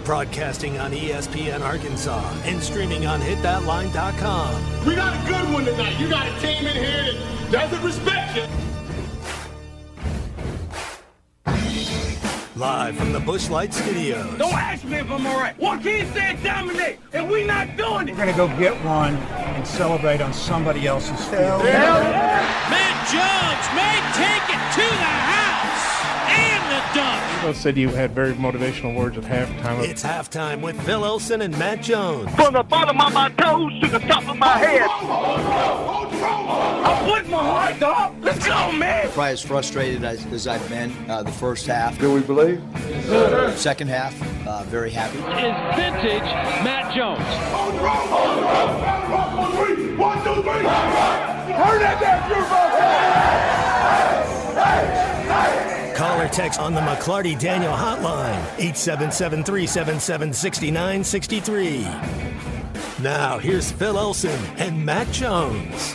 Broadcasting on ESPN Arkansas and streaming on hitthatline.com. We got a good one tonight. You got a team in here that doesn't respect you. Live from the Busch Light Studios. Don't ask me if I'm all right. Joaquin said dominate, and we not doing it. We're going to go get one and celebrate on somebody else's field. Matt Jones may take it to the house and the dunk. Phil said you had very motivational words at halftime. It's halftime with Phil Olsen and Matt Jones. From the bottom of my toes to the top of my head. I put my heart up. Let's go, man. Probably as frustrated as I've been the first half. Do we believe? Second half, very happy. Is vintage Matt Jones. 1, 2, 3. Turn that down, Call or text on the McClarty Daniel hotline, 877-377-6963. Now, here's Phil Olsen and Matt Jones.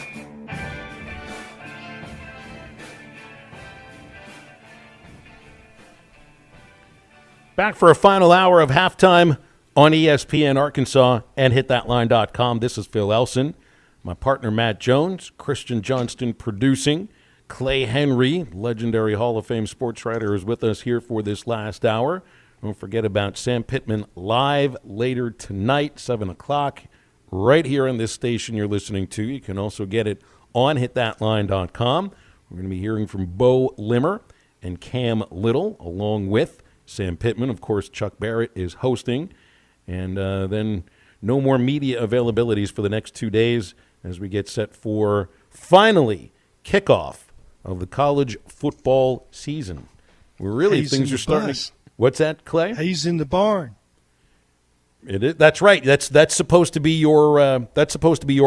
Back for a final hour of halftime on ESPN Arkansas and hitthatline.com. This is Phil Elson, my partner Matt Jones, Christian Johnston producing. Clay Henry, legendary Hall of Fame sports writer, is with us here for this last hour. Don't forget about Sam Pittman live later tonight, 7 o'clock, right here on this station you're listening to. You can also get it on hitthatline.com. We're going to be hearing from Bo Limmer and Cam Little, along with Sam Pittman. Of course, Chuck Barrett is hosting. And then no more media availabilities for the next 2 days as we get set for, finally, kickoff of the college football season. Things are starting. What's that, Clay? Hayes in the barn. It is. That's right. That's supposed to be your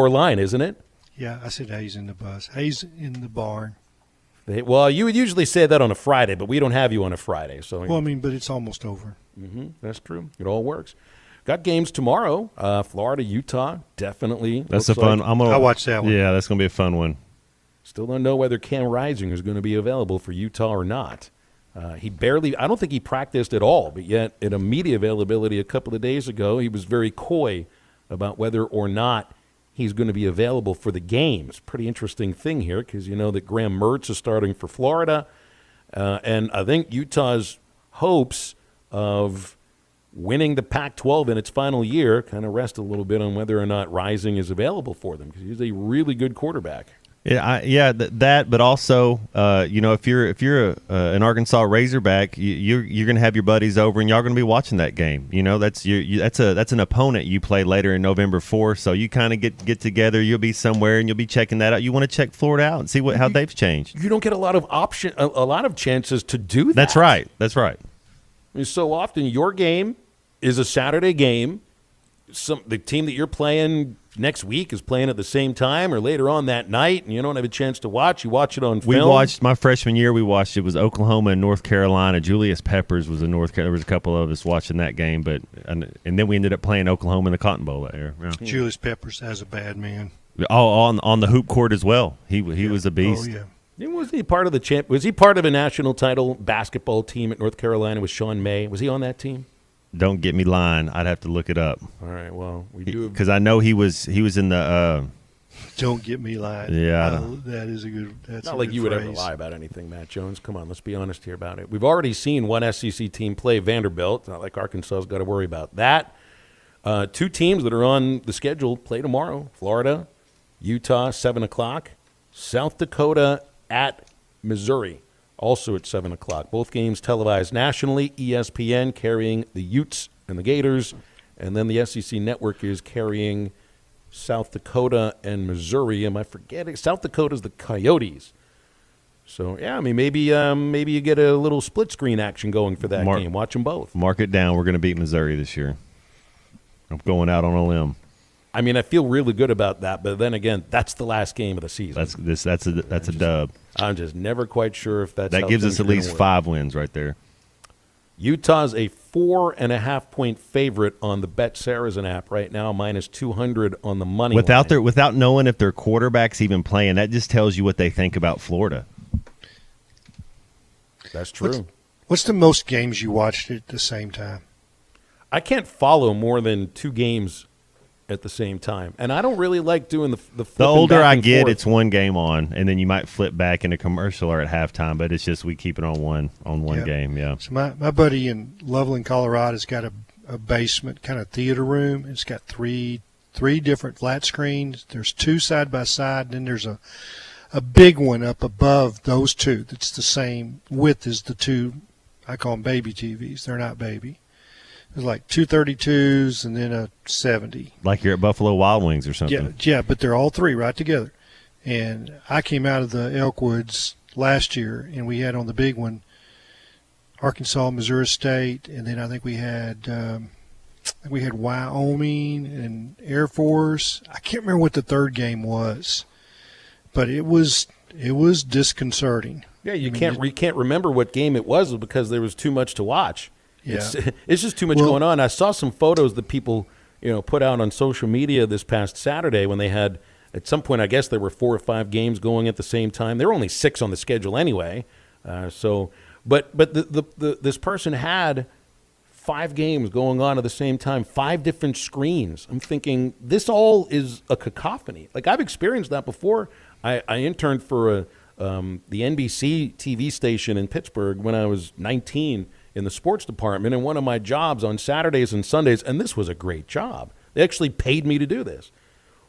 line, isn't it? Yeah, I said Hayes in the bus. Hayes in the barn. Well, you would usually say that on a Friday, but we don't have you on a Friday. So well, I mean, but it's almost over. That's true. It all works. Got games tomorrow. Florida, Utah, definitely. That's a fun. I'll watch that one. Yeah, that's going to be a fun one. Still don't know whether Cam Rising is going to be available for Utah or not. I don't think he practiced at all, but yet in a media availability a couple of days ago, he was very coy about whether or not he's going to be available for the games. Pretty interesting thing here because you know that Graham Mertz is starting for Florida, and I think Utah's hopes of winning the Pac-12 in its final year kind of rest a little bit on whether or not Rising is available for them because he's a really good quarterback. Yeah, that. But also, if you're an Arkansas Razorback, you're going to have your buddies over, and y'all going to be watching that game. You know, that's an opponent you play later in November 4th. So you kind of get together. You'll be somewhere, and you'll be checking that out. You want to check Florida out and see how they've changed. You don't get a lot of chances to do that. That's right. I mean, so often your game is a Saturday game. The team that you're playing next week is playing at the same time or later on that night, and you don't have a chance to watch. You watch it on film. We watched my freshman year. It was Oklahoma and North Carolina. Julius Peppers was in North Carolina. There was a couple of us watching that game, and then we ended up playing Oklahoma in the Cotton Bowl that year. Yeah. Julius Peppers has a bad man. On the hoop court as well. He was a beast. Oh yeah. Was he part of the Was he part of a national title basketball team at North Carolina with Sean May? Was he on that team? Don't get me lying. I'd have to look it up. All right. Well, we do because I know he was in the. Don't get me lying. Yeah, that is a good. That's not like you would ever lie about anything, Matt Jones. Come on, let's be honest here about it. We've already seen one SEC team play Vanderbilt. It's not like Arkansas's got to worry about that. 2 teams that are on the schedule play tomorrow: Florida, Utah, 7:00. South Dakota at Missouri. Also at 7 o'clock. Both games televised nationally. ESPN carrying the Utes and the Gators. And then the SEC Network is carrying South Dakota and Missouri. Am I forgetting? South Dakota's the Coyotes. So, yeah, I mean, maybe you get a little split screen action going for that game. Watch them both. Mark it down. We're going to beat Missouri this year. I'm going out on a limb. I mean, I feel really good about that, but then again, that's the last game of the season. That's a dub. I'm just never quite sure if that's that gives us at least 5 wins right there. Utah's a 4.5-point favorite on the Bet Saracen app right now, minus 200 on the money line. Without knowing if their quarterback's even playing, that just tells you what they think about Florida. That's true. What's the most games you watched at the same time? I can't follow more than 2 games at the same time, and I don't really like doing the older I get, it's one game on, and then you might flip back into commercial or at halftime, but it's just we keep it on one game. Yeah. So my buddy in Loveland, Colorado, has got a basement kind of theater room. It's got three different flat screens. There's 2 side by side, and then there's a big one up above those 2 that's the same width as the 2. I call them baby TVs. They're not baby. There's like 2 32s and then a 70. Like you're at Buffalo Wild Wings or something. Yeah, but they're all 3 right together. And I came out of the Elkwoods last year, and we had on the big one Arkansas, Missouri State, and then I think we had Wyoming and Air Force. I can't remember what the third game was, but it was disconcerting. Yeah, you can't remember what game it was because there was too much to watch. Yeah. It's just too much going on. I saw some photos that people, put out on social media this past Saturday when they had, at some point, I guess there were 4 or 5 games going at the same time. There were only 6 on the schedule anyway. But this person had 5 games going on at the same time, 5 different screens. I'm thinking this all is a cacophony. Like I've experienced that before. I interned for the NBC TV station in Pittsburgh when I was 19. In the sports department, and one of my jobs on Saturdays and Sundays, and this was a great job. They actually paid me to do this.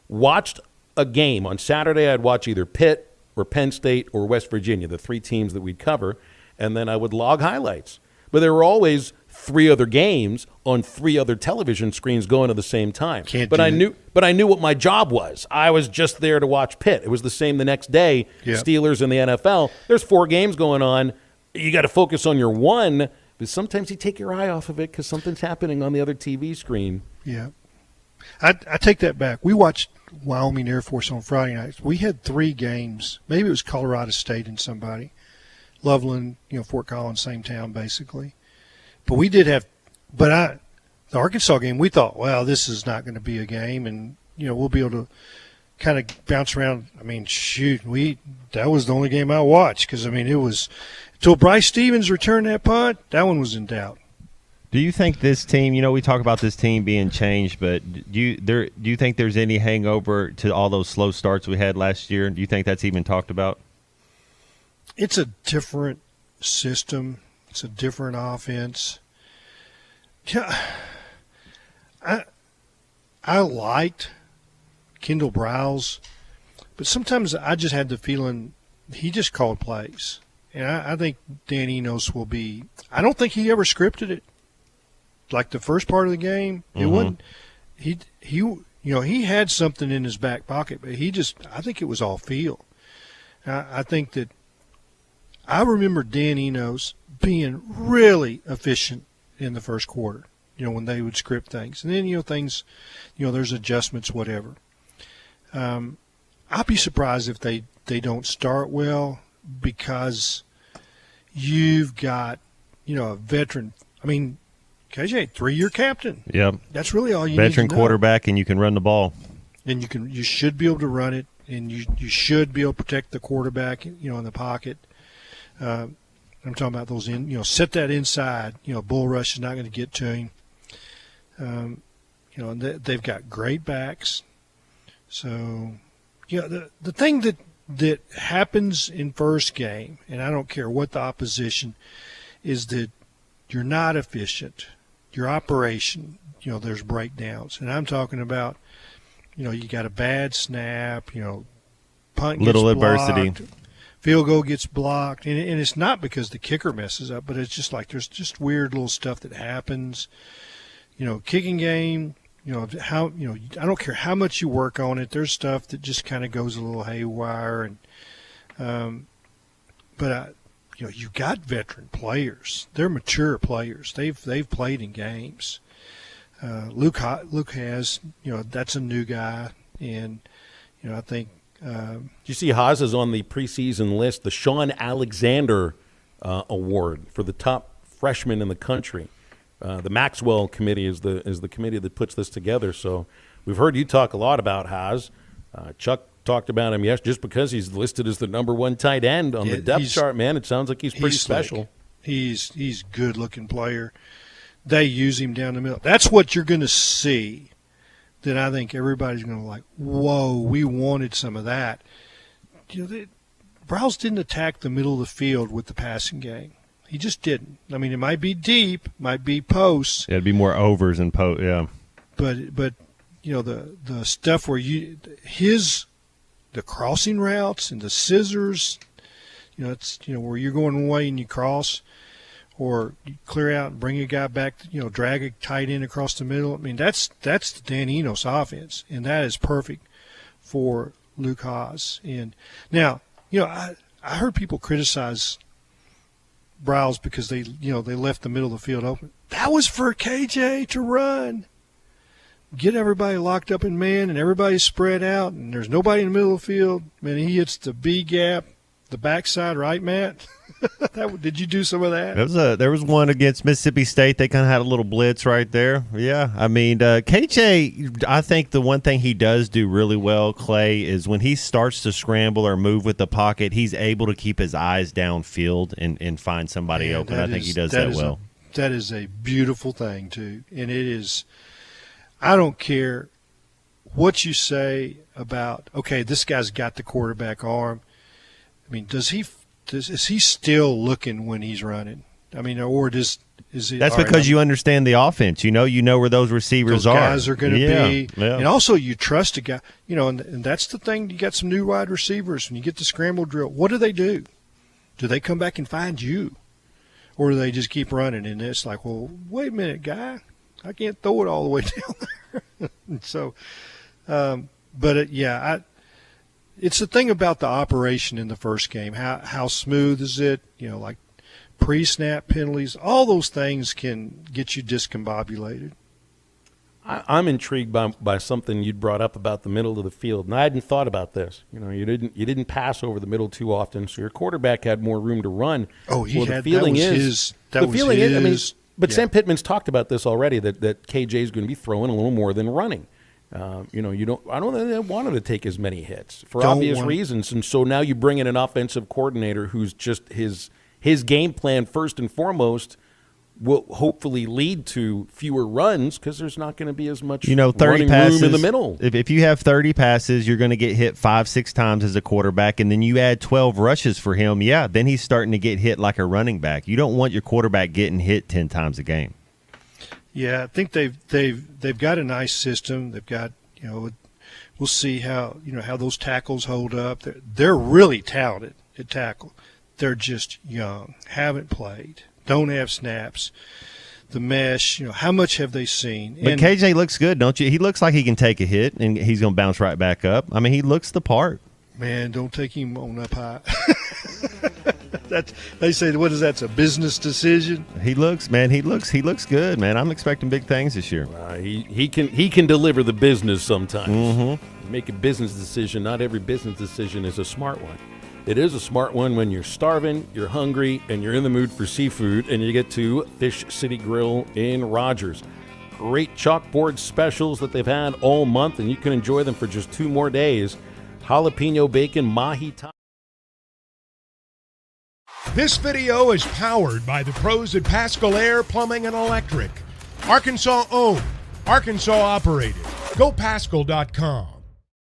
Watched a game. On Saturday, I'd watch either Pitt or Penn State or West Virginia, the 3 teams that we'd cover, and then I would log highlights. But there were always 3 other games on 3 other television screens going at the same time. But I knew what my job was. I was just there to watch Pitt. It was the same the next day. Yep. Steelers and the NFL. There's 4 games going on. You got to focus on your one, but sometimes you take your eye off of it because something's happening on the other TV screen. Yeah. I take that back. We watched Wyoming Air Force on Friday nights. We had 3 games. Maybe it was Colorado State and somebody. Loveland, Fort Collins, same town basically. But we did have – the Arkansas game, we thought, well, this is not going to be a game, and, we'll be able to kind of bounce around. I mean, shoot, that was the only game I watched because, it was – until Bryce Stevens returned that punt, that one was in doubt. Do you think this team, we talk about this team being changed, but do you think there's any hangover to all those slow starts we had last year? Do you think that's even talked about? It's a different system. It's a different offense. Yeah, I liked Kendall Briles, but sometimes I just had the feeling he just called plays. And I think Dan Enos will be – I don't think he ever scripted it. Like the first part of the game, it wasn't – he had something in his back pocket, but I think it was all feel. I think that – I remember Dan Enos being really efficient in the first quarter, when they would script things. And then, things, there's adjustments, whatever. I'll be surprised if they don't start well because you've got, a veteran. I mean, KJ, 3-year captain. Yep. That's really all you veteran need to know. Quarterback, and you can run the ball. And you should be able to run it, and you should be able to protect the quarterback, in the pocket. I'm talking about those set that inside. Bull rush is not going to get to him. And they've got great backs. So, the thing that happens in first game, and I don't care what the opposition, is that you're not efficient. Your operation, there's breakdowns. And I'm talking about, you got a bad snap, punt gets little blocked, adversity. Field goal gets blocked, and it's not because the kicker messes up, but it's just like there's just weird little stuff that happens. Kicking game, how I don't care how much you work on it. There's stuff that just kind of goes a little haywire, and but you've got veteran players. They're mature players. They've played in games. Luke has, that's a new guy, and I think. You see Haas is on the preseason list, the Sean Alexander Award for the top freshman in the country. The Maxwell Committee is the committee that puts this together. So we've heard you talk a lot about Haas. Chuck talked about him just because he's listed as the number 1 tight end on the depth chart. Man, it sounds like he's pretty special. He's a good-looking player. They use him down the middle. That's what you're going to see. That I think everybody's going to like, whoa, we wanted some of that. Briles didn't attack the middle of the field with the passing game. He just didn't. I mean, it might be deep, might be posts. Yeah, it'd be more overs and posts, yeah. But the stuff where the crossing routes and the scissors, it's where you're going one way and you cross, or you clear out and bring a guy back, drag a tight end across the middle. I mean, that's the Dan Enos offense, and that is perfect for Luke Haas. And now, I heard people criticize Briles because they left the middle of the field open. That was for KJ to run. Get everybody locked up in man and everybody spread out, and there's nobody in the middle of the field. Man, he hits the B gap, the backside, right, Matt? Did you do some of that? There was one against Mississippi State. They kind of had a little blitz right there. Yeah, I mean, KJ, I think the one thing he does do really well, Clay, is when he starts to scramble or move with the pocket, he's able to keep his eyes downfield and find somebody open. I think he does that well. That is a beautiful thing, too. And it is – I don't care what you say about, okay, this guy's got the quarterback arm. I mean, is he still looking when he's running? I mean, or is he? That's because you understand the offense. You know where those receivers those guys are going to be. Yeah. And also you trust a guy. And that's the thing. You got some new wide receivers. When you get the scramble drill, what do? Do they come back and find you? or do they just keep running? And it's like, well, wait a minute, guy, I can't throw it all the way down there. And so, it's the thing about the operation in the first game. How smooth is it? Like pre-snap penalties, all those things can get you discombobulated. I'm intrigued by something you'd brought up about the middle of the field, and I hadn't thought about this. You didn't pass over the middle too often, so your quarterback had more room to run. Oh, Sam Pittman's talked about this already, that KJ is going to be throwing a little more than running. I don't think they want him to take as many hits for obvious reasons, and so now you bring in an offensive coordinator who's just his game plan first and foremost will hopefully lead to fewer runs because there's not going to be as much 30 running passes, room in the middle. If you have 30 passes, you're going to get hit 5-6 times as a quarterback, and then you add 12 rushes for him, then he's starting to get hit like a running back. You don't want your quarterback getting hit 10 times a game. Yeah, I think they've got a nice system. They've got, we'll see how those tackles hold up. They're really talented at tackle. They're just young, haven't played, don't have snaps. The mesh, how much have they seen? But KJ looks good, don't you? He looks like he can take a hit and he's going to bounce right back up. I mean, he looks the part. Man, don't take him on up high. They say, what is that? It's a business decision. He looks good, man. I'm expecting big things this year. He can deliver the business sometimes. Mm-hmm. Make a business decision. Not every business decision is a smart one. It is a smart one when you're starving, you're hungry, and you're in the mood for seafood, and you get to Fish City Grill in Rogers. Great chalkboard specials that they've had all month, and you can enjoy them for just 2 more days. Jalapeno bacon, mahi taco. This video is powered by the pros at Pascal Air Plumbing and Electric. Arkansas owned, Arkansas operated. GoPascal.com.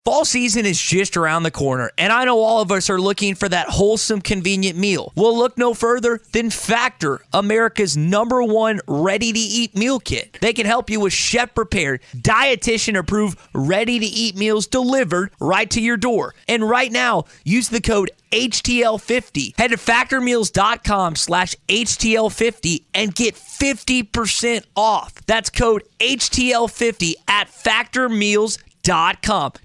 Fall season is just around the corner, and I know all of us are looking for that wholesome, convenient meal. Well, look no further than Factor, America's #1 ready-to-eat meal kit. They can help you with chef-prepared, dietitian-approved, ready-to-eat meals delivered right to your door. And right now, use the code HTL50. Head to factormeals.com/HTL50 and get 50% off. That's code HTL50 at factormeals.com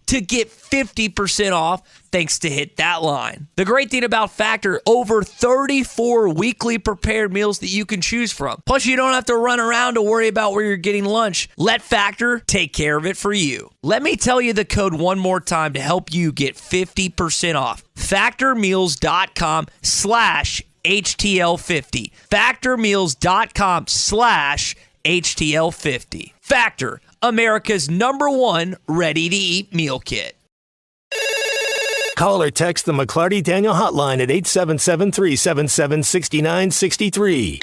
to get 50% off thanks to Hit That Line. The great thing about Factor, over 34 weekly prepared meals that you can choose from. Plus, you don't have to run around to worry about where you're getting lunch. Let Factor take care of it for you. Let me tell you the code one more time to help you get 50% off. Factormeals.com/HTL50. Factormeals.com/HTL50. Factor, America's #1 ready-to-eat meal kit. Call or text the McClarty Daniel hotline at 877-377-6963.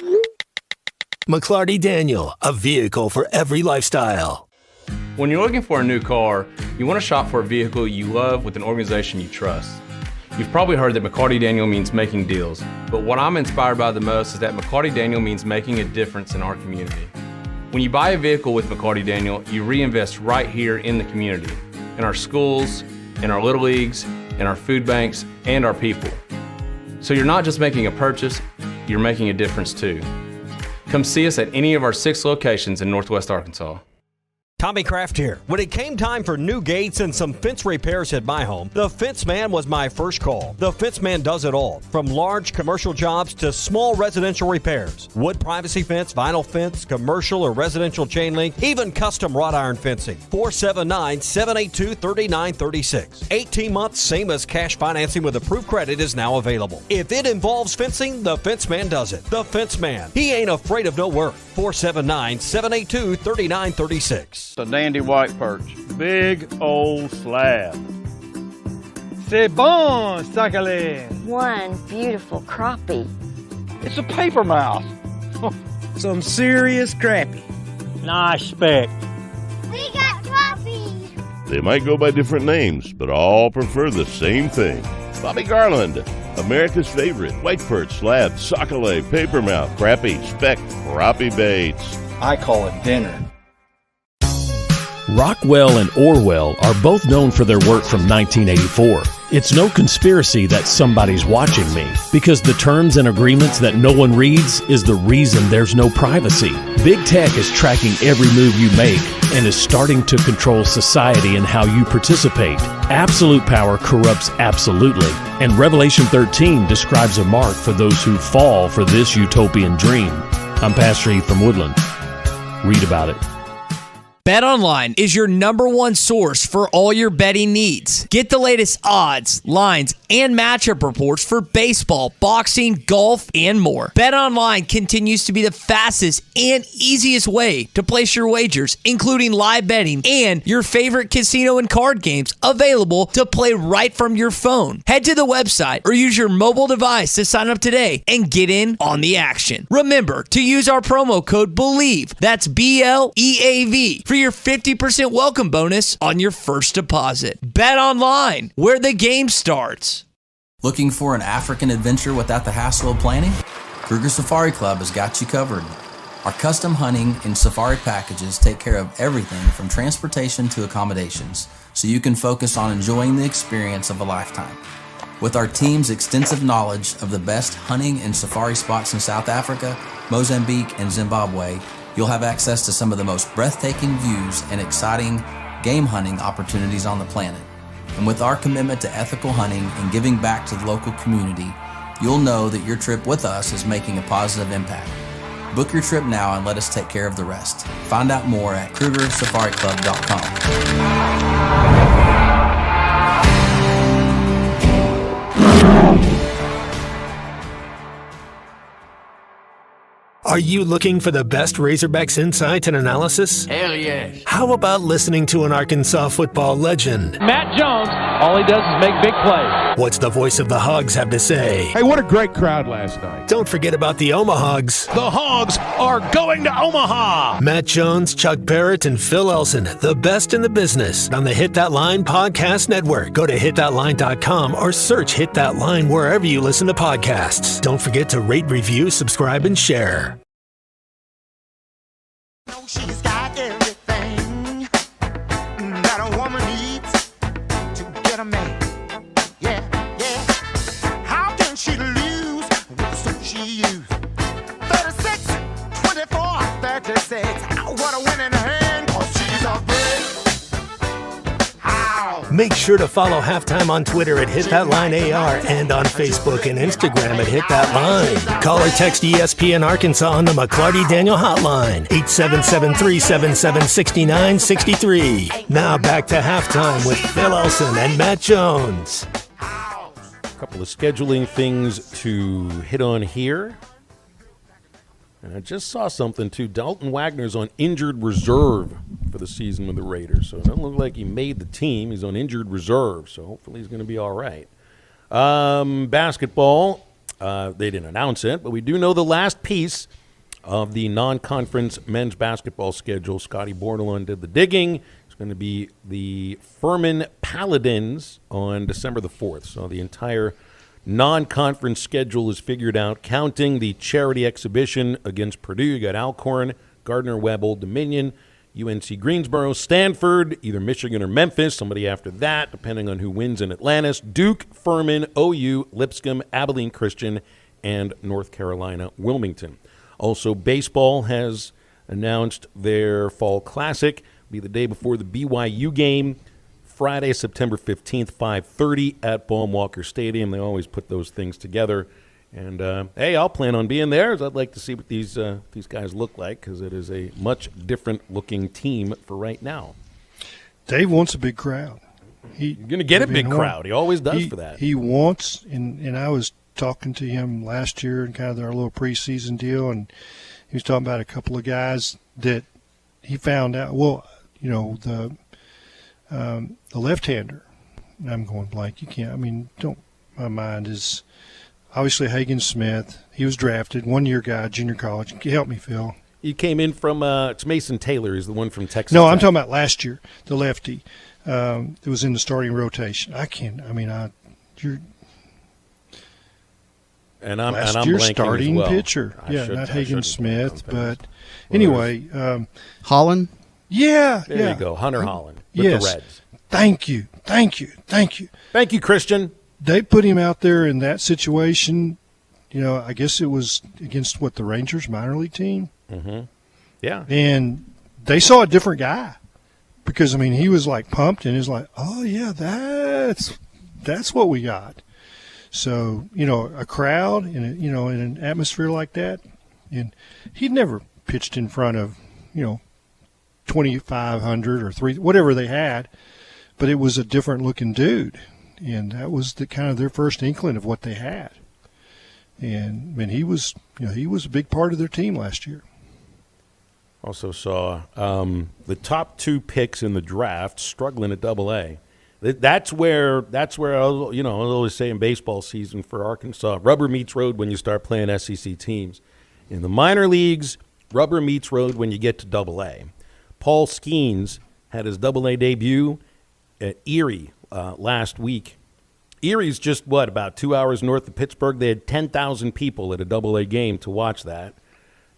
McClarty Daniel, a vehicle for every lifestyle. When you're looking for a new car, you want to shop for a vehicle you love with an organization you trust. You've probably heard that McClarty Daniel means making deals, but what I'm inspired by the most is that McClarty Daniel means making a difference in our community. When you buy a vehicle with McClarty Daniel, you reinvest right here in the community, in our schools, in our little leagues, in our food banks, and our people. So you're not just making a purchase, you're making a difference too. Come see us at any of our 6 locations in Northwest Arkansas. Tommy Kraft here. When it came time for new gates and some fence repairs at my home, the Fence Man was my first call. The Fence Man does it all, from large commercial jobs to small residential repairs. Wood privacy fence, vinyl fence, commercial or residential chain link, even custom wrought iron fencing. 479-782-3936. 18 months, same as cash financing with approved credit is now available. If it involves fencing, the Fence Man does it. The Fence Man. He ain't afraid of no work. 479-782-3936. A dandy white perch, big old slab. C'est bon, sacalé. One beautiful crappie. It's a paper mouth. Some serious crappie. Nice speck. We got crappie. They might go by different names, but all prefer the same thing. Bobby Garland, America's favorite white perch, slab, sacalé, paper mouth, crappie, speck, crappie baits. I call it dinner. Rockwell and Orwell are both known for their work from 1984. It's no conspiracy that somebody's watching me, because the terms and agreements that no one reads is the reason there's no privacy. Big tech is tracking every move you make and is starting to control society and how you participate. Absolute power corrupts absolutely, and Revelation 13 describes a mark for those who fall for this utopian dream. I'm Pastor Heath from Woodland. Read about it. BetOnline is your #1 source for all your betting needs. Get the latest odds, lines, and matchup reports for baseball, boxing, golf, and more. BetOnline continues to be the fastest and easiest way to place your wagers, including live betting and your favorite casino and card games available to play right from your phone. Head to the website or use your mobile device to sign up today and get in on the action. Remember to use our promo code BELIEVE, that's BLEAV, for your 50% welcome bonus on your first deposit. Bet online, where the game starts. Looking for an African adventure without the hassle of planning? Kruger Safari Club has got you covered. Our custom hunting and safari packages take care of everything from transportation to accommodations, so you can focus on enjoying the experience of a lifetime. With our team's extensive knowledge of the best hunting and safari spots in South Africa, Mozambique, and Zimbabwe, you'll have access to some of the most breathtaking views and exciting game hunting opportunities on the planet. And with our commitment to ethical hunting and giving back to the local community, you'll know that your trip with us is making a positive impact. Book your trip now and let us take care of the rest. Find out more at KrugerSafariClub.com. Are you looking for the best Razorbacks insight and analysis? Hell yeah. How about listening to an Arkansas football legend? Matt Jones, all he does is make big plays. What's the voice of the Hogs have to say? Hey, what a great crowd last night. Don't forget about the Omahogs. The Hogs are going to Omaha. Matt Jones, Chuck Barrett, and Phil Elson, the best in the business, on the Hit That Line Podcast Network. Go to hitthatline.com or search Hit That Line wherever you listen to podcasts. Don't forget to rate, review, subscribe, and share. She's got everything that a woman needs to get a man. Yeah, yeah. How can she lose with the suit she used? 36, 24, 36. What a winning hand, 'cause she's a great. How? Make sure to follow Halftime on Twitter at HitThatLineAR and on Facebook and Instagram at HitThatLine. Call or text ESPN Arkansas on the McClarty Daniel Hotline, 877-377-6963. Now back to Halftime with Phil Elson and Matt Jones. A couple of scheduling things to hit on here. And I just saw something, too. Dalton Wagner's on injured reserve for the season with the Raiders. So it doesn't look like he made the team. He's on injured reserve, so hopefully he's going to be all right. Basketball, they didn't announce it, but we do know the last piece of the non-conference men's basketball schedule. Scotty Bordelon did the digging. It's going to be the Furman Paladins on December the 4th. So the entire non-conference schedule is figured out, counting the charity exhibition against Purdue. You got Alcorn, Gardner-Webb, Old Dominion, UNC Greensboro, Stanford, either Michigan or Memphis, somebody after that, depending on who wins in Atlantis, Duke, Furman, OU, Lipscomb, Abilene Christian, and North Carolina, Wilmington. Also, baseball has announced their fall classic. It'll be the day before the BYU game. Friday, September 15th, 5:30 at Baum-Walker Stadium. They always put those things together. And, hey, I'll plan on being there, as I'd like to see what these guys look like, because it is a much different-looking team for right now. Dave wants a big crowd. You're going to get a big crowd. He always does for that. He wants, and I was talking to him last year in kind of our little preseason deal, and he was talking about a couple of guys that he found out, well, you know, the left-hander. And I'm going blank. You can't. I mean, my mind is obviously Hagen Smith. He was drafted, one-year guy, junior college. Help me, Phil. He came in from it's Mason Taylor. He's the one from Texas. No, I'm talking about last year, the lefty. It was in the starting rotation. You're. And I'm last year's blanking starting as well. pitcher. Not Hagen Smith, but well, anyway, Holland. Yeah, There you go, Hunter Holland with yes. the Reds. Thank you. Thank you, Christian. They put him out there in that situation. I guess it was against the Rangers minor league team. Mm-hmm. Yeah. And they saw a different guy because, he was like pumped and he's like, oh, yeah, that's what we got. So, a crowd in an atmosphere like that, and he'd never pitched in front of, 2,500 or 3, whatever they had, but it was a different looking dude. And that was the kind of their first inkling of what they had. And he was a big part of their team last year. Also saw the top 2 picks in the draft struggling at Double-A. That's where I was always saying baseball season for Arkansas. Rubber meets road when you start playing SEC teams. In the minor leagues, rubber meets road when you get to Double-A. Paul Skeens had his Double-A debut at Erie last week. Erie's just, about 2 hours north of Pittsburgh? They had 10,000 people at a Double-A game to watch that,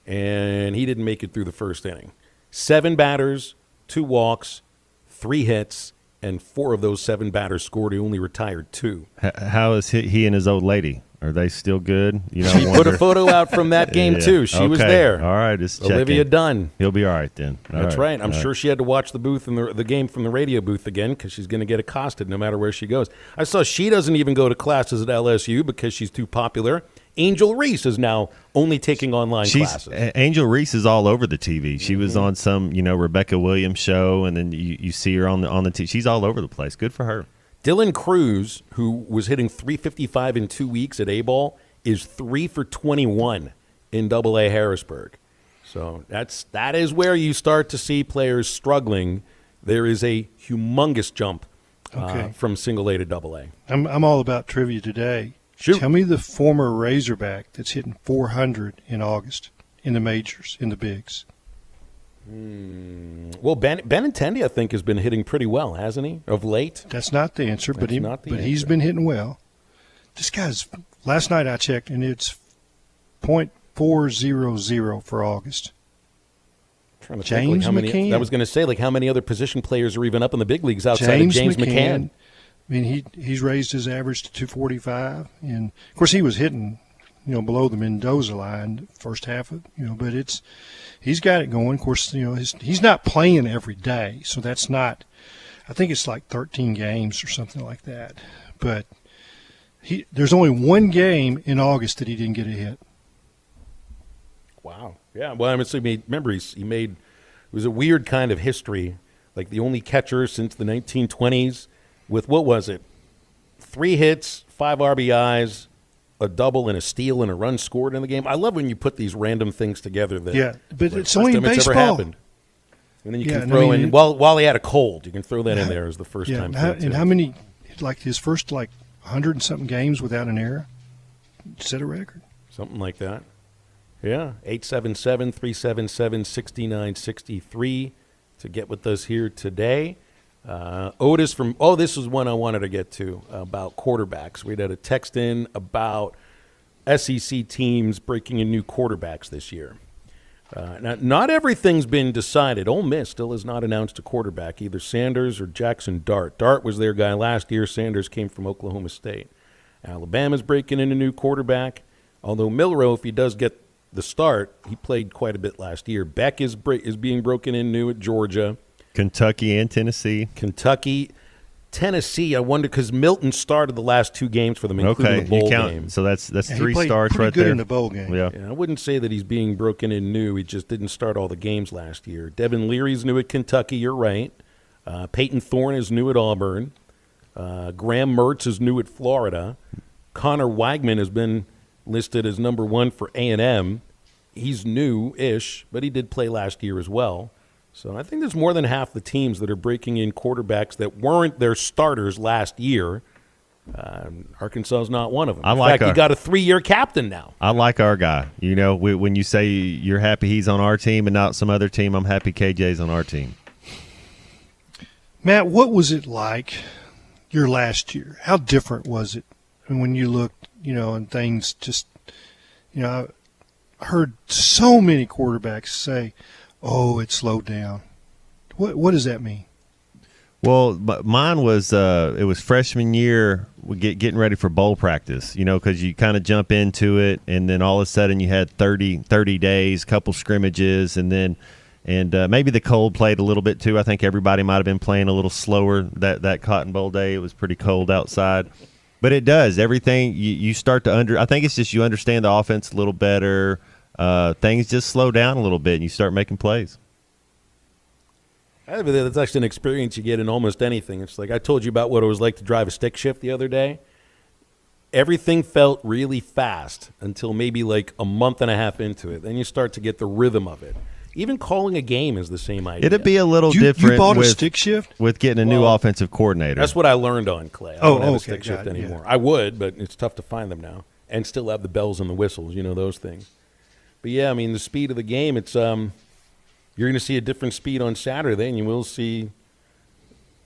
and he didn't make it through the first inning. 7 batters, 2 walks, 3 hits, and 4 of those 7 batters scored. He only retired 2. How is he and his old lady? Are they still good? She put a photo out from that game, too. She was there. All right, just checking. Olivia Dunn. He'll be all right then. That's right. I'm sure she had to watch the booth and the game from the radio booth again because she's going to get accosted no matter where she goes. I saw she doesn't even go to classes at LSU because she's too popular. Angel Reese is now only taking online classes. Angel Reese is all over the TV. She was on some, Rebecca Williams show, and then you see her on the TV. She's all over the place. Good for her. Dylan Cruz, who was hitting .355 in 2 weeks at A-ball, is 3 for 21 in Double-A Harrisburg. So that is where you start to see players struggling. There is a humongous jump from single A to Double-A. I'm all about trivia today. Shoot. Tell me the former Razorback that's hitting 400 in August in the majors, in the bigs. Well, Benintendi, I think, has been hitting pretty well, hasn't he, of late? That's not the answer, but he's been hitting well. This guy's – last night I checked, and it's .400 for August. Trying to think, like, how many, McCann. I was going to say, like, how many other position players are even up in the big leagues outside of James McCann? He's raised his average to 245, and of course he was hitting, below the Mendoza line first half of, but he's got it going. Of course, he's not playing every day, so that's not. I think it's like 13 games or something like that. But there's only one game in August that he didn't get a hit. Wow. Yeah. Well, remember he made. It was a weird kind of history, like the only catcher since the 1920s. With, what was it, 3 hits, 5 RBIs, a double and a steal and a run scored in the game. I love when you put these random things together. But it's only in baseball. Ever happened. And then you can throw in, while he had a cold, you can throw that in there as the first time. And how many, like his first 100 and something games without an error, set a record. Something like that. Yeah, 877-377-6963 to get with us here today. Otis from – this is one I wanted to get to about quarterbacks. We had a text in about SEC teams breaking in new quarterbacks this year. Now, not everything's been decided. Ole Miss still has not announced a quarterback, either Sanders or Jackson Dart. Dart was their guy last year. Sanders came from Oklahoma State. Alabama's breaking in a new quarterback, although Milroe, if he does get the start, he played quite a bit last year. Beck is being broken in new at Georgia. Kentucky and Tennessee. Tennessee, I wonder, because Milton started the last 2 games for them, including the bowl game. So that's 3 starts right there. Good in the bowl game. Yeah. I wouldn't say that he's being broken in new. He just didn't start all the games last year. Devin Leary's new at Kentucky. You're right. Peyton Thorne is new at Auburn. Graham Mertz is new at Florida. Connor Wagman has been listed as number 1 for A&M. He's new-ish, but he did play last year as well. So I think there's more than half the teams that are breaking in quarterbacks that weren't their starters last year. Arkansas is not one of them. In fact, you got a 3-year captain now. I like our guy. When you say you're happy he's on our team and not some other team, I'm happy KJ's on our team. Matt, what was it like your last year? How different was it? And when you looked, and things just, I heard so many quarterbacks say, oh, it slowed down. What does that mean? Well, mine was it was freshman year, getting ready for bowl practice, because you kind of jump into it, and then all of a sudden you had 30 days, couple scrimmages, and maybe the cold played a little bit too. I think everybody might have been playing a little slower that Cotton Bowl day. It was pretty cold outside. But it does. Everything you start to I think it's just you understand the offense a little better. Things just slow down a little bit, and you start making plays. I think that's actually an experience you get in almost anything. It's like I told you about what it was like to drive a stick shift the other day. Everything felt really fast until maybe like a month and a half into it. Then you start to get the rhythm of it. Even calling a game is the same idea. It'd be a little different. You bought a stick shift? With getting a new offensive coordinator. That's what I learned on Clay. I don't have a stick shift it, anymore. Yeah. I would, but it's tough to find them now. And still have the bells and the whistles, those things. But yeah, I mean, the speed of the game, it's you're going to see a different speed on Saturday, and you will see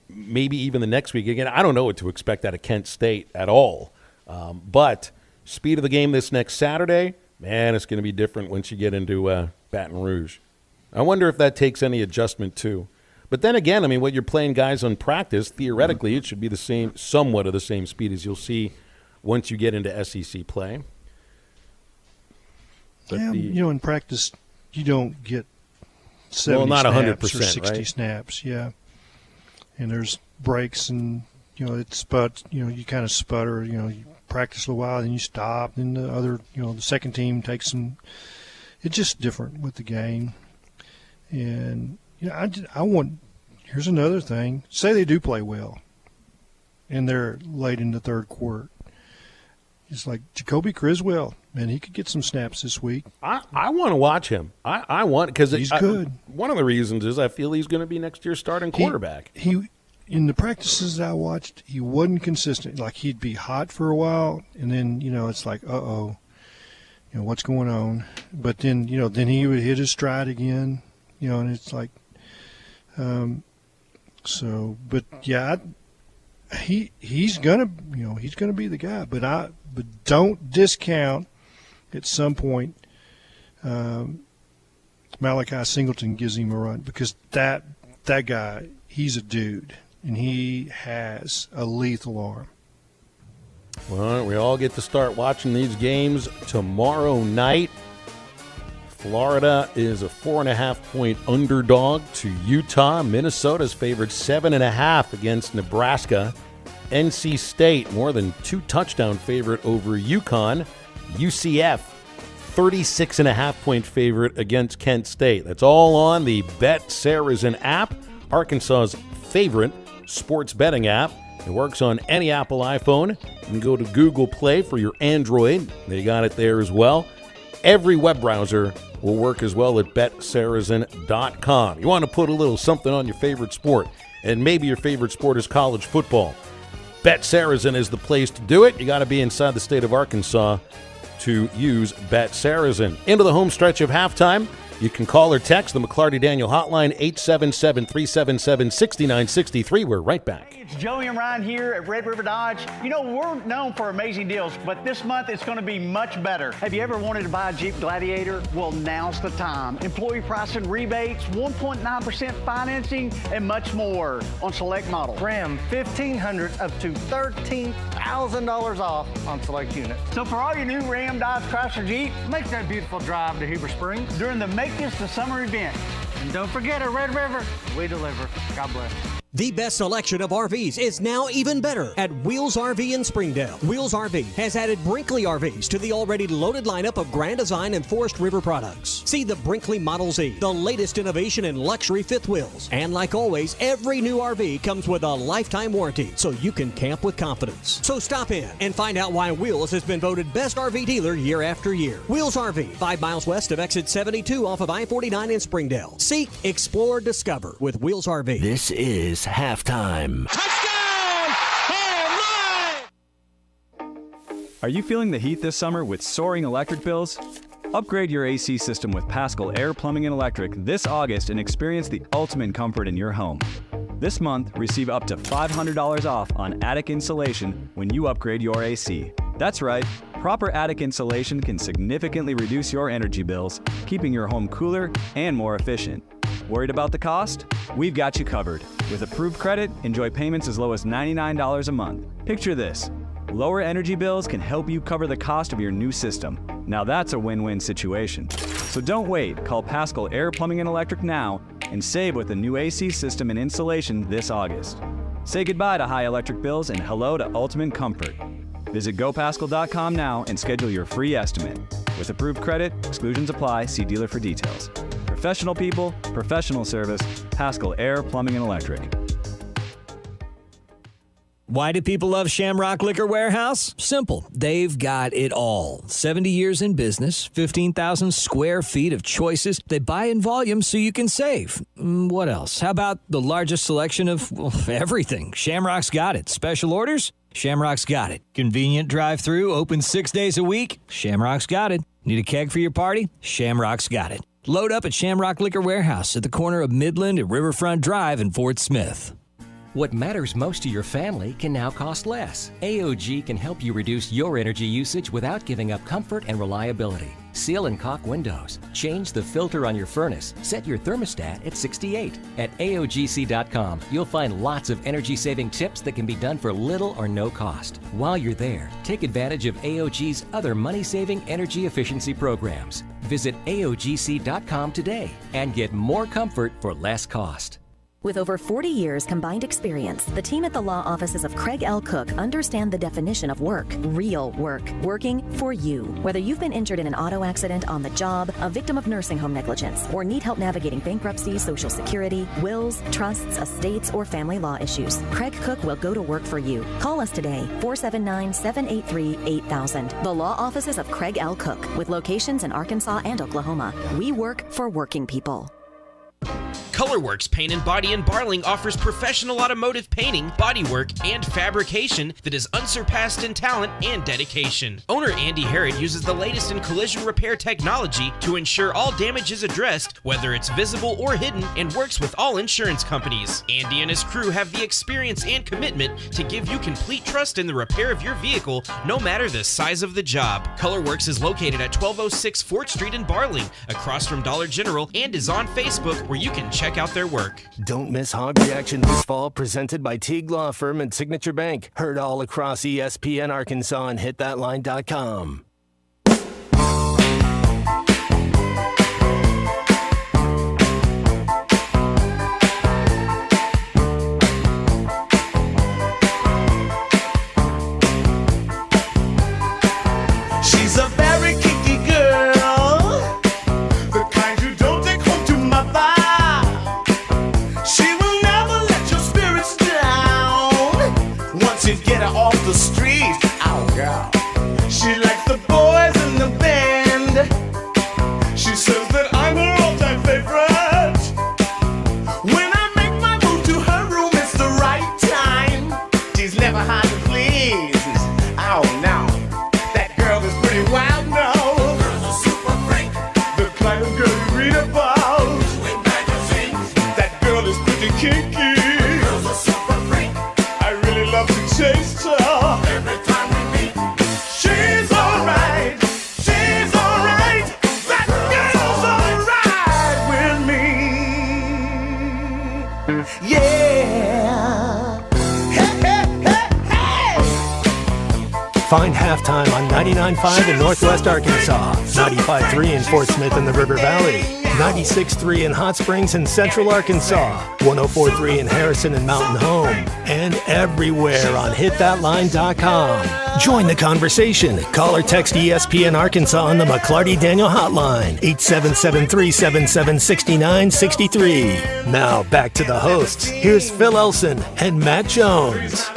maybe even the next week. Again, I don't know what to expect out of Kent State at all. But speed of the game this next Saturday, man, it's going to be different once you get into Baton Rouge. I wonder if that takes any adjustment too. But then again, I mean, when you're playing guys on practice, theoretically it should be the same, somewhat of the same speed as you'll see once you get into SEC play. But in practice you don't get 70 not snaps 100%, or 60 right? snaps, yeah. And there's breaks, and it's you kind of sputter. You practice a little while, then you stop. Then the other, the second team takes some. It's just different with the game, and I want. Here's another thing. Say they do play well, and they're late in the third quarter. It's like Jacoby Criswell, man, he could get some snaps this week. I want to watch him. I want because he's good. One of the reasons is I feel he's going to be next year's starting quarterback. He in the practices that I watched, he wasn't consistent. Like he'd be hot for a while, and then it's like, what's going on? But then then he would hit his stride again, and it's like, so. But yeah, he's gonna be the guy. But don't discount at some point Malachi Singleton gives him a run, because that guy, he's a dude, and he has a lethal arm. Well, we all get to start watching these games tomorrow night. Florida is a 4.5-point underdog to Utah. Minnesota's favored 7.5 against Nebraska. NC State, more than 2-touchdown favorite over UConn. UCF, 36.5-point favorite against Kent State. That's all on the Bet Sarazen app, Arkansas's favorite sports betting app. It works on any Apple iPhone. You can go to Google Play for your Android. They got it there as well. Every web browser will work as well at BetSarazen.com. You want to put a little something on your favorite sport, and maybe your favorite sport is college football. Bet Sarazen is the place to do it. You got to be inside the state of Arkansas to use Bet Sarazen. Into the home stretch of halftime. You can call or text the McLarty Daniel hotline, 877-377-6963. We're right back. It's Joey and Ryan here at Red River Dodge. We're known for amazing deals, but this month it's going to be much better. Have you ever wanted to buy a Jeep Gladiator? Well, now's the time. Employee pricing rebates, 1.9% financing, and much more on select models. Ram 1500 up to $13,000 off on select units. So for all your new Ram, Dodge, Chrysler, Jeep, make that beautiful drive to Heber Springs during the Make This the Summer event. And don't forget, at Red River, we deliver. God bless. The best selection of RVs is now even better at Wheels RV in Springdale. Wheels RV has added Brinkley RVs to the already loaded lineup of Grand Design and Forest River products. See the Brinkley Model Z, the latest innovation in luxury fifth wheels. And like always, every new RV comes with a lifetime warranty, so you can camp with confidence. So stop in and find out why Wheels has been voted best RV dealer year after year. Wheels RV, 5 miles west of exit 72 off of I-49 in Springdale. Seek, explore, discover with Wheels RV. This is halftime. Are you feeling the heat this summer with soaring electric bills? Upgrade your AC system with Paschal Air Plumbing and Electric this August and experience the ultimate comfort in your home. This month, receive up to $500 off on attic insulation when you upgrade your AC. That's right, proper attic insulation can significantly reduce your energy bills, keeping your home cooler and more efficient. Worried about the cost? We've got you covered. With approved credit, enjoy payments as low as $99 a month. Picture this. Lower energy bills can help you cover the cost of your new system. Now that's a win-win situation. So don't wait. Call Pascal Air Plumbing and Electric now and save with a new AC system and installation this August. Say goodbye to high electric bills and hello to ultimate comfort. Visit gopascal.com now and schedule your free estimate. With approved credit, exclusions apply. See dealer for details. Professional people, professional service, Pascal Air Plumbing and Electric. Why do people love Shamrock Liquor Warehouse? Simple. They've got it all. 70 years in business, 15,000 square feet of choices. They buy in volume so you can save. What else? How about the largest selection of everything? Shamrock's got it. Special orders? Shamrock's got it. Convenient drive-through, open 6 days a week? Shamrock's got it. Need a keg for your party? Shamrock's got it. Load up at Shamrock Liquor Warehouse at the corner of Midland and Riverfront Drive in Fort Smith. What matters most to your family can now cost less. AOG can help you reduce your energy usage without giving up comfort and reliability. Seal and caulk windows. Change the filter on your furnace. Set your thermostat at 68. At AOGC.com, you'll find lots of energy-saving tips that can be done for little or no cost. While you're there, take advantage of AOG's other money-saving energy efficiency programs. Visit AOGC.com today and get more comfort for less cost. With over 40 years combined experience, the team at the law offices of Craig L. Cook understand the definition of work. Real work. Working for you. Whether you've been injured in an auto accident, on the job, a victim of nursing home negligence, or need help navigating bankruptcy, Social Security, wills, trusts, estates, or family law issues, Craig Cook will go to work for you. Call us today, 479-783-8000. The law offices of Craig L. Cook, with locations in Arkansas and Oklahoma. We work for working people. Colorworks Paint and Body in Barling offers professional automotive painting, bodywork, and fabrication that is unsurpassed in talent and dedication. Owner Andy Harrod uses the latest in collision repair technology to ensure all damage is addressed, whether it's visible or hidden, and works with all insurance companies. Andy and his crew have the experience and commitment to give you complete trust in the repair of your vehicle, no matter the size of the job. Colorworks is located at 1206 Fort Street in Barling, across from Dollar General, and is on Facebook, where you can check out their work. Don't miss Hog Reaction this fall, presented by Teague Law Firm and Signature Bank. Heard all across ESPN Arkansas and hitthatline.com. She's a very kinky girl, the kind you don't take home to mother. She will never let your spirits down once you get her off the street. Oh, girl. She likes the boys in the band. She says that I'm her all-time favorite. When I make my move to her room, it's the right time. She's never hard to please. Oh, no. That girl is pretty wild now. Girl's a super freak. The kind of girl you read about in magazines. That girl is pretty kinky. Girl's a super freak. I really love to chase her. Every time we meet, she's alright. She's alright. That girl's alright with me. Yeah. Hey, hey, hey, hey. Find Halftime on 99.5 in Northwest Arkansas, 95.3 in Fort Smith and the River Valley, 96.3 in Hot Springs and Central Arkansas, 104.3 in Harrison and Mountain Home, and everywhere on hitthatline.com. Join the conversation. Call or text ESPN Arkansas on the McClarty Daniel hotline, 877-377-6963. Now back to the hosts. Here's Phil Elson and Matt Jones.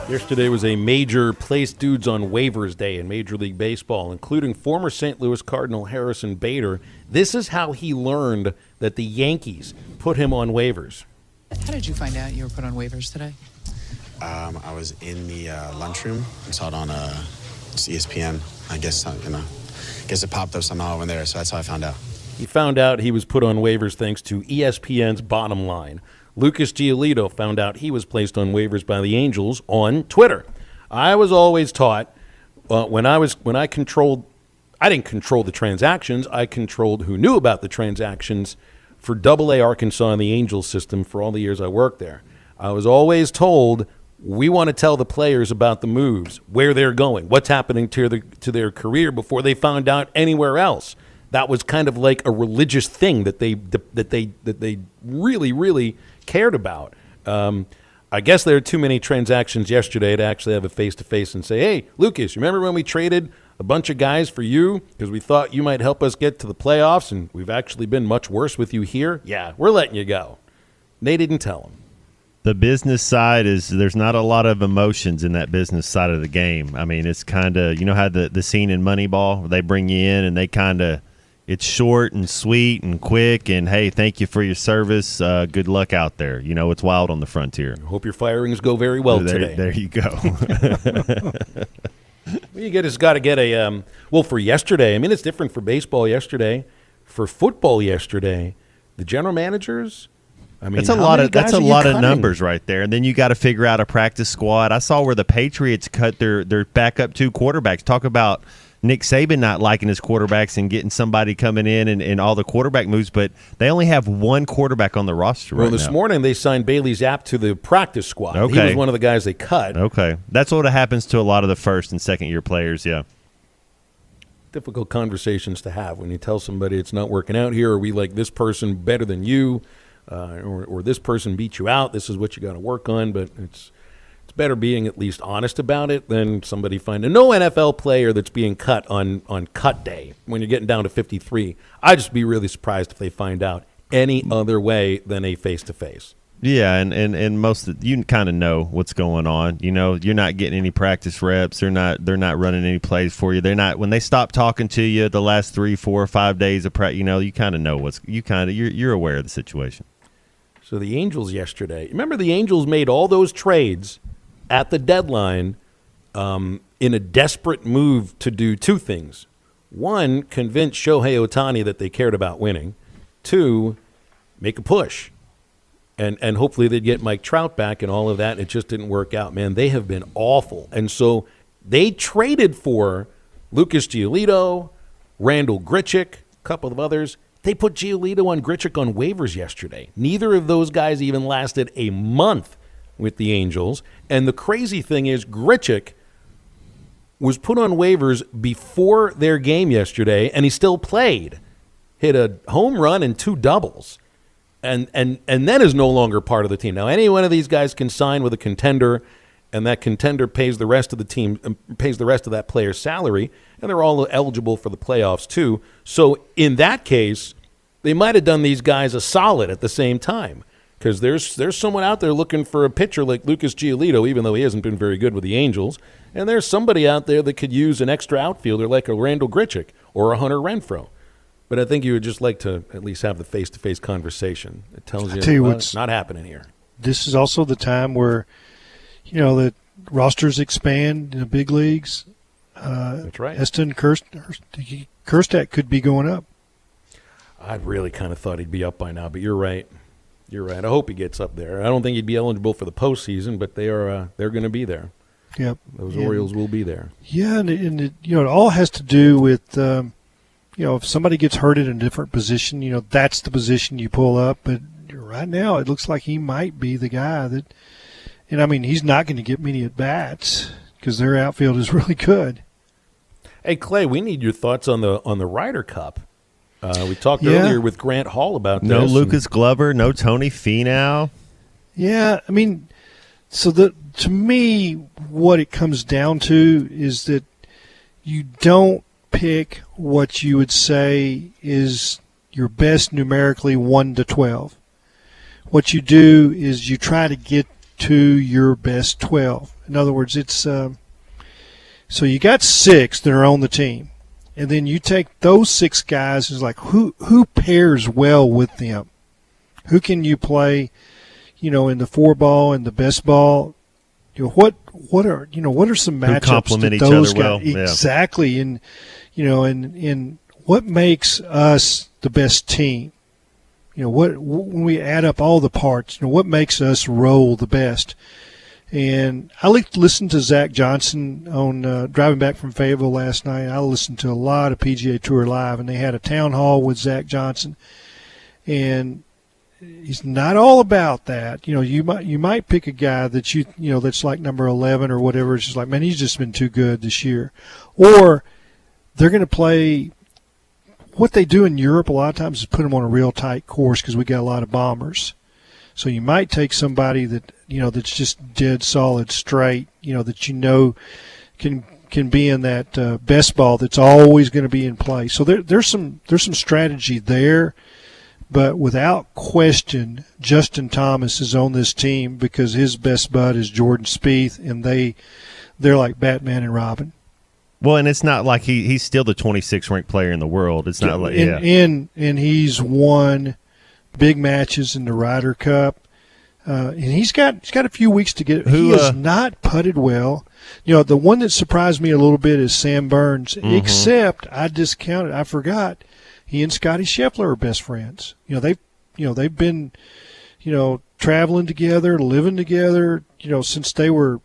Yesterday was a major place dudes on waivers day in Major League Baseball, including former St. Louis Cardinal Harrison Bader. This is how he learned that the Yankees put him on waivers. How did you find out you were put on waivers today? I was in the lunchroom and saw it on ESPN. I guess it popped up somehow over there, so that's how I found out. He found out he was put on waivers thanks to ESPN's Bottom Line. Lucas Giolito found out he was placed on waivers by the Angels on Twitter. I was always taught I I didn't control the transactions. I controlled who knew about the transactions for AA Arkansas and the Angels system for all the years I worked there. I was always told, we want to tell the players about the moves, where they're going, what's happening to their career before they found out anywhere else. That was kind of like a religious thing that they really, really cared about. I guess there are too many transactions yesterday to actually have a face-to-face and say, hey, Lucas, remember when we traded a bunch of guys for you because we thought you might help us get to the playoffs and we've actually been much worse with you here? Yeah, we're letting you go. They didn't tell him. The business side there's not a lot of emotions in that business side of the game. I mean, it's kind of, you know how the scene in Moneyball, they bring you in and they kind of, it's short and sweet and quick and, hey, thank you for your service. Good luck out there. You know, it's wild on the frontier. Hope your firings go very well today. There you go. You just got to get a for yesterday. I mean, it's different for baseball yesterday. For football yesterday, the general managers. I mean, that's a lot of numbers right there. And then you got to figure out a practice squad. I saw where the Patriots cut their backup 2 quarterbacks. Talk about Nick Saban not liking his quarterbacks and getting somebody coming in and all the quarterback moves, but they only have 1 quarterback on the roster right now. Well, this morning they signed Bailey Zapp to the practice squad. Okay. He was one of the guys they cut. Okay. That's what happens to a lot of the first and second year players, yeah. Difficult conversations to have when you tell somebody it's not working out here, or we like this person better than you, or this person beat you out. This is what you got to work on, but it's better being at least honest about it than somebody finding no NFL player that's being cut on cut day when you're getting down to 53. I'd just be really surprised if they find out any other way than a face-to-face. Yeah, and most of, you kind of know what's going on. You know, you're not getting any practice reps. They're not running any plays for you. They're not, when they stop talking to you the last 3, 4, or 5 days of practice. You know, you kind of know you're aware of the situation. So the Angels yesterday. Remember, the Angels made all those trades at the deadline in a desperate move to do 2 things. 1, convince Shohei Ohtani that they cared about winning. 2, make a push. And hopefully they'd get Mike Trout back and all of that. It just didn't work out, man. They have been awful. And so they traded for Lucas Giolito, Randall Grichuk, a couple of others. They put Giolito and Grichuk on waivers yesterday. Neither of those guys even lasted a month with the Angels. And the crazy thing is Grichuk was put on waivers before their game yesterday, and he still played. Hit a home run and 2 doubles. And then is no longer part of the team. Now, any one of these guys can sign with a contender, and that contender pays the rest of the team, pays the rest of that player's salary, and they're all eligible for the playoffs too. So in that case, they might have done these guys a solid at the same time, because there's someone out there looking for a pitcher like Lucas Giolito, even though he hasn't been very good with the Angels, and there's somebody out there that could use an extra outfielder like a Randall Grichuk or a Hunter Renfroe. But I think you would just like to at least have the face-to-face conversation. It tells you what's not happening here. This is also the time where, you know, the rosters expand in the big leagues. That's right. Eston Kjerstad could be going up. I really kind of thought he'd be up by now, but you're right. You're right. I hope he gets up there. I don't think he'd be eligible for the postseason, but they're going to be there. Yep. Those Orioles will be there. Yeah, and you know, it all has to do with you know, if somebody gets hurt in a different position, you know, that's the position you pull up. But right now, it looks like he might be the guy that, and I mean, he's not going to get many at bats because their outfield is really good. Hey, Clay, we need your thoughts on the Ryder Cup. We talked earlier with Grant Hall about this. No Lucas Glover, no Tony Finau. Yeah, I mean, so to me, what it comes down to is that you don't pick what you would say is your best numerically 1 to 12. What you do is you try to get to your best 12. In other words, it's so you got 6 that are on the team, and then you take those 6 guys. Is like who pairs well with them? Who can you play? You know, in the 4-ball and the best ball. You know, what are some matchups complement that those each other guys well? Exactly, and you know, and what makes us the best team? You know, when we add up all the parts, you know, what makes us roll the best? And I listened to Zach Johnson on driving back from Fayetteville last night. I listened to a lot of PGA Tour Live, and they had a town hall with Zach Johnson. And he's not all about that. You might pick a guy that that's like number 11 or whatever. It's just like, man, he's just been too good this year. Or they're going to play – what they do in Europe a lot of times is put them on a real tight course because we got a lot of bombers. So you might take somebody that that's just dead solid straight, that can be in that best ball that's always going to be in play. So there's some strategy there, but without question, Justin Thomas is on this team because his best bud is Jordan Spieth, and they're like Batman and Robin. Well, and it's not like he's still the 26th ranked player in the world. It's not like and he's won big matches in the Ryder Cup, and he's got a few weeks to get. He has not putted well. The one that surprised me a little bit is Sam Burns. Except I forgot he and Scotty Scheffler are best friends. They've been traveling together, living together. Since they were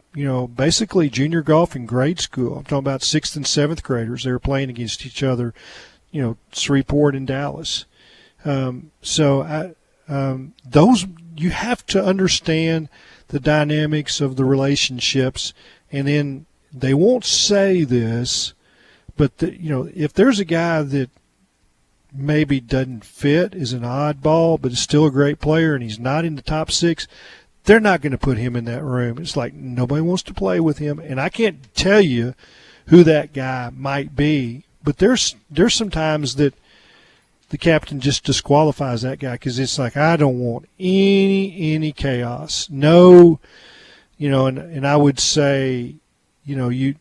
basically junior golf in grade school. I'm talking about 6th and 7th graders. They were playing against each other. Shreveport and Dallas. Those you have to understand the dynamics of the relationships, and then they won't say this, but if there's a guy that maybe doesn't fit, is an oddball, but is still a great player, and he's not in the top 6, they're not going to put him in that room. It's like nobody wants to play with him, and I can't tell you who that guy might be, but there's some times that the captain just disqualifies that guy because it's like, I don't want any chaos. No, and I would say,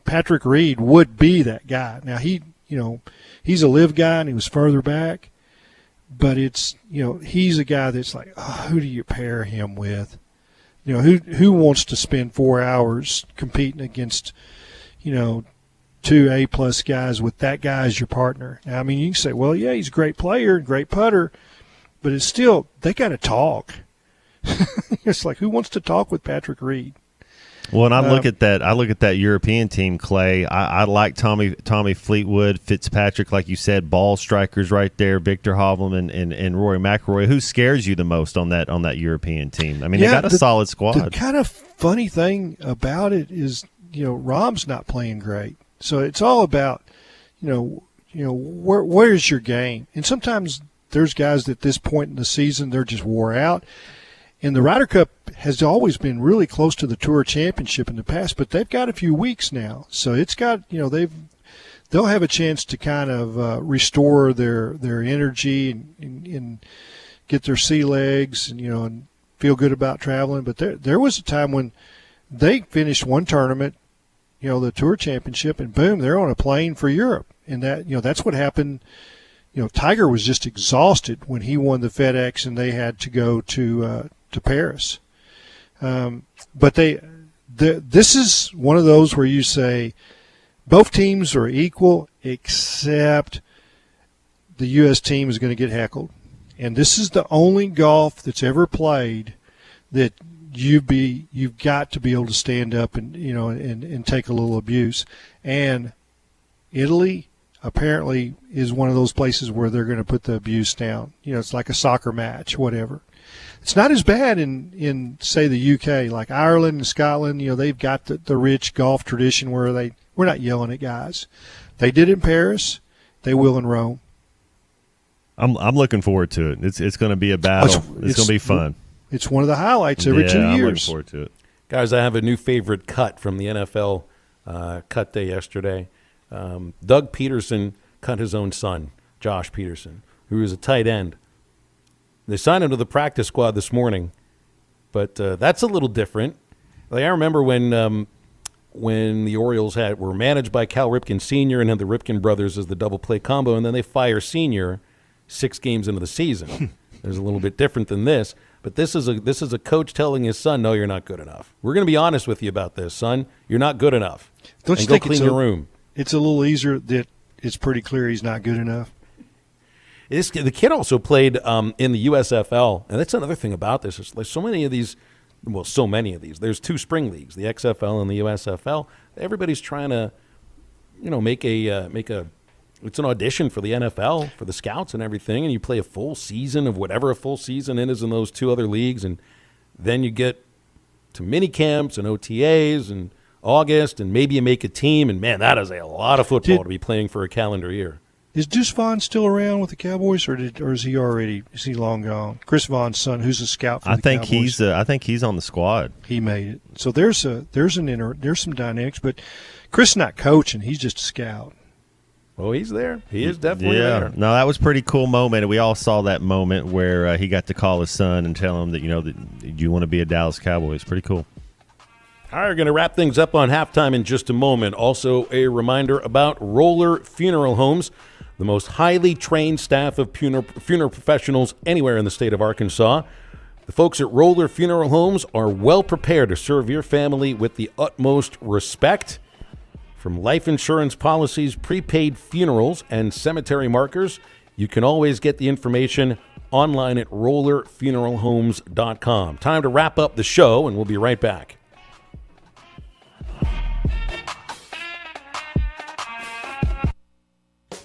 Patrick Reed would be that guy. Now he's a live guy and he was further back, but it's, he's a guy that's like, who do you pair him with? Who wants to spend 4 hours competing against, 2 A-plus guys with that guy as your partner? Now, you can say, well, yeah, he's a great player, great putter, but it's still, they got to talk. It's like, who wants to talk with Patrick Reed? Well, and I look at that European team, Clay. I like Tommy Fleetwood, Fitzpatrick, like you said, ball strikers right there, Victor Hovland and Rory McIlroy. Who scares you the most on that European team? They got a solid squad. The kind of funny thing about it is, Rahm's not playing great. So it's all about, where's your game? And sometimes there's guys at this point in the season, they're just wore out. And the Ryder Cup has always been really close to the Tour Championship in the past, but they've got a few weeks now. So it's got, they'll have a chance to kind of restore their energy and get their sea legs and feel good about traveling. But there was a time when they finished one tournament, the Tour Championship, and boom, they're on a plane for Europe. And that's what happened. Tiger was just exhausted when he won the FedEx and they had to go to Paris. But this is one of those where you say both teams are equal, except the U.S. team is going to get heckled. And this is the only golf that's ever played that you've got to be able to stand up and take a little abuse. And Italy apparently is one of those places where they're going to put the abuse down. It's like a soccer match, whatever. It's not as bad in say the UK, like Ireland and Scotland. They've got the rich golf tradition where we're not yelling at guys. They did in Paris. They will in Rome. I'm looking forward to it. It's going to be a battle. It's going to be fun. It's one of the highlights every 2 years. I'm looking forward to it. Guys, I have a new favorite cut from the NFL cut day yesterday. Doug Peterson cut his own son, Josh Peterson, who is a tight end. They signed him to the practice squad this morning, but that's a little different. Like, I remember when the Orioles were managed by Cal Ripken Sr. and had the Ripken brothers as the double play combo, and then they fire Sr. 6 games into the season. There's a little bit different than this, but this is a coach telling his son, "No, you're not good enough. We're going to be honest with you about this, son. You're not good enough. Don't you go think clean your room." It's a little easier that it's pretty clear he's not good enough. The kid also played in the USFL, and that's another thing about this. There's so many of these well, so many of these. There's 2 spring leagues, the XFL and the USFL. Everybody's trying to, make it's an audition for the NFL, for the scouts and everything, and you play a full season of whatever a full season is in those 2 other leagues, and then you get to mini camps and OTAs and August, and maybe you make a team, and man, that is a lot of football to be playing for a calendar year. Is Deuce Vaughn still around with the Cowboys, or is he long gone? Chris Vaughn's son, who's a scout for the Cowboys. I think he's on the squad. He made it. So there's some dynamics, but Chris is not coaching; he's just a scout. Oh, he's there. He is definitely there. No, that was a pretty cool moment. We all saw that moment where he got to call his son and tell him that that you want to be a Dallas Cowboy. It's pretty cool. All right, we're going to wrap things up on halftime in just a moment. Also, a reminder about Roller Funeral Homes, the most highly trained staff of funeral professionals anywhere in the state of Arkansas. The folks at Roller Funeral Homes are well prepared to serve your family with the utmost respect. From life insurance policies, prepaid funerals, and cemetery markers, you can always get the information online at rollerfuneralhomes.com. Time to wrap up the show, and we'll be right back.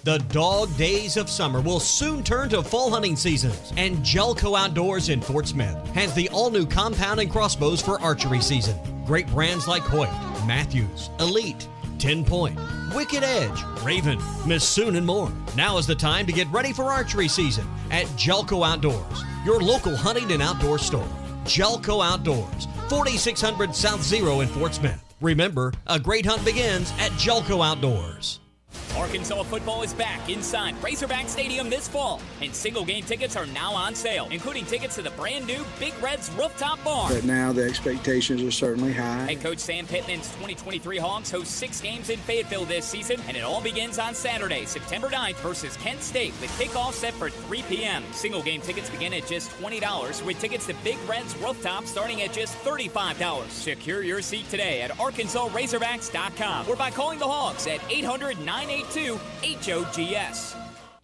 The dog days of summer will soon turn to fall hunting seasons, and Jelco Outdoors in Fort Smith has the all-new compound and crossbows for archery season. Great brands like Hoyt, Matthews, Elite, 10 Point, Wicked Edge, Raven, Missoon, and more. Now is the time to get ready for archery season at Jelco Outdoors, your local hunting and outdoor store. Jelco Outdoors, 4600 South Zero in Fort Smith. Remember, a great hunt begins at Jelco Outdoors. Arkansas football is back inside Razorback Stadium this fall, and single game tickets are now on sale, including tickets to the brand new Big Red's Rooftop Bar. But now the expectations are certainly high. Head coach Sam Pittman's 2023 Hawks host 6 games in Fayetteville this season, and it all begins on Saturday, September 9th versus Kent State, with kickoff set for 3 p.m. Single game tickets begin at just $20, with tickets to Big Red's Rooftop starting at just $35. Secure your seat today at ArkansasRazorbacks.com or by calling the Hawks at 800-982-HOGS.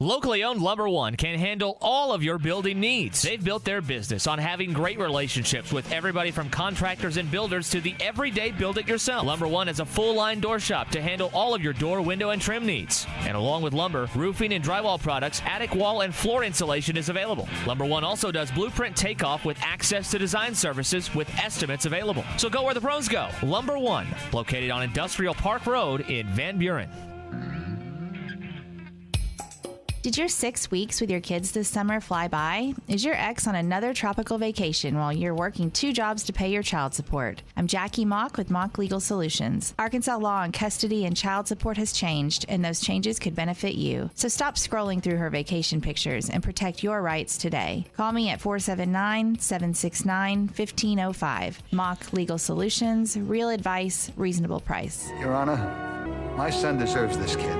Locally owned Lumber One can handle all of your building needs. They've built their business on having great relationships with everybody from contractors and builders to the everyday build-it-yourself. Lumber One is a full-line door shop to handle all of your door, window, and trim needs. And along with lumber, roofing and drywall products, attic wall and floor insulation is available. Lumber One also does blueprint takeoff with access to design services with estimates available. So go where the pros go. Lumber One, located on Industrial Park Road in Van Buren. Did your 6 weeks with your kids this summer fly by? Is your ex on another tropical vacation while you're working 2 jobs to pay your child support? I'm Jackie Mock with Mock Legal Solutions. Arkansas law on custody and child support has changed, and those changes could benefit you. So stop scrolling through her vacation pictures and protect your rights today. Call me at 479-769-1505. Mock Legal Solutions, real advice, reasonable price. Your Honor, my son deserves this kid.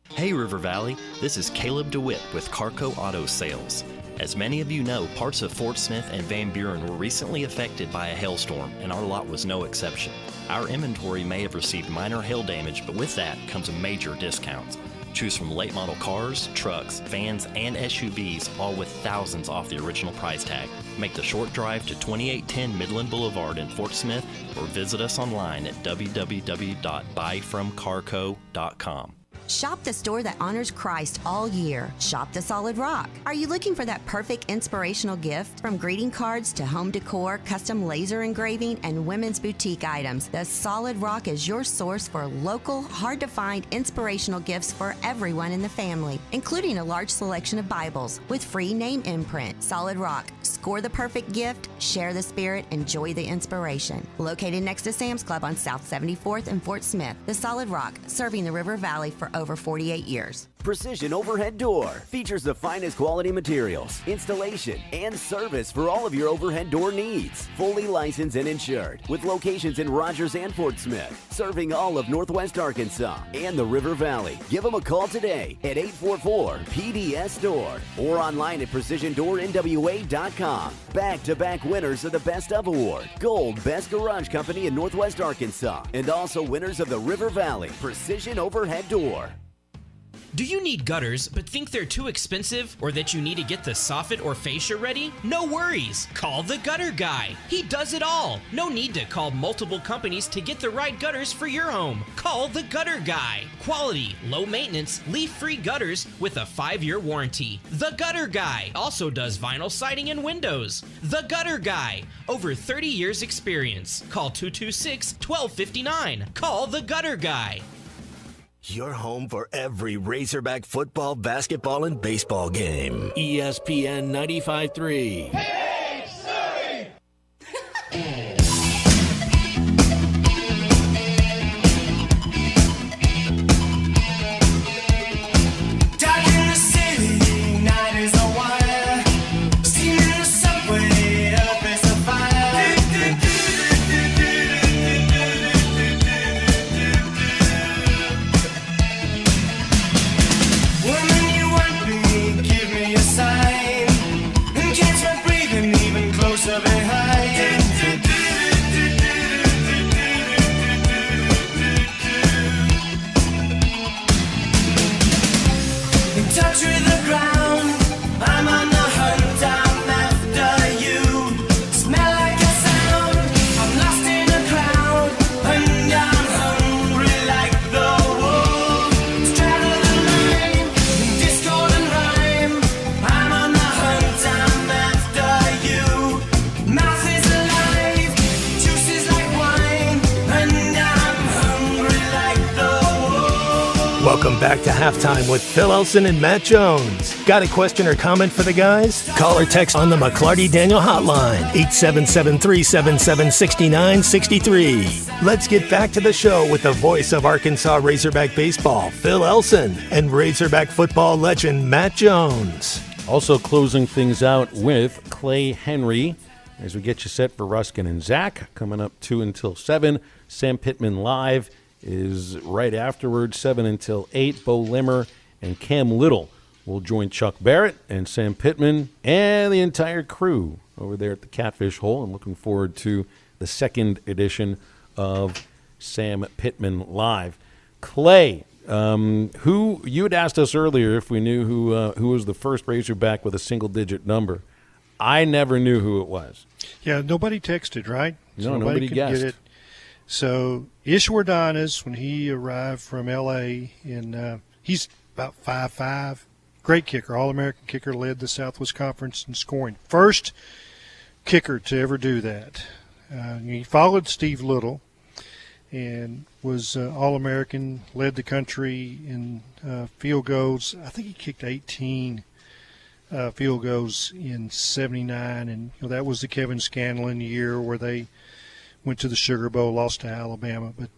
Hey River Valley, this is Caleb DeWitt with Carco Auto Sales. As many of you know, parts of Fort Smith and Van Buren were recently affected by a hailstorm, and our lot was no exception. Our inventory may have received minor hail damage, but with that comes a major discount. Choose from late model cars, trucks, vans, and SUVs, all with thousands off the original price tag. Make the short drive to 2810 Midland Boulevard in Fort Smith or visit us online at www.buyfromcarco.com. Shop the store that honors Christ all year. Shop the Solid Rock. Are you looking for that perfect inspirational gift? From greeting cards to home decor, custom laser engraving, and women's boutique items, the Solid Rock is your source for local, hard-to-find inspirational gifts for everyone in the family, including a large selection of Bibles with free name imprint. Solid Rock. Score the perfect gift, share the spirit, enjoy the inspiration. Located next to Sam's Club on South 74th and Fort Smith, the Solid Rock, serving the River Valley for over 48 years. Precision Overhead Door features the finest quality materials, installation, and service for all of your overhead door needs. Fully licensed and insured, with locations in Rogers and Fort Smith, serving all of Northwest Arkansas and the River Valley. Give them a call today at 844-PDS-STORE or online at PrecisionDoorNWA.com. Back-to-back winners of the Best of Award, Gold Best Garage Company in Northwest Arkansas, and also winners of the River Valley Precision Overhead Door. Do you need gutters but think they're too expensive, or that you need to get the soffit or fascia ready? No worries. Call the Gutter Guy. He does it all. No need to call multiple companies to get the right gutters for your home. Call the Gutter Guy. Quality, low maintenance, leaf-free gutters with a 5-year warranty. The Gutter Guy also does vinyl siding and windows. The Gutter Guy. Over 30 years experience. Call 226-1259. Call the Gutter Guy. Your home for every Razorback football, basketball, and baseball game. ESPN 95.3. Hey, Surrey! Dark in the city, night is a wire. Steam in the subway, up is a fire. Woman, you want me, give me a sign. And catch my breathing even closer behind. In touch with the ground, I'm on the hunt, I'm after you. Smell like a sound, I'm lost in a crowd. And I'm hungry like the wolf. Straddle the line, discord and rhyme. I'm on the hunt, I'm after you. Mouth is alive, juice is like wine. And I'm hungry like the wolf. Welcome back to Halftime with Phil Elson and Matt Jones. Got a question or comment for the guys? Call or text on the McClarty Daniel hotline, 877-377-6963. Let's get back to the show with the voice of Arkansas Razorback baseball, Phil Elson, and Razorback football legend Matt Jones. Also closing things out with Clay Henry as we get you set for Ruskin and Zach. Coming up 2 until 7. Sam Pittman Live is right afterwards, 7 until 8. Bo Limmer and Cam Little will join Chuck Barrett and Sam Pittman and the entire crew over there at the Catfish Hole. I'm looking forward to the second edition of Sam Pittman Live. Clay, who you had asked us earlier if we knew who was the first Razorback with a single-digit number. I never knew who it was. Yeah, nobody texted, right? No, nobody could guessed. Get it. So Ishwardanas, when he arrived from L.A., he's about 5'5", great kicker, All-American kicker, led the Southwest Conference in scoring. First kicker to ever do that. He followed Steve Little and was All-American, led the country in field goals. I think he kicked 18 field goals in 79, and that was the Kevin Scanlon year where they went to the Sugar Bowl, lost to Alabama. But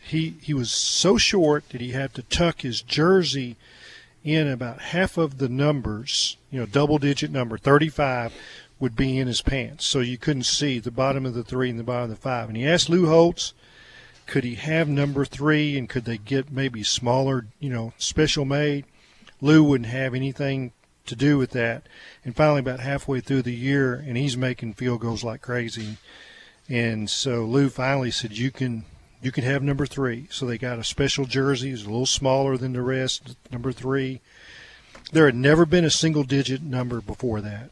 he was so short that he had to tuck his jersey in about half of the numbers, double-digit number, 35, would be in his pants. So you couldn't see the bottom of the 3 and the bottom of the 5. And he asked Lou Holtz, could he have number 3 and could they get maybe smaller, special made? Lou wouldn't have anything to do with that. And finally, about halfway through the year, and he's making field goals like crazy. And so Lou finally said, you can have number 3. So they got a special jersey. It's a little smaller than the rest, number 3. There had never been a single-digit number before that.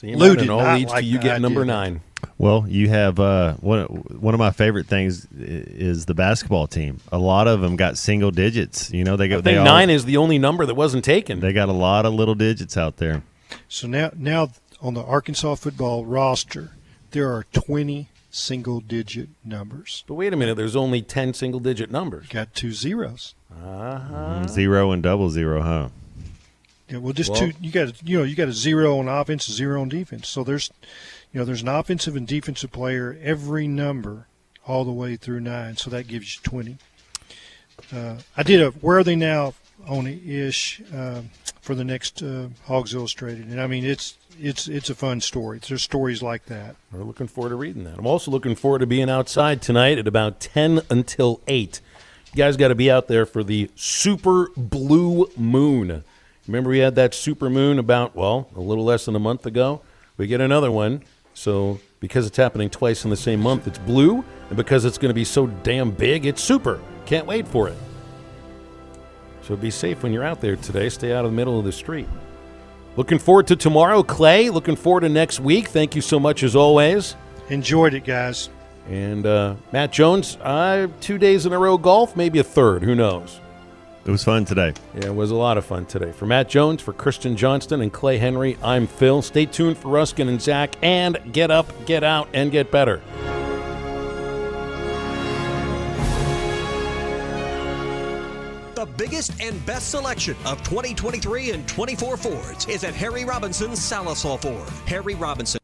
Lou did not leads like to you get number 9. Well, you have one of my favorite things is the basketball team. A lot of them got single digits. They got. I think 9 is the only number that wasn't taken. They got a lot of little digits out there. So now on the Arkansas football roster, there are 20 single-digit numbers. But wait a minute, there's only 10 single-digit numbers. Got 2 zeros. 0 and 00, huh? Yeah, well, two. You got a 0 on offense, a 0 on defense. So there's an offensive and defensive player every number all the way through 9. So that gives you 20. I did a Where Are They Now on Ish for the next Hogs Illustrated, and I mean it's a fun story. There's stories like that. We're looking forward to reading that. I'm also looking forward to being outside tonight at about 10 until 8. You guys got to be out there for the Super Blue Moon. Remember we had that super moon about, a little less than a month ago? We get another one. So because it's happening twice in the same month, it's blue. And because it's going to be so damn big, it's super. Can't wait for it. So be safe when you're out there today. Stay out of the middle of the street. Looking forward to tomorrow, Clay. Looking forward to next week. Thank you so much as always. Enjoyed it, guys. And Matt Jones, 2 days in a row golf, maybe a third. Who knows? It was fun today. Yeah, it was a lot of fun today. For Matt Jones, for Christian Johnston and Clay Henry, I'm Phil. Stay tuned for Ruskin and Zach, and get up, get out, and get better. The biggest and best selection of 2023 and 24 Fords is at Harry Robinson's Salisaw Ford. Harry Robinson